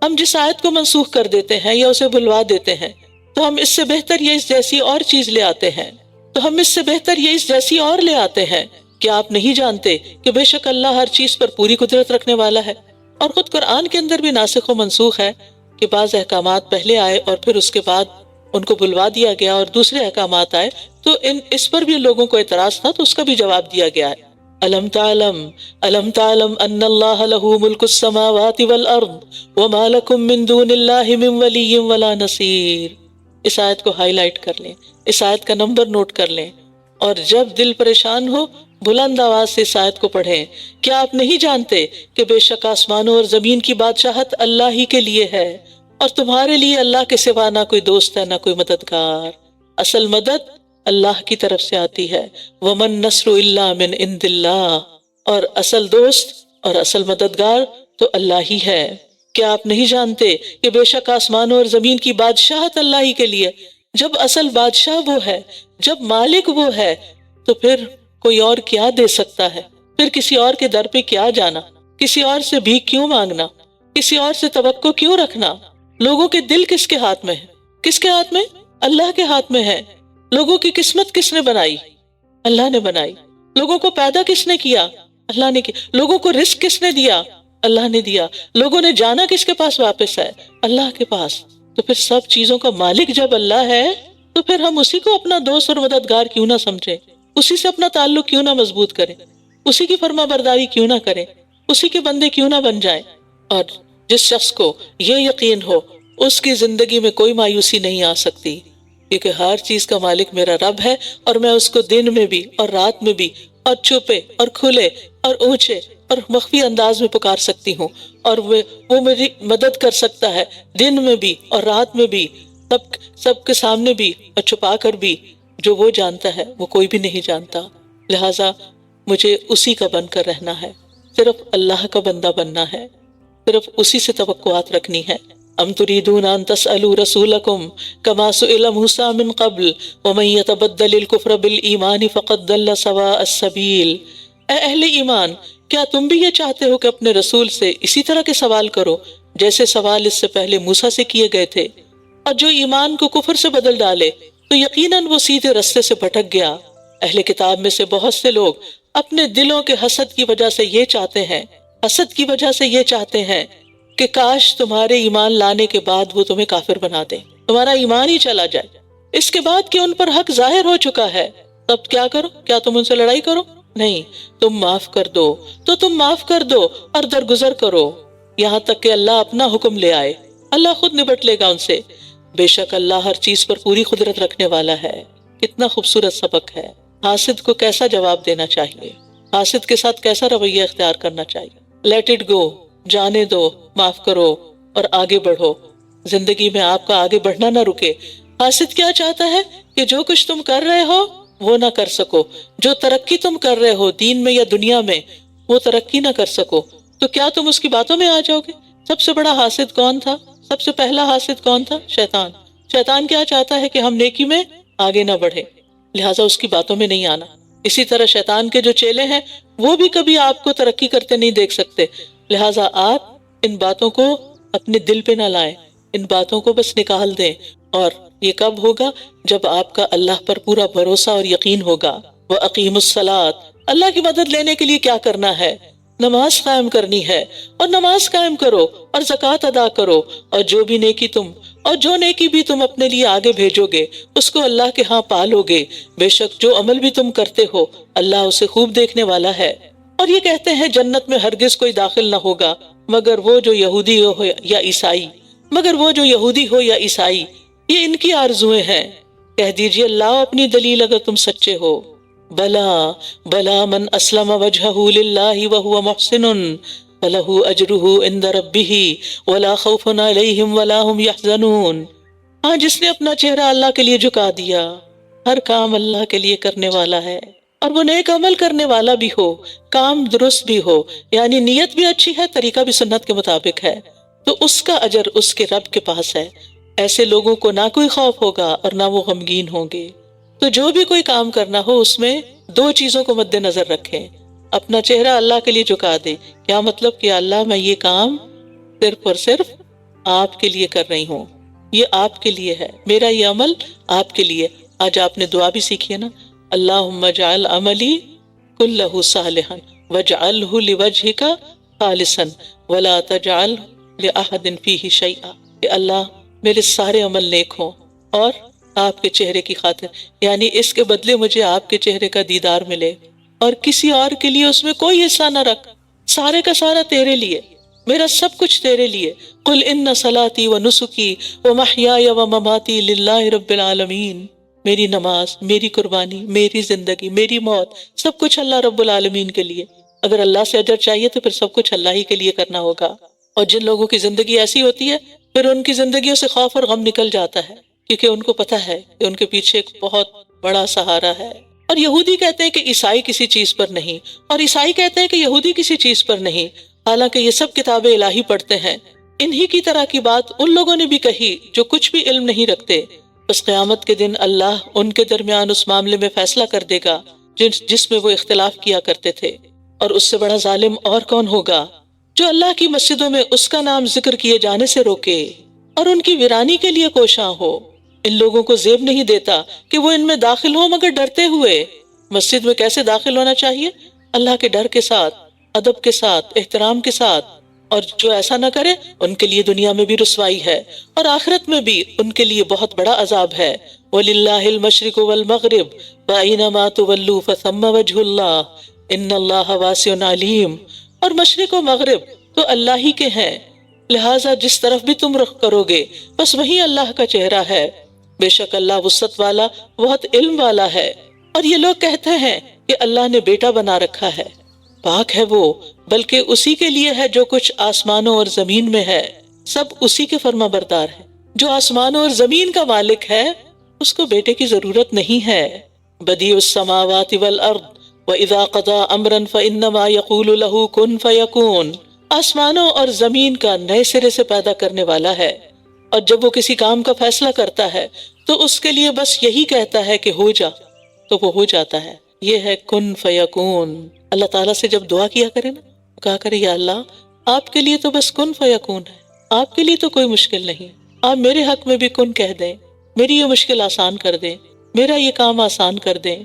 ہم جس آیت کو منسوخ کر دیتے ہیں یا اسے بھلوا دیتے ہیں تو ہم اس سے بہتر یا اس جیسی اور چیز لے آتے ہیں، تو ہم اس سے بہتر یا اس جیسی اور لے آتے ہیں۔ کیا آپ نہیں جانتے کہ بے شک اللہ ہر چیز پر پوری قدرت رکھنے والا ہے؟ اور خود قرآن کے اندر بھی ناسخ و منسوخ ہے کہ بعض احکامات پہلے آئے اور پھر اس کے بعد ان کو بلوا دیا گیا اور دوسرے احکامات آئے، تو اس پر بھی لوگوں کو اعتراض تھا تو اس کا بھی جواب دیا گیا ہے الم تعلم ان اللہ لہ ملک السماوات والارض وما لکم من دون اللہ من ولی ولا نصیر. اس آیت کو ہائی لائٹ کر لیں، اس آیت کا نمبر نوٹ کر لیں، اور جب دل پریشان ہو بلند آواز سے اس آیت کو پڑھیں. کیا آپ نہیں جانتے کہ بے شک آسمانوں اور زمین کی بادشاہت اللہ ہی کے لیے ہے، اور تمہارے لیے اللہ کے سوا نہ کوئی دوست ہے نہ کوئی مددگار. اصل مدد اللہ کی طرف سے آتی ہے. ومن نصر الا من عند اللہ، اور اصل دوست اور اصل مددگار تو اللہ ہی ہے. کیا آپ نہیں جانتے کہ بے شک آسمانوں اور زمین کی بادشاہت اللہ ہی کے لیے؟ جب اصل بادشاہ وہ ہے، جب مالک وہ ہے، تو پھر کوئی اور کیا دے سکتا ہے؟ پھر کسی اور کے در پہ کیا جانا؟ کسی اور سے بھیک کیوں مانگنا؟ کسی اور سے توقع کیوں رکھنا؟ لوگوں کے دل کس کے ہاتھ میں ہے؟ کس کے ہاتھ میں؟ اللہ کے ہاتھ میں ہے. لوگوں کی قسمت کس نے بنائی؟ اللہ نے بنائی. لوگوں کو پیدا کس نے کیا؟ اللہ نے کیا. لوگوں کو رزق کس نے دیا؟ اللہ نے دیا. لوگوں نے جانا کس کے پاس واپس ہے؟ اللہ کے پاس. تو پھر سب چیزوں کا مالک جب اللہ ہے تو پھر ہم اسی کو اپنا دوست اور مددگار کیوں نہ سمجھیں؟ اسی سے اپنا تعلق کیوں نہ مضبوط کریں؟ اسی کی فرما برداری کیوں نہ کریں؟ اسی کے بندے کیوں نہ بن جائیں؟ اور جس شخص کو یہ یقین ہو اس کی زندگی میں کوئی مایوسی نہیں آ سکتی، کیونکہ ہر چیز کا مالک میرا رب ہے، اور میں اس کو دن میں بھی اور رات میں بھی اور چھپے اور کھلے اور اونچے اور مخفی انداز میں پکار سکتی ہوں، اور وہ میری مدد کر سکتا ہے دن میں بھی اور رات میں بھی، سب کے سامنے بھی اور چھپا کر بھی. جو وہ جانتا ہے وہ کوئی بھی نہیں جانتا. لہٰذا مجھے اسی کا بن کر رہنا ہے، صرف اللہ کا بندہ بننا ہے، صرف اسی سے توقعات رکھنی ہے. ام تريدون ان تسألوا رسولكم كما سئل موسى من قبل ومن يتبدل الكفر بالایمان فقد ضل سواء السبیل. اے اہل ایمان، کیا تم بھی یہ چاہتے ہو کہ اپنے رسول سے اسی طرح کے سوال کرو جیسے سوال اس سے پہلے موسیٰ سے کیے گئے تھے؟ اور جو ایمان کو کفر سے بدل ڈالے تو یقیناً وہ سیدھے رستے سے بھٹک گیا. اہل کتاب میں سے بہت سے لوگ اپنے دلوں کے حسد کی وجہ سے یہ چاہتے ہیں کہ کاش تمہارے ایمان لانے کے بعد وہ تمہیں کافر بنا دے، تمہارا ایمان ہی چلا جائے. اس کے بعد کہ ان پر حق ظاہر ہو چکا ہے تب کیا کرو؟ کیا تم ان سے لڑائی کرو؟ نہیں، تم معاف کر دو تو تم معاف کر دو اور درگزر کرو یہاں تک کہ اللہ اپنا حکم لے آئے. اللہ خود نبٹ لے گا ان سے. بے شک اللہ ہر چیز پر پوری قدرت رکھنے والا ہے. کتنا خوبصورت سبق ہے. حاسد کو کیسا جواب دینا چاہیے، حاسد کے ساتھ کیسا رویہ اختیار کرنا چاہیے. لیٹ اٹ گو، جانے دو، معاف کرو اور آگے بڑھو. زندگی میں آپ کا آگے بڑھنا نہ رکے. حاسد کیا چاہتا ہے کہ جو کچھ تم کر رہے ہو وہ نہ کر سکو، جو ترقی تم کر رہے ہو دین میں یا دنیا میں وہ ترقی نہ کر سکو. تو کیا تم اس کی باتوں میں آ جاؤ گے؟ سب سے بڑا حاسد کون تھا؟ سب سے پہلا حاسد کون تھا؟ شیطان. شیطان کیا چاہتا ہے کہ ہم نیکی میں آگے نہ بڑھے، لہٰذا اس کی باتوں میں نہیں آنا. اسی طرح شیطان کے جو چیلے ہیں وہ بھی کبھی آپ کو ترقی کرتے نہیں دیکھ سکتے، لہٰذا آپ ان باتوں کو اپنے دل پہ نہ لائیں، ان باتوں کو بس نکال دیں. اور یہ کب ہوگا؟ جب آپ کا اللہ پر پورا بھروسہ اور یقین ہوگا. وَأَقِيمُوا الصَّلَاةَ، اللہ کی مدد لینے کے لیے کیا کرنا ہے؟ نماز قائم کرنی ہے، اور نماز قائم کرو اور زکوٰۃ ادا کرو، اور جو نیکی بھی تم اپنے لیے آگے بھیجو گے اس کو اللہ کے ہاں پالو گے. بے شک جو عمل بھی تم کرتے ہو اللہ اسے خوب دیکھنے والا ہے. اور یہ کہتے ہیں جنت میں ہرگز کوئی داخل نہ ہوگا مگر وہ جو یہودی ہو یا عیسائی. یہ ان کی آرزویں ہیں. کہہ دیجئے لاؤ اپنی دلیل اگر تم سچے ہو. بلا من اسلم وجهه لله وهو محسن فله اجره عند ربه ولا خوف عليهم ولا هم يحزنون. ہاں، جس نے اپنا چہرہ اللہ کے لیے جھکا دیا، ہر کام اللہ کے لیے کرنے والا ہے، اور وہ نیک عمل کرنے والا بھی ہو، کام درست بھی ہو، یعنی نیت بھی اچھی ہے، طریقہ بھی سنت کے مطابق ہے، تو اس کا اجر اس کے رب کے پاس ہے. ایسے لوگوں کو نہ کوئی خوف ہوگا اور نہ وہ غمگین ہوں گے. تو جو بھی کوئی کام کرنا ہو اس میں دو چیزوں کو مد نظر رکھیں. اپنا چہرہ اللہ کے لیے جھکا دیں. کیا مطلب کہ اللہ میں یہ کام صرف اور صرف آپ کے لیے کر رہی ہوں، یہ آپ کے لیے ہے، میرا یہ عمل آپ کے لیے. آج آپ نے دعا بھی سیکھی ہے نا، اللہم اجعل عملی کلہ صالحا واجعلہ لوجہک خالصا ولا تجعل لأحد فیہ شیئا. کہ اللہ میرے سارے عمل نیک ہوں اور آپ کے چہرے کی خاطر، یعنی اس کے بدلے مجھے آپ کے چہرے کا دیدار ملے. اور کسی اور کے لیے اس میں کوئی حصہ نہ رکھ، سارے کا سارا تیرے لیے، میرا سب کچھ تیرے لیے۔ قل ان صلاتی و نسکی و محیای و مماتی للہ رب العالمین، میری نماز، میری قربانی، میری زندگی، میری موت، سب کچھ اللہ رب العالمین کے لیے۔ اگر اللہ سے اجر چاہیے تو پھر سب کچھ اللہ ہی کے لیے کرنا ہوگا۔ اور جن لوگوں کی زندگی ایسی ہوتی ہے پھر ان کی زندگیوں سے خوف اور غم نکل جاتا ہے، کیونکہ ان کو پتہ ہے کہ ان کے پیچھے ایک بہت بڑا سہارا ہے۔ اور یہودی کہتے ہیں کہ عیسائی کسی چیز پر نہیں، اور عیسائی کہتے ہیں کہ یہودی کسی چیز پر نہیں، حالانکہ یہ سب کتاب الہی پڑھتے ہیں۔ انہی کی طرح کی بات ان لوگوں نے بھی کہی جو کچھ بھی علم نہیں رکھتے۔ بس قیامت کے دن اللہ ان کے درمیان اس معاملے میں فیصلہ کر دے گا جس میں وہ اختلاف کیا کرتے تھے۔ اور اس سے بڑا ظالم اور کون ہوگا جو اللہ کی مسجدوں میں اس کا نام ذکر کیے جانے سے روکے اور ان کی ویرانی کے لیے کوشاں ہو۔ ان لوگوں کو زیب نہیں دیتا کہ وہ ان میں داخل ہو مگر ڈرتے ہوئے۔ مسجد میں کیسے داخل ہونا چاہیے؟ اللہ کے ڈر کے ساتھ، ادب کے ساتھ، احترام کے ساتھ۔ اور جو ایسا نہ کرے ان کے لیے دنیا میں بھی رسوائی ہے اور آخرت میں بھی ان کے لیے بہت بڑا عذاب ہے۔ وَلِلَّهِ الْمَشْرِقُ وَالْمَغْرِبُ فَأَيْنَمَا تُوَلُّوا فَثَمَّ وَجْهُ اللَّهِ إِنَّ اللَّهَ وَاسِعٌ عَلِيمٌ۔ اور مشرق و مغرب تو اللہ ہی کے ہیں، لہٰذا جس طرف بھی تم رخ کرو گے بس وہی اللہ کا چہرہ ہے۔ بے شک اللہ وسعت والا، بہت علم والا ہے۔ اور یہ لوگ کہتے ہیں کہ اللہ نے بیٹا بنا رکھا ہے، پاک ہے وہ، بلکہ اسی کے لیے ہے جو کچھ آسمانوں اور زمین میں ہے، سب اسی کے فرما بردار ہے۔ جو آسمانوں اور زمین کا مالک ہے اس کو بیٹے کی ضرورت نہیں ہے۔ بدیع السماوات والارض وَإِذَا قَضَى أَمْرًا فَإِنَّمَا يَقُولُ لَهُ كُن فَيَكُونُ۔ آسمانوں اور زمین کا نئے سرے سے پیدا کرنے والا ہے، اور جب وہ کسی کام کا فیصلہ کرتا ہے تو اس کے لیے بس یہی کہتا ہے کہ ہو جا، تو وہ ہو جاتا ہے۔ یہ ہے کن فیکون۔ اللہ تعالیٰ سے جب دعا کیا کرے نا، کہا کرے یا اللہ آپ کے لیے تو بس کن فیکون ہے، آپ کے لیے تو کوئی مشکل نہیں، آپ میرے حق میں بھی کن کہہ دیں، میری یہ مشکل آسان کر دیں، میرا یہ کام آسان کر دیں۔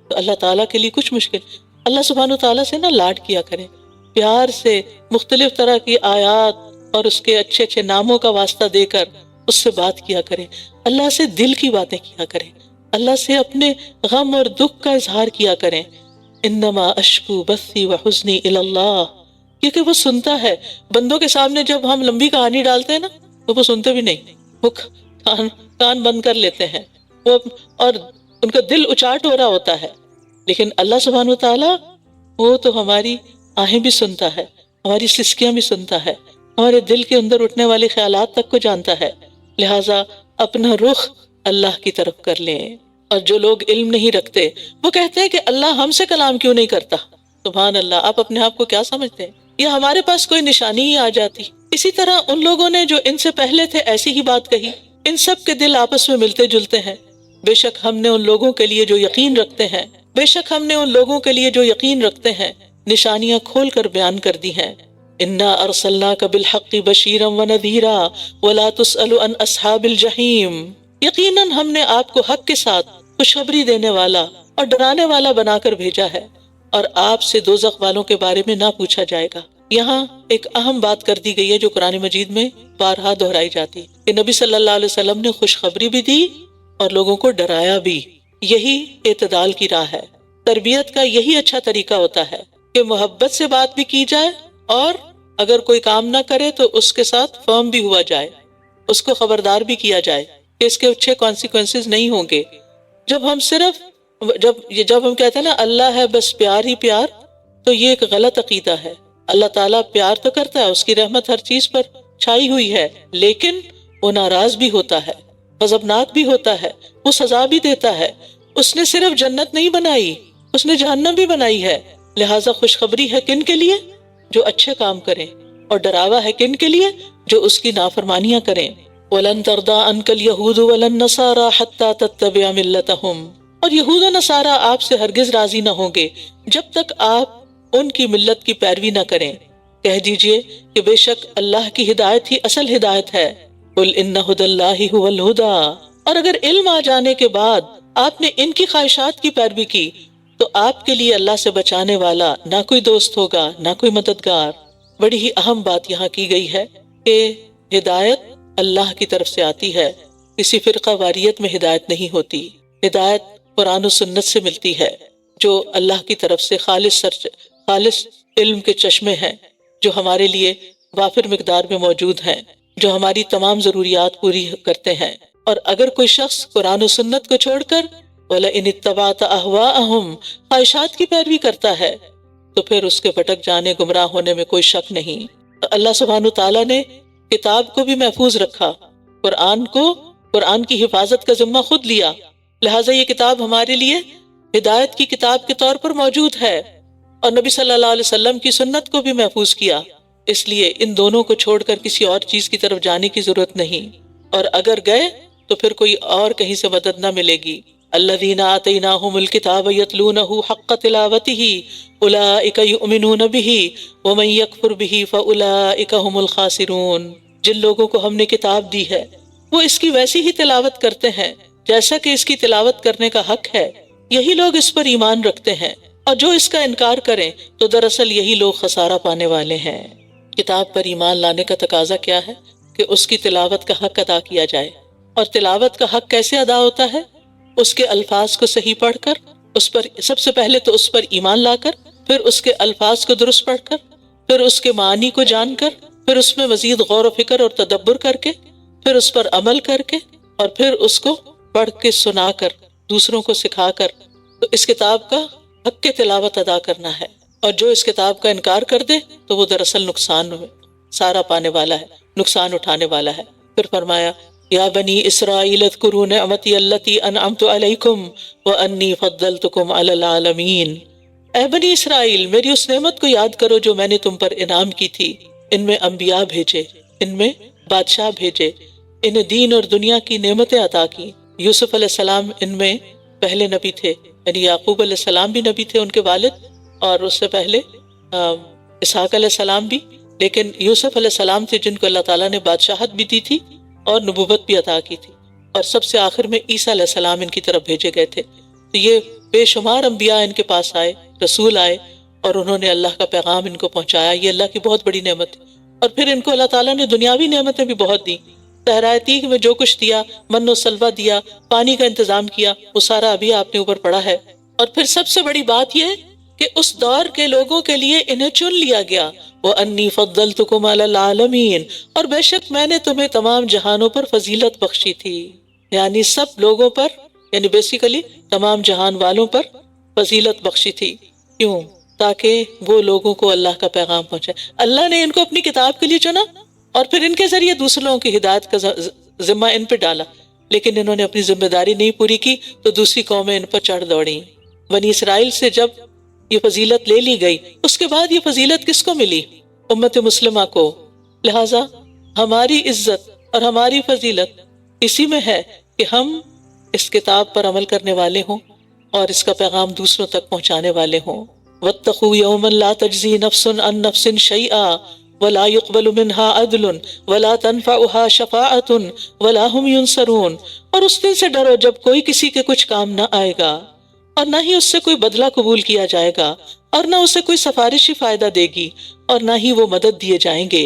تو اللہ تعالیٰ کے لیے کچھ مشکل، اللہ سبحانہ تعالیٰ سے نا لاڈ کیا کریں، پیار سے مختلف طرح کی آیات اور اس کے اچھے اچھے ناموں کا واسطہ دے کر اس سے بات کیا کریں، اللہ سے دل کی باتیں کیا کریں، اللہ سے اپنے غم اور دکھ کا اظہار کیا کریں۔ انما اشکو بثی وحزنی الی اللہ، کیونکہ وہ سنتا ہے۔ بندوں کے سامنے جب ہم لمبی کہانی ڈالتے ہیں نا تو وہ سنتے بھی نہیں، وہ کان بند کر لیتے ہیں، وہ اور ان کا دل اچاٹ ہو رہا ہوتا ہے۔ لیکن اللہ سبحانہ وتعالیٰ وہ تو ہماری آہیں بھی سنتا ہے، ہماری سسکیاں بھی سنتا ہے، ہمارے دل کے اندر اٹھنے والے خیالات تک کو جانتا ہے۔ لہٰذا اپنا رخ اللہ کی طرف کر لیں۔ اور جو لوگ علم نہیں رکھتے وہ کہتے ہیں کہ اللہ ہم سے کلام کیوں نہیں کرتا۔ سبحان اللہ، آپ اپنے آپ کو کیا سمجھتے ہیں؟ یا ہمارے پاس کوئی نشانی ہی آ جاتی۔ اسی طرح ان لوگوں نے جو ان سے پہلے تھے ایسی ہی بات کہی۔ ان سب کے دل آپس میں ملتے جلتے ہیں۔ بے شک ہم نے ان لوگوں کے لیے جو یقین رکھتے ہیں، بے شک ہم نے ان لوگوں کے لیے جو یقین رکھتے ہیں نشانیاں کھول کر بیان کر دی ہیں۔ انا ارسلناک بالحق بشیرا ونذیرا ولا تسأل عن اصحاب الجحیم۔ یقیناً ہم نے آپ کو حق کے ساتھ خوشخبری دینے والا اور ڈرانے والا بنا کر بھیجا ہے، اور آپ سے دوزخ والوں کے بارے میں نہ پوچھا جائے گا۔ یہاں ایک اہم بات کر دی گئی ہے جو قرآن مجید میں بارہا دہرائی جاتی ہے کہ نبی صلی اللہ علیہ وسلم نے خوشخبری بھی دی اور لوگوں کو ڈرایا بھی۔ یہی اعتدال کی راہ ہے۔ تربیت کا یہی اچھا طریقہ ہوتا ہے کہ محبت سے بات بھی کی جائے، اور اگر کوئی کام نہ کرے تو اس کے ساتھ فرم بھی ہوا جائے، اس کو خبردار بھی کیا جائے کہ اس کے اچھے کانسیکوینسز نہیں ہوں گے۔ جب ہم کہتے ہیں نا اللہ ہے بس پیار ہی پیار، تو یہ ایک غلط عقیدہ ہے۔ اللہ تعالیٰ پیار تو کرتا ہے، اس کی رحمت ہر چیز پر چھائی ہوئی ہے، لیکن وہ ناراض بھی ہوتا ہے، غضبناک بھی ہوتا ہے، وہ سزا بھی دیتا ہے۔ اس نے صرف جنت نہیں بنائی، اس نے جہنم بھی بنائی ہے۔ لہٰذا خوشخبری ہے کن کے لیے؟ جو اچھے کام کریں، اور ڈراوا ہے کن کے لیے؟ جو اس کی نافرمانیاں کریں۔ وَلَن تَرْضَىٰ عَنْكَ الْيَهُودُ وَلَا النَّصَارَىٰ حَتَّىٰ تَتَّبِعَ مِلَّتَهُمْ۔ اور یہود و نصارہ آپ سے ہرگز راضی نہ ہوں گے جب تک آپ ان کی ملت کی پیروی نہ کریں۔ کہہ دیجئے کہ بے شک اللہ کی ہدایت ہی اصل ہدایت ہے۔ قُلْ إِنَّ هُدَى اللَّهِ هُوَ الْهُدَىٰ۔ اور اگر علم آ جانے کے بعد آپ نے ان کی خواہشات کی پیروی کی تو آپ کے لیے اللہ سے بچانے والا نہ کوئی دوست ہوگا، نہ کوئی مددگار۔ بڑی ہی اہم بات یہاں کی گئی ہے کہ ہدایت اللہ کی طرف سے آتی ہے، کسی فرقہ واریت میں ہدایت نہیں ہوتی۔ ہدایت قرآن و سنت سے ملتی ہے۔ جو اللہ کی طرف سے خالص علم کے چشمے ہیں، جو ہمارے لیے وافر مقدار میں موجود ہیں، جو ہماری تمام ضروریات پوری کرتے ہیں۔ اور اگر کوئی شخص قرآن و سنت کو چھوڑ کر وَلَئِنِ اتَّبَعْتَ أَهْوَاءَهُمْ خواہشات کی پیروی کرتا ہے تو پھر اس کے بھٹک جانے، گمراہ ہونے میں کوئی شک نہیں۔ اللہ سبحانہ تعالیٰ نے کتاب کو بھی محفوظ رکھا، قرآن کی حفاظت کا ذمہ خود لیا، لہٰذا یہ کتاب ہمارے لیے ہدایت کی کتاب کے طور پر موجود ہے، اور نبی صلی اللہ علیہ وسلم کی سنت کو بھی محفوظ کیا۔ اس لیے ان دونوں کو چھوڑ کر کسی اور چیز کی طرف جانے کی ضرورت نہیں، اور اگر گئے تو پھر کوئی اور کہیں سے مدد نہ ملے گی۔ الذین آتیناہم الکتاب یتلونہ حق تلاوتہ اولئک یؤمنون بہ ومن یکفر بہ فاولئک ھم الخاسرون۔ جن لوگوں کو ہم نے کتاب دی ہے وہ اس کی ویسی ہی تلاوت کرتے ہیں جیسا کہ اس کی تلاوت کرنے کا حق ہے، یہی لوگ اس پر ایمان رکھتے ہیں، اور جو اس کا انکار کریں تو دراصل یہی لوگ خسارہ پانے والے ہیں۔ کتاب پر ایمان لانے کا تقاضا کیا ہے کہ اس کی تلاوت کا حق ادا کیا جائے، اور تلاوت کا حق کیسے ادا ہوتا ہے؟ اس کے الفاظ کو صحیح پڑھ کر، اس پر سب سے پہلے تو اس پر ایمان لا کر، پھر اس کے الفاظ کو درست پڑھ کر، پھر اس کے معنی کو جان کر، پھر اس میں مزید غور و فکر اور تدبر کر کے، پھر اس پر عمل کر کے، اور پھر اس کو پڑھ کے سنا کر، دوسروں کو سکھا کر، تو اس کتاب کا حق کے تلاوت ادا کرنا ہے۔ اور جو اس کتاب کا انکار کر دے تو وہ دراصل نقصان سارا پانے والا ہے، نقصان اٹھانے والا ہے۔ پھر فرمایا یا بنی اسرائیل اذکروا نعمتی التی انعمت علیکم وانی فضلتکم علی العالمین۔ اے بنی اسرائیل، میری اس نعمت کو یاد کرو جو میں نے تم پر انعام کی تھی۔ ان میں انبیاء بھیجے، ان میں بادشاہ بھیجے، انہیں دین اور دنیا کی نعمتیں عطا کی۔ یوسف علیہ السلام ان میں پہلے نبی تھے، یعنی یعقوب علیہ السلام بھی نبی تھے، ان کے والد، اور اس سے پہلے اسحاق علیہ السلام بھی، لیکن یوسف علیہ السلام تھے جن کو اللہ تعالیٰ نے بادشاہت بھی دی تھی اور نبوت بھی عطا کی تھی، اور سب سے آخر میں عیسیٰ علیہ السلام ان کی طرف بھیجے گئے تھے۔ تو یہ بے شمار انبیاء ان کے پاس آئے، رسول آئے، اور انہوں نے اللہ کا پیغام ان کو پہنچایا۔ یہ اللہ کی بہت بڑی نعمت ہے۔ اور پھر ان کو اللہ تعالیٰ نے دنیاوی نعمتیں بھی بہت دی۔ صحرائے تیہ میں جو کچھ دیا، من و سلوہ دیا، پانی کا انتظام کیا، وہ سارا ابھی آپ نے اوپر پڑا ہے۔ اور پھر سب سے بڑی بات یہ کہ اس دور کے لوگوں کے لیے انہیں چن لیا گیا، وَأَنِّي فَضَّلْتُكُمْ عَلَى الْعَالَمِينَ، اور بے شک میں نے تمہیں تمام جہانوں پر فضیلت بخشی تھی، یعنی سب لوگوں پر، یعنی بیسیکلی تمام جہان والوں پر فضیلت بخشی تھی۔ کیوں؟ تاکہ وہ لوگوں کو اللہ کا پیغام پہنچائے۔ اللہ نے ان کو اپنی کتاب کے لیے چنا اور پھر ان کے ذریعے دوسرے لوگوں کی ہدایت کا ذمہ ان پہ ڈالا، لیکن انہوں نے اپنی ذمہ داری نہیں پوری کی تو دوسری قومیں ان پر چڑھ دوڑیں۔ بنی اسرائیل سے جب یہ فضیلت لے لی گئی، اس کے بعد یہ فضیلت کس کو ملی؟ امت مسلمہ کو۔ لہٰذا ہماری عزت اور ہماری فضیلت اسی میں ہے کہ ہم اس کتاب پر عمل کرنے والے ہوں اور اس کا پیغام دوسروں تک پہنچانے والے ہوں۔ وَاتَّقُوا يَوْمًا لَا تَجْزِي نَفْسٌ عَن نَفْسٍ شَيْئًا وَلَا يُقْبَلُ مِنْهَا عَدْلٌ وَلَا تَنْفَعُهَا شَفَاعَةٌ وَلَا هُمْ يُنصَرُونَ، اور اس دن سے ڈرو جب کوئی کسی کے کچھ کام نہ آئے گا، اور نہ ہی اس سے کوئی بدلہ قبول کیا جائے گا، اور نہ اسے کوئی سفارشی فائدہ دے گی، اور نہ ہی وہ مدد دیے جائیں گے۔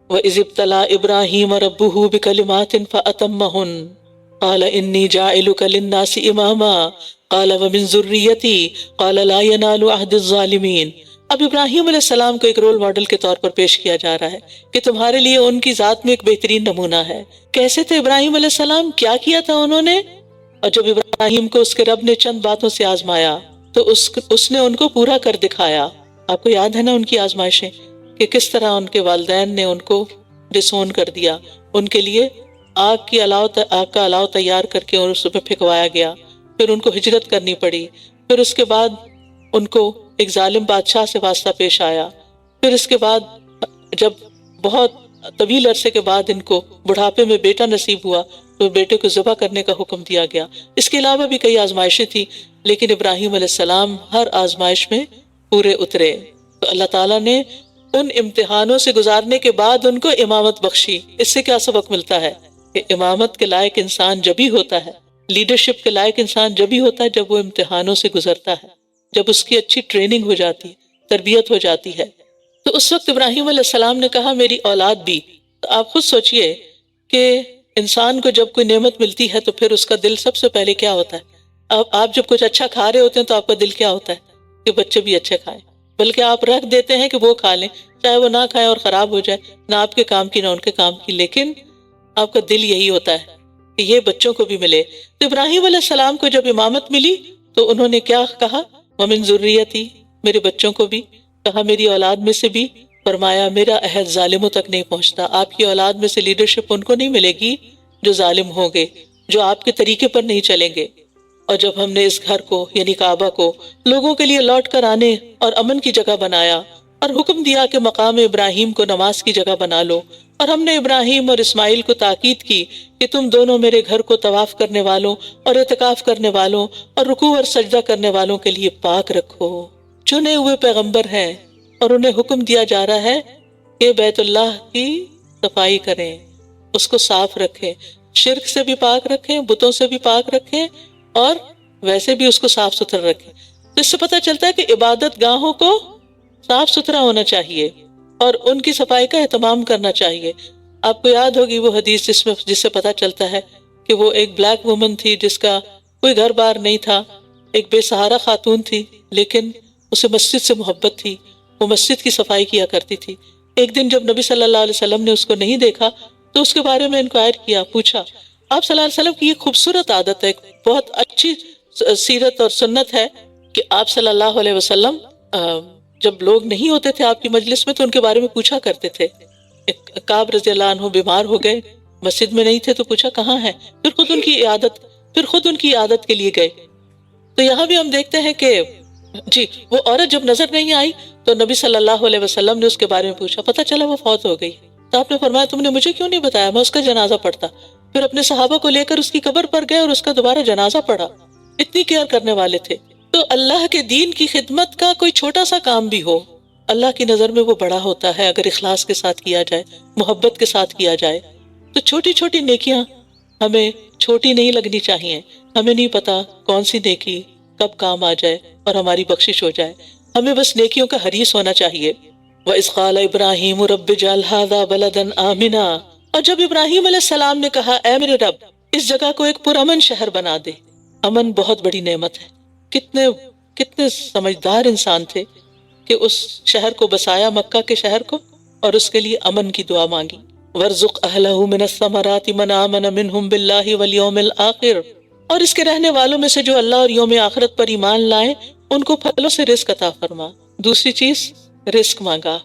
وَإِذِ ابْتَلَىٰ إِبْرَاهِيمَ رَبُّهُ بِكَلِمَاتٍ فَأَتَمَّهُنَّ قَالَ إِنِّي جَاعِلُكَ لِلنَّاسِ إِمَامًا قَالَ وَمِن ذُرِّيَّتِي قَالَ لَا يَنَالُ عَهْدِ الظَّالِمِينَ۔ اب ابراہیم علیہ السلام کو ایک رول ماڈل کے طور پر پیش کیا جا رہا ہے کہ تمہارے لیے ان کی ذات میں ایک بہترین نمونہ ہے۔ کیسے تھے ابراہیم علیہ السلام؟ کیا کیا تھا انہوں نے؟ اور جب ابراہیم کو اس کے رب نے چند باتوں سے آزمایا تو اس نے ان کو پورا کر دکھایا۔ آپ کو یاد ہے نا ان کی آزمائشیں، کہ کس طرح ان کے والدین نے ان کو ڈسون کر دیا، ان کے لیے آگ کا الاؤ تیار کر کے اور اس پہ پھینکوایا گیا، پھر ان کو ہجرت کرنی پڑی، پھر اس کے بعد ان کو ایک ظالم بادشاہ سے واسطہ پیش آیا، پھر اس کے بعد جب بہت طویل عرصے کے بعد ان کو بڑھاپے میں بیٹا نصیب ہوا تو بیٹے کو ذبح کرنے کا حکم دیا گیا۔ اس کے علاوہ بھی کئی آزمائشیں تھیں، لیکن ابراہیم علیہ السلام ہر آزمائش میں پورے اترے۔ تو اللہ تعالیٰ نے ان امتحانوں سے گزارنے کے بعد ان کو امامت بخشی۔ اس سے کیا سبق ملتا ہے؟ کہ امامت کے لائق انسان جب ہی ہوتا ہے، لیڈرشپ کے لائق انسان جب ہی ہوتا ہے جب وہ امتحانوں سے گزرتا ہے، جب اس کی اچھی ٹریننگ ہو جاتی ہے، تربیت ہو جاتی ہے۔ تو اس وقت ابراہیم علیہ السلام نے کہا میری اولاد بھی۔ تو آپ خود سوچئے کہ انسان کو جب کوئی نعمت ملتی ہے تو پھر اس کا دل سب سے پہلے کیا ہوتا ہے؟ اب آپ جب کچھ اچھا کھا رہے ہوتے ہیں تو آپ کا دل کیا ہوتا ہے کہ بچے بھی اچھے کھائیں، بلکہ آپ رکھ دیتے ہیں کہ وہ کھا لیں، چاہے وہ نہ کھائیں اور خراب ہو جائے، نہ آپ کے کام کی نہ ان کے کام کی، لیکن آپ کا دل یہی ہوتا ہے کہ یہ بچوں کو بھی ملے۔ تو ابراہیم علیہ السلام کو جب امامت ملی تو انہوں نے کیا کہا؟ وَمِن ذُرِّيَّتِي، میرے بچوں کو بھی کہا، میری اولاد میں سے بھی۔ فرمایا میرا عہد ظالموں تک نہیں پہنچتا، آپ کی اولاد میں سے لیڈرشپ ان کو نہیں ملے گی جو ظالم ہوں گے، جو آپ کے طریقے پر نہیں چلیں گے۔ اور جب ہم نے اس گھر کو یعنی کعبہ کو لوگوں کے لیے لوٹ کر آنے اور امن کی جگہ بنایا اور حکم دیا کہ مقام ابراہیم کو نماز کی جگہ بنا لو، اور ہم نے ابراہیم اور اسماعیل کو تاکید کی کہ تم دونوں میرے گھر کو طواف کرنے والوں اور اعتکاف کرنے والوں اور رکوع اور سجدہ کرنے والوں کے لیے پاک رکھو۔ چنے ہوئے پیغمبر ہیں اور انہیں حکم دیا جا رہا ہے کہ بیت اللہ کی صفائی کریں، اس کو صاف رکھیں، شرک سے بھی پاک رکھیں، بتوں سے بھی پاک رکھیں، اور ویسے بھی اس کو صاف ستھرا رکھیں۔ تو اس سے پتہ چلتا ہے کہ عبادت گاہوں کو صاف ستھرا ہونا چاہیے اور ان کی صفائی کا اہتمام کرنا چاہیے۔ آپ کو یاد ہوگی وہ حدیث جس سے پتہ چلتا ہے کہ وہ ایک بلیک وومن تھی جس کا کوئی گھر بار نہیں تھا، ایک بے سہارا خاتون تھی، لیکن اسے مسجد سے محبت تھی، وہ مسجد کی صفائی کیا کرتی تھی۔ ایک دن جب نبی صلی اللہ علیہ وسلم نے اس کو نہیں دیکھا تو اس کے بارے میں انکوائر کیا، پوچھا۔ آپ صلی اللہ علیہ وسلم کی یہ خوبصورت عادت ہے، بہت اچھی سیرت اور سنت ہے کہ آپ صلی اللہ علیہ وسلم جب لوگ نہیں ہوتے تھے آپ کی مجلس میں تو ان کے بارے میں پوچھا کرتے تھے۔ کعب رضی اللہ عنہ بیمار ہو گئے، مسجد میں نہیں تھے تو پوچھا کہاں ہیں، پھر خود ان کی عادت کے لیے گئے۔ تو یہاں بھی ہم دیکھتے ہیں کہ وہ عورت جب نظر نہیں آئی تو نبی صلی اللہ علیہ وسلم نے اس کے بارے میں پوچھا، پتہ چلا وہ فوت ہو گئی۔ تو آپ نے فرمایا تم نے مجھے کیوں نہیں بتایا، میں اس کا جنازہ پڑھتا۔ پھر اپنے صحابہ کو لے کر اس کی قبر پر گئے اور اس کا دوبارہ جنازہ پڑھا، اتنی کیئر کرنے والے تھے۔ تو اللہ کے دین کی خدمت کا کوئی چھوٹا سا کام بھی ہو، اللہ کی نظر میں وہ بڑا ہوتا ہے اگر اخلاص کے ساتھ کیا جائے، محبت کے ساتھ کیا جائے۔ تو چھوٹی چھوٹی نیکیاں ہمیں چھوٹی نہیں لگنی چاہیے، ہمیں نہیں پتا کون سی نیکی کب کام آ جائے اور ہماری بخشش ہو جائے، ہمیں بس نیکیوں کا حریص ہونا چاہیے۔ وَإِذْ قَالَ إِبْرَاهِيمُ رَبِّ اجْعَلْ هَٰذَا بَلَدًا آمِنًا، اور جب ابراہیم علیہ السلام نے کہا اے میرے رب اس جگہ کو ایک پرامن شہر بنا دے۔ امن بہت بڑی نعمت ہے، کتنے سمجھدار انسان تھے کہ اس شہر کو بسایا، مکہ کے شہر کو، اور اس کے لیے امن کی دعا مانگی۔ وَارْزُقْ أَهْلَهُ مِنَ الثَّمَرَاتِ مَنْ آمَنَ مِنْهُمْ بِاللَّهِ وَالْيَوْمِ الْآخِرِ، اور اس کے رہنے والوں میں سے جو اللہ اور یوم آخرت پر ایمان لائیں ان کو پھلوں سے رزق عطا فرما۔ دوسری چیز رزق مانگا،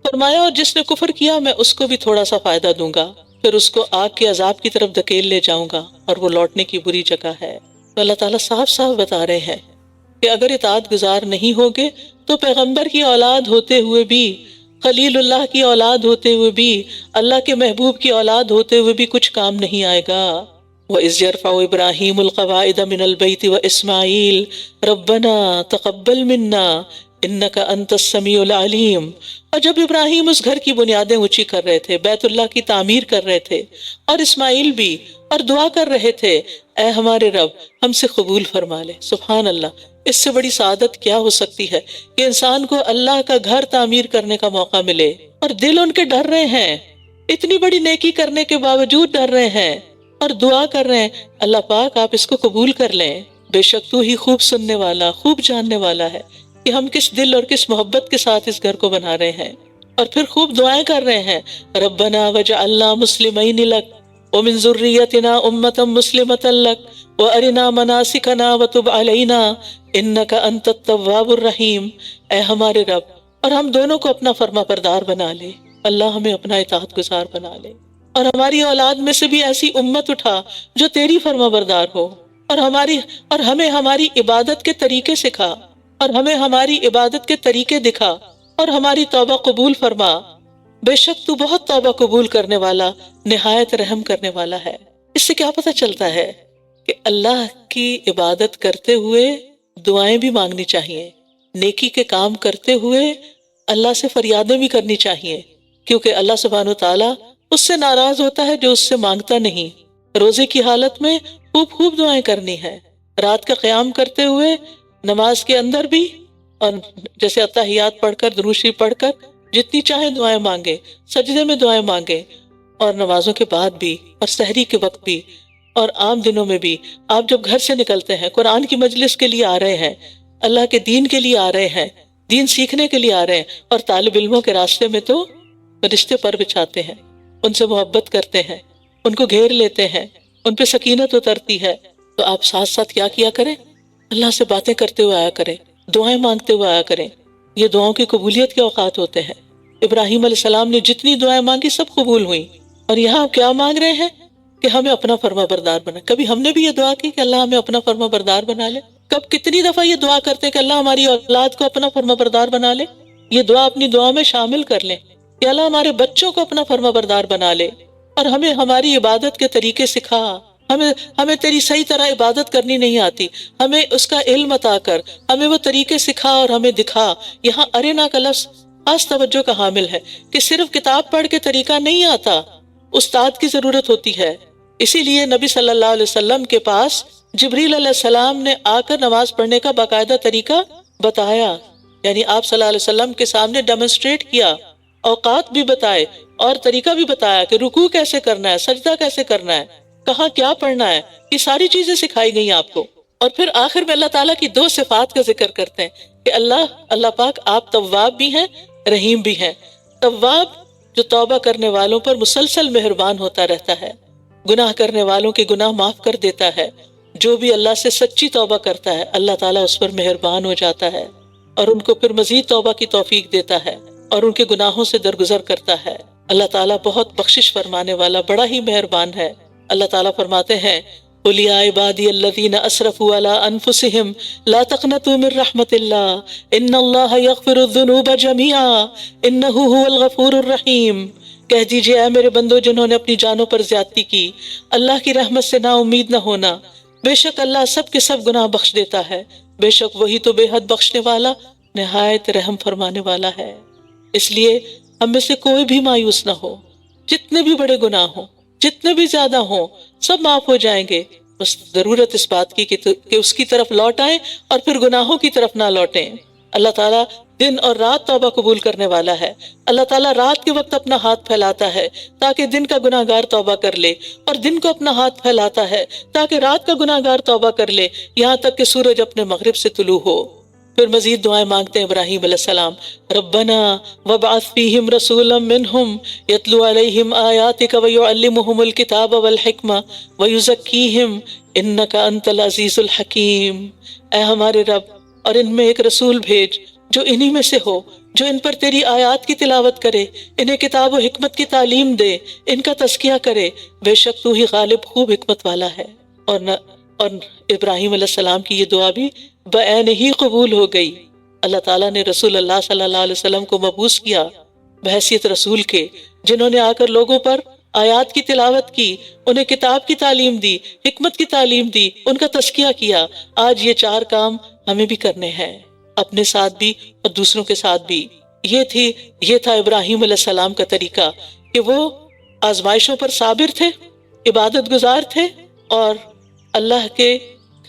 فرمایا اور جس نے کفر کیا میں اس کو بھی تھوڑا سا فائدہ دوں گا، پھر اس کو آگ کے عذاب کی طرف دھکیل لے جاؤں گا اور وہ لوٹنے کی بری جگہ ہے۔ تو اللہ تعالیٰ صاف صاف بتا رہے ہیں کہ اگر اطاعت گزار نہیں ہوگے تو پیغمبر کی اولاد ہوتے ہوئے بھی، خلیل اللہ کی اولاد ہوتے ہوئے بھی، اللہ کے محبوب کی اولاد ہوتے ہوئے بھی کچھ کام نہیں آئے گا۔ وَإِذْ يَرْفَعُ إِبْرَاهِيمُ الْقَوَاعِدَ مِنَ الْبَيْتِ وَإِسْمَاعِيلُ رَبَّنَا تَقَبَّلْ مِنَّا إِنَّكَ أَنْتَ السَّمِيعُ الْعَلِيمُ، اور جب ابراہیم اس گھر کی بنیادیں اونچی کر رہے تھے، بیت اللہ کی تعمیر کر رہے تھے، اور اسماعیل بھی، اور دعا کر رہے تھے اے ہمارے رب ہم سے قبول فرما لے۔ سبحان اللہ، اس سے بڑی سعادت کیا ہو سکتی ہے کہ انسان کو اللہ کا گھر تعمیر کرنے کا موقع ملے اور دل ان کے ڈر رہے ہیں، اتنی بڑی نیکی کرنے کے باوجود ڈر رہے ہیں اور دعا کر رہے ہیں اللہ پاک آپ اس کو قبول کر لیں، بے شک تو ہی خوب سننے والا، خوب جاننے والا ہے کہ ہم کس دل اور کس محبت کے ساتھ اس گھر کو بنا رہے ہیں۔ اور پھر خوب دعائیں کر رہے ہیں ربنا وجعلنا مسلمین لک ومن ذریتنا امۃ مسلمۃ لک وارنا مناسکنا وتب علینا انک انت التواب الرحیم، اے ہمارے رب اور ہم دونوں کو اپنا فرما بردار بنا لے، اللہ ہمیں اپنا اطاعت گزار بنا لے، اور ہماری اولاد میں سے بھی ایسی امت اٹھا جو تیری فرما بردار ہو، اور ہمیں ہماری عبادت کے طریقے سکھا، اور ہمیں ہماری عبادت کے طریقے دکھا، اور ہماری توبہ قبول فرما، بے شک تو بہت توبہ قبول کرنے والا، نہایت رحم کرنے والا ہے۔ اس سے کیا پتہ چلتا ہے کہ اللہ کی عبادت کرتے ہوئے دعائیں بھی مانگنی چاہیے، نیکی کے کام کرتے ہوئے اللہ سے فریادیں بھی کرنی چاہیے، کیونکہ اللہ سبحانہ وتعالیٰ اس سے ناراض ہوتا ہے جو اس سے مانگتا نہیں۔ روزے کی حالت میں خوب دعائیں کرنی ہے، رات کا قیام کرتے ہوئے، نماز کے اندر بھی، اور جیسے اتحیات پڑھ کر، درود شریف پڑھ کر جتنی چاہے دعائیں مانگے، سجدے میں دعائیں مانگے، اور نمازوں کے بعد بھی، اور سحری کے وقت بھی، اور عام دنوں میں بھی آپ جب گھر سے نکلتے ہیں، قرآن کی مجلس کے لیے آ رہے ہیں، اللہ کے دین کے لیے آ رہے ہیں، دین سیکھنے کے لیے آ رہے ہیں، اور طالب علموں کے راستے میں تو رشتے پر بچھاتے ہیں، ان سے محبت کرتے ہیں، ان کو گھیر لیتے ہیں، ان پہ سکینت اترتی ہے، تو آپ ساتھ ساتھ کیا کریں؟ اللہ سے باتیں کرتے ہوئے آیا کریں، دعائیں مانگتے ہوئے آیا کریں۔ یہ دعاؤں کی قبولیت کے اوقات ہوتے ہیں۔ ابراہیم علیہ السلام نے جتنی دعائیں مانگی سب قبول ہوئیں، اور یہاں آپ کیا مانگ رہے ہیں کہ ہمیں اپنا فرما بردار بنا۔ کبھی ہم نے بھی یہ دعا کی کہ اللہ ہمیں اپنا فرما بردار بنا لے؟ کتنی دفعہ یہ دعا کرتے ہیں کہ اللہ ہماری اولاد کو اپنا فرما بردار بنا لے؟ یہ دعا اپنی دعا میں شامل کر لیں کہ اللہ ہمارے بچوں کو اپنا فرما بردار بنا لے، اور ہمیں ہماری عبادت کے طریقے سکھا۔ ہمیں تیری صحیح طرح عبادت کرنی نہیں آتی، ہمیں اس کا علم عطا کر، ہمیں وہ طریقے سکھا اور ہمیں دکھا۔ یہاں ارنا کا لفظ خاص توجہ کا حامل ہے کہ صرف کتاب پڑھ کے طریقہ نہیں آتا، استاد کی ضرورت ہوتی ہے۔ اسی لیے نبی صلی اللہ علیہ وسلم کے پاس جبریل علیہ السلام نے آ کر نماز پڑھنے کا باقاعدہ طریقہ بتایا، یعنی آپ صلی اللہ علیہ وسلم کے سامنے ڈیمونسٹریٹ کیا، اوقات بھی بتائے اور طریقہ بھی بتایا کہ رکوع کیسے کرنا ہے، سجدہ کیسے کرنا ہے، کہاں کیا پڑھنا ہے، یہ ساری چیزیں سکھائی گئی آپ کو۔ اور پھر آخر میں اللہ تعالیٰ کی 2 صفات کا ذکر کرتے ہیں کہ اللہ پاک آپ تواب بھی ہیں، رحیم بھی ہیں۔ تواب جو توبہ کرنے والوں پر مسلسل مہربان ہوتا رہتا ہے، گناہ کرنے والوں کے گناہ معاف کر دیتا ہے۔ جو بھی اللہ سے سچی توبہ کرتا ہے اللہ تعالیٰ اس پر مہربان ہو جاتا ہے اور ان کو پھر مزید توبہ کی توفیق دیتا ہے اور ان کے گناہوں سے درگزر کرتا ہے۔ اللہ تعالیٰ بہت بخشش فرمانے والا، بڑا ہی مہربان ہے۔ اللہ تعالیٰ فرماتے ہیں قُلْ يَا عِبَادِيَ الَّذِينَ أَسْرَفُوا عَلَىٰ أَنفُسِهِمْ لَا تَقْنَطُوا مِن رَحْمَةِ اللَّهِ إِنَّ اللَّهَ يَغْفِرُ الذُّنُوبَ جَمِيعًا إِنَّهُ هُوَ الْغَفُورُ الرَّحِيمُ۔ کہہ دیجئے اے میرے بندو جنہوں نے اپنی جانوں پر زیادتی کی، اللہ کی رحمت سے نا امید نہ ہونا، بے شک اللہ سب کے سب گناہ بخش دیتا ہے، بے شک وہی تو بے حد بخشنے والا، نہایت رحم فرمانے والا ہے۔ اس لیے ہم میں سے کوئی بھی مایوس نہ ہو، جتنے بھی بڑے گناہ ہوں، جتنے بھی زیادہ ہوں، سب معاف ہو جائیں گے۔ بس ضرورت اس بات کی کہ اس کی طرف لوٹ آئیں اور پھر گناہوں کی طرف نہ لوٹیں۔ اللہ تعالیٰ دن اور رات توبہ قبول کرنے والا ہے۔ اللہ تعالیٰ رات کے وقت اپنا ہاتھ پھیلاتا ہے تاکہ دن کا گناہ گار توبہ کر لے، اور دن کو اپنا ہاتھ پھیلاتا ہے تاکہ رات کا گناہ گار توبہ کر لے، یہاں تک کہ سورج اپنے مغرب سے طلوع ہو۔ پھر مزید دعائیں مانگتے ہیں ابراہیم علیہ السلام، ربنا وابعث فیہم رسولا منہم یتلو علیہم آیاتک ویعلمہم الکتاب والحکمہ ویزکیہم انک انت العزیز الحکیم۔ اے ہمارے رب، اور ان میں ایک رسول بھیج جو انہی میں سے ہو، جو ان پر تیری آیات کی تلاوت کرے، انہیں کتاب و حکمت کی تعلیم دے، ان کا تزکیہ کرے، بے شک تو ہی غالب خوب حکمت والا ہے۔ اور ابراہیم علیہ السلام کی یہ دعا بھی بعین ہی قبول ہو گئی۔ اللہ تعالیٰ نے رسول اللہ صلی اللہ علیہ وسلم کو مبعوث کیا بحیثیت رسول کے، جنہوں نے آ کر لوگوں پر آیات کی تلاوت کی، انہیں کتاب کی تعلیم دی، حکمت کی تعلیم دی، ان کا تزکیہ کیا۔ آج یہ 4 کام ہمیں بھی کرنے ہیں، اپنے ساتھ بھی اور دوسروں کے ساتھ بھی۔ یہ تھا ابراہیم علیہ السلام کا طریقہ کہ وہ آزمائشوں پر صابر تھے، عبادت گزار تھے، اور اللہ کے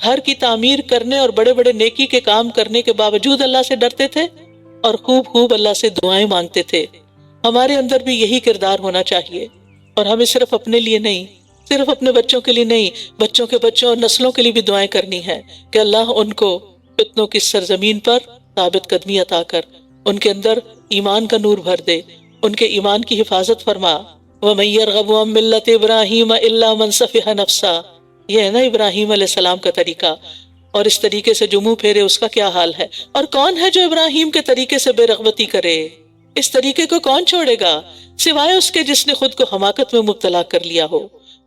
گھر کی تعمیر کرنے اور بڑے بڑے نیکی کے کام کرنے کے باوجود اللہ سے ڈرتے تھے اور خوب اللہ سے دعائیں مانگتے تھے۔ ہمارے اندر بھی یہی کردار ہونا چاہیے، اور ہمیں صرف اپنے لیے نہیں، صرف اپنے بچوں کے لیے نہیں، بچوں کے بچوں اور نسلوں کے لیے بھی دعائیں کرنی ہیں کہ اللہ ان کو فتنوں کی سرزمین پر ثابت قدمی عطا کر، ان کے اندر ایمان کا نور بھر دے، ان کے ایمان کی حفاظت فرما۔ وَمَن يَرْغَبُ عَن مِّلَّةِ إِبْرَاهِيمَ إِلَّا مَن سَفِهَ نَفْسَهُ۔ یہ ہے نا ابراہیم علیہ السلام کا طریقہ، اور اس طریقے سے جو منہ پھیرے اس کا کیا حال ہے۔ اور کون ہے جو ابراہیم کے طریقے سے بے رغبتی کرے؟ اس طریقے کو کون چھوڑے گا سوائے اس کے جس نے خود کو حماقت میں مبتلا کر لیا ہو،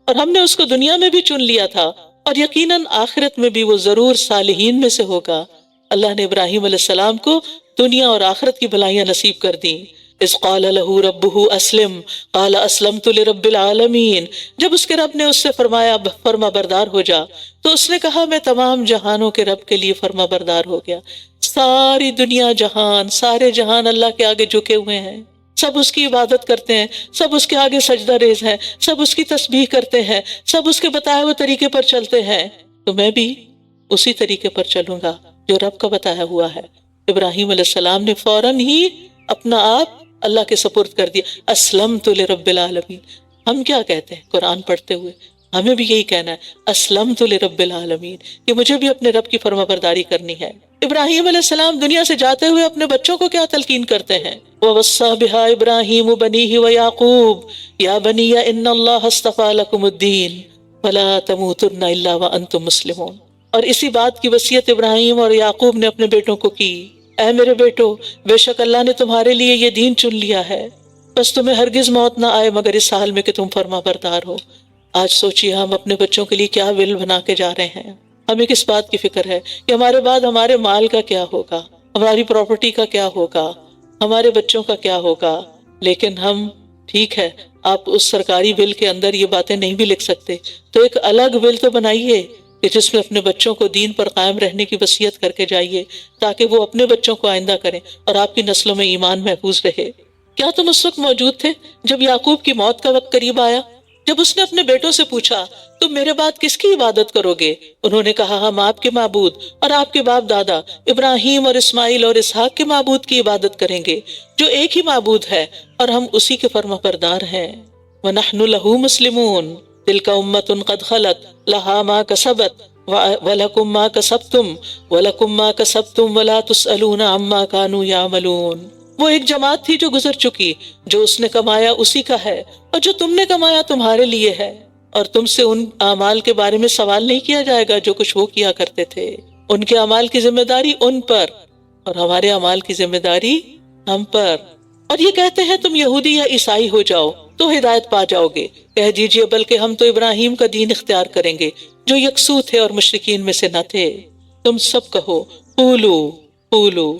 اور ہم نے اس کو دنیا میں بھی چن لیا تھا، اور یقیناً آخرت میں بھی وہ ضرور صالحین میں سے ہوگا۔ اللہ نے ابراہیم علیہ السلام کو دنیا اور آخرت کی بھلائیاں نصیب کر دیں۔ اذ قال له ربه اسلم قال اسلمت لرب العالمین۔ جب اس کے رب نے اس سے فرمایا فرما بردار ہو جا، تو اس نے کہا میں تمام جہانوں کے رب کے لیے فرما بردار ہو گیا۔ ساری دنیا جہان، سارے جہان اللہ کے آگے جھکے ہوئے ہیں، سب اس کی عبادت کرتے ہیں، سب اس کے آگے سجدہ ریز ہیں، سب اس کی تسبیح کرتے ہیں، سب اس کے بتائے ہوئے طریقے پر چلتے ہیں، تو میں بھی اسی طریقے پر چلوں گا جو رب کا بتایا ہوا ہے۔ ابراہیم علیہ السلام نے فوراً ہی اپنا آپ اللہ کے سپرد کر دیا، اسلمت لرب العالمین۔ ہم کیا کہتے ہیں قرآن پڑھتے ہوئے؟ ہمیں بھی یہی کہنا ہے اسلمت لرب العالمین، کہ مجھے بھی اپنے رب کی فرما برداری کرنی ہے۔ ابراہیم علیہ السلام دنیا سے جاتے ہوئے اپنے بچوں کو کیا تلقین کرتے ہیں؟ وَوَصَّى بِهَا إِبْرَاهِيمُ بَنِيهِ وَيَعْقُوبُ يَا بَنِيَّ إِنَّ اللَّهَ اصْطَفَىٰ لَكُمُ الدِّينَ فَلَا تَمُوتُنَّ إِلَّا وَأَنتُم مُّسْلِمُونَ۔ اور اسی بات کی وصیت ابراہیم اور یعقوب نے اپنے بیٹوں کو کی، اے میرے بیٹو، بے شک اللہ نے تمہارے لیے یہ دین چن لیا ہے، بس تمہیں ہرگز موت نہ آئے مگر اس حال میں کہ تم فرما بردار ہو۔ آج سوچئے ہم اپنے بچوں کے لیے کیا ول بنا کے جا رہے ہیں۔ ہمیں کس بات کی فکر ہے کہ ہمارے بعد ہمارے مال کا کیا ہوگا، ہماری پراپرٹی کا کیا ہوگا، ہمارے بچوں کا کیا ہوگا۔ لیکن ہم، ٹھیک ہے، آپ اس سرکاری ول کے اندر یہ باتیں نہیں بھی لکھ سکتے تو ایک الگ ول تو بنائیے کہ جس میں اپنے بچوں کو دین پر قائم رہنے کی وصیت کر کے جائیے، تاکہ وہ اپنے بچوں کو آئندہ کریں اور آپ کی نسلوں میں ایمان محفوظ رہے۔ کیا تم اس وقت موجود تھے جب یعقوب کی موت کا وقت قریب آیا؟ جب اس نے اپنے بیٹوں سے پوچھا تم میرے بعد کس کی عبادت کرو گے؟ انہوں نے کہا ہم آپ کے معبود اور آپ کے باپ دادا ابراہیم اور اسماعیل اور اسحاق کے معبود کی عبادت کریں گے، جو ایک ہی معبود ہے اور ہم اسی کے فرما بردار ہیں۔ وَنَحْنُ لَهُ مُسْلِمُونَ تِلْكَ أُمَّةٌ قَدْ خَلَتْ لَهَا مَا كَسَبَتْ وَلَكُمْ مَا كَسَبْتُمْ وَلَكُمْ مَا كَسَبْتُمْ وَلَا تُسْأَلُونَ عَمَّا كَانُوا يَعْمَلُونَ۔ وہ ایک جماعت تھی جو گزر چکی، جو اس نے کمایا اسی کا ہے اور جو تم نے کمایا تمہارے لیے ہے، اور تم سے ان اعمال کے بارے میں سوال نہیں کیا جائے گا جو کچھ وہ کیا کرتے تھے۔ ان کے اعمال کی ذمہ داری ان پر اور ہمارے اعمال کی ذمہ داری ہم پر۔ اور یہ کہتے ہیں تم یہودی یا عیسائی ہو جاؤ تو ہدایت پا جاؤ گے، کہہ دیجئے بلکہ ہم تو ابراہیم کا دین اختیار کریں گے جو یکسو تھے اور مشرکین میں سے نہ تھے۔ تم سب کہو قولو قولو،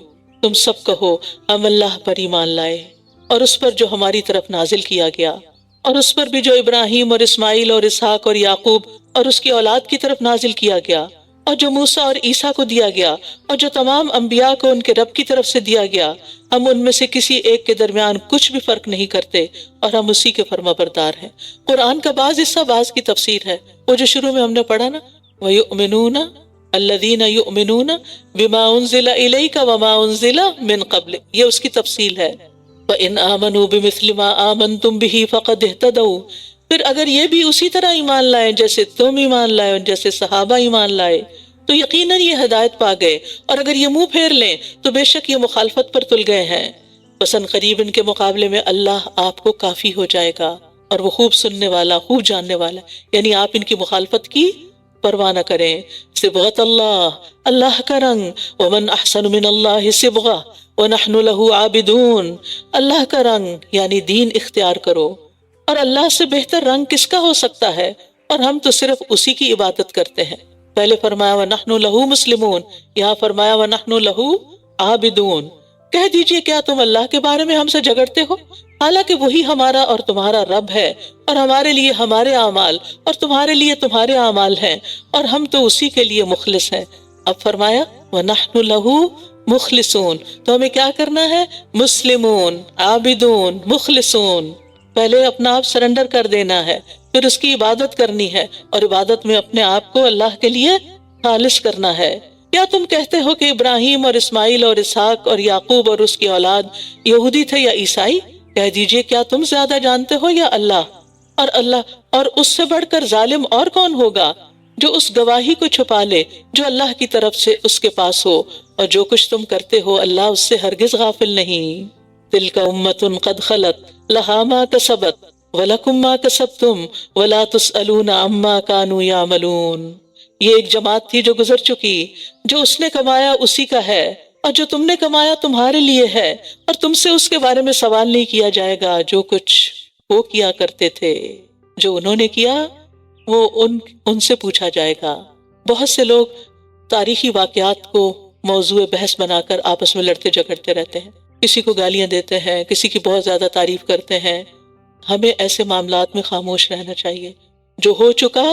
تم سب کہو ہم اللہ پر ایمان لائے اور اس پر جو ہماری طرف نازل کیا گیا، اور اس پر بھی جو ابراہیم اور اسماعیل اور اسحاق اور یعقوب اور اس کی اولاد کی طرف نازل کیا گیا، اور جو موسیٰ اور عیسیٰ کو دیا گیا، اور جو تمام انبیاء کو ان کے رب کی طرف سے دیا گیا۔ ہم ان میں سے کسی ایک کے درمیان کچھ بھی فرق نہیں کرتے اور ہم اسی کے فرما بردار ہیں۔ قرآن کا بعض حصہ بعض کی تفسیر ہے، وہ جو شروع میں ہم نے پڑھا نا، وَيُؤْمِنُونَ الَّذِينَ يُؤْمِنُونَ بِمَا أُنزِلَ إِلَيْكَ وَمَا أُنزِلَ مِن قَبْلِكَ، یہ اس کی تفصیل ہے۔ وَإِنْ آمَنُوا بِمِثْلِ مَا آمَنْتُمْ بِهِ فَقَدْ اهْتَدَوْا، پھر اگر یہ بھی اسی طرح ایمان لائیں جیسے تم ایمان لائے اور جیسے صحابہ ایمان لائے تو یقیناً یہ ہدایت پا گئے، اور اگر یہ منہ پھیر لیں تو بے شک یہ مخالفت پر تل گئے ہیں۔ بس ان قریب ان کے مقابلے میں اللہ آپ کو کافی ہو جائے گا، اور وہ خوب سننے والا، خوب جاننے والا، یعنی آپ ان کی مخالفت کی پرواہ نہ کریں۔ صبغۃ اللہ، اللہ کا رنگ، ومن احسن من اللہ صبغہ ونحن له عابدون، اللہ کا رنگ یعنی دین اختیار کرو، اور اللہ سے بہتر رنگ کس کا ہو سکتا ہے، اور ہم تو صرف اسی کی عبادت کرتے ہیں۔ پہلے فرمایا وَنَحْنُ لَهُ مُسْلِمُونَ، یہاں فرمایا وَنَحْنُ لَهُ عَابِدُونَ۔ کہہ دیجئے کیا تم اللہ کے بارے میں ہم سے جھگڑتے ہو، حالانکہ وہی ہمارا اور تمہارا رب ہے، اور ہمارے لیے ہمارے اعمال اور تمہارے لیے تمہارے اعمال ہیں، اور ہم تو اسی کے لیے مخلص ہیں۔ اب فرمایا وَنَحْنُ لَهُ مخلصون، تو ہمیں کیا کرنا ہے؟ مسلمون، عابدون، مخلصون۔ پہلے اپنا آپ سرنڈر کر دینا ہے، پھر اس کی عبادت کرنی ہے، اور عبادت میں اپنے آپ کو اللہ کے لیے خالص کرنا ہے۔ کیا تم کہتے ہو کہ ابراہیم اور اسماعیل اور اسحاق اور یعقوب اور اس کی اولاد یہودی تھے یا عیسائی؟ کہہ دیجئے کیا تم زیادہ جانتے ہو یا اللہ اور اس سے بڑھ کر ظالم اور کون ہوگا جو اس گواہی کو چھپا لے جو اللہ کی طرف سے اس کے پاس ہو، اور جو کچھ تم کرتے ہو اللہ اس سے ہرگز غافل نہیں۔ تِلْكَ أُمَّةٌ قَدْ خَلَتْ لَهَا مَا كَسَبَتْ وَلَكُمْ مَا كَسَبْتُمْ وَلَا تُسْأَلُونَ عَمَّا كَانُوا يَعْمَلُونَ۔ یہ ایک جماعت تھی جو گزر چکی، جو اس نے کمایا اسی کا ہے، اور جو تم نے کمایا تمہارے لیے ہے، اور تم سے اس کے بارے میں سوال نہیں کیا جائے گا جو کچھ وہ کیا کرتے تھے۔ جو انہوں نے کیا وہ ان سے پوچھا جائے گا۔ بہت سے لوگ تاریخی واقعات کو موضوع بحث بنا کر آپس میں لڑتے جھگڑتے رہتے ہیں، کسی کو گالیاں دیتے ہیں، کسی کی بہت زیادہ تعریف کرتے ہیں۔ ہمیں ایسے معاملات میں خاموش رہنا چاہیے۔ جو ہو چکا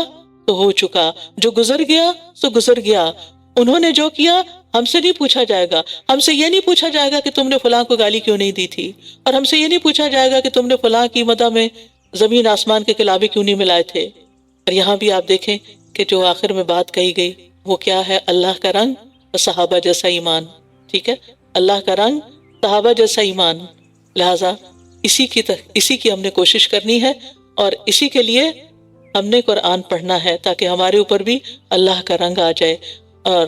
تو ہو چکا، جو گزر گیا تو گزر گیا۔ انہوں نے جو کیا ہم سے نہیں پوچھا جائے گا۔ ہم سے یہ نہیں پوچھا جائے گا کہ تم نے فلاں کو گالی کیوں نہیں دی تھی، اور ہم سے یہ نہیں پوچھا جائے گا کہ تم نے فلاں کی مدح میں زمین آسمان کے کلابے کیوں نہیں ملائے تھے۔ اور یہاں بھی آپ دیکھیں کہ جو آخر میں بات کہی گئی وہ کیا ہے؟ اللہ کا رنگ اور صحابہ جیسا ایمان۔ ٹھیک ہے، اللہ کا رنگ، صحابہ جیسا ایمان۔ لہٰذا اسی کی ہم نے کوشش کرنی ہے، اور اسی کے لیے ہم نے قرآن پڑھنا ہے تاکہ ہمارے اوپر بھی اللہ کا رنگ آ جائے، اور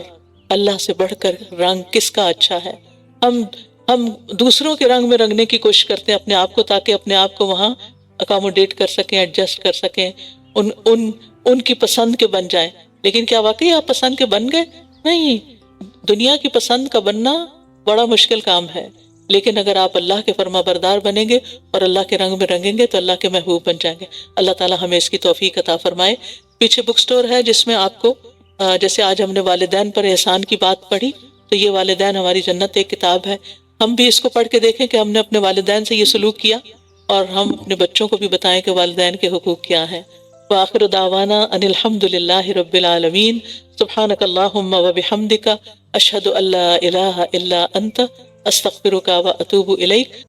اللہ سے بڑھ کر رنگ کس کا اچھا ہے۔ ہم دوسروں کے رنگ میں رنگنے کی کوشش کرتے ہیں اپنے آپ کو، تاکہ اپنے آپ کو وہاں اکاموڈیٹ کر سکیں، ایڈجسٹ کر سکیں، ان کی پسند کے بن جائیں۔ لیکن کیا واقعی آپ پسند کے بن گئے؟ نہیں، دنیا کی پسند کا بننا بڑا مشکل کام ہے، لیکن اگر آپ اللہ کے فرما بردار بنیں گے اور اللہ کے رنگ میں رنگیں گے تو اللہ کے محبوب بن جائیں گے۔ اللہ تعالی ہمیں اس کی توفیق عطا فرمائے۔ پیچھے بک سٹور ہے جس میں آپ کو جیسے آج ہم نے والدین پر احسان کی بات پڑھی، تو یہ والدین ہماری جنت ایک کتاب ہے، ہم بھی اس کو پڑھ کے دیکھیں کہ ہم نے اپنے والدین سے یہ سلوک کیا، اور ہم اپنے بچوں کو بھی بتائیں کہ والدین کے حقوق کیا ہیں۔ وآخر دعوانا ان الحمد للہ رب العالمین، سبحانک اللہم وبحمدک، اشہد ان لا الہ الا انت، استغفرک واتوب الیک۔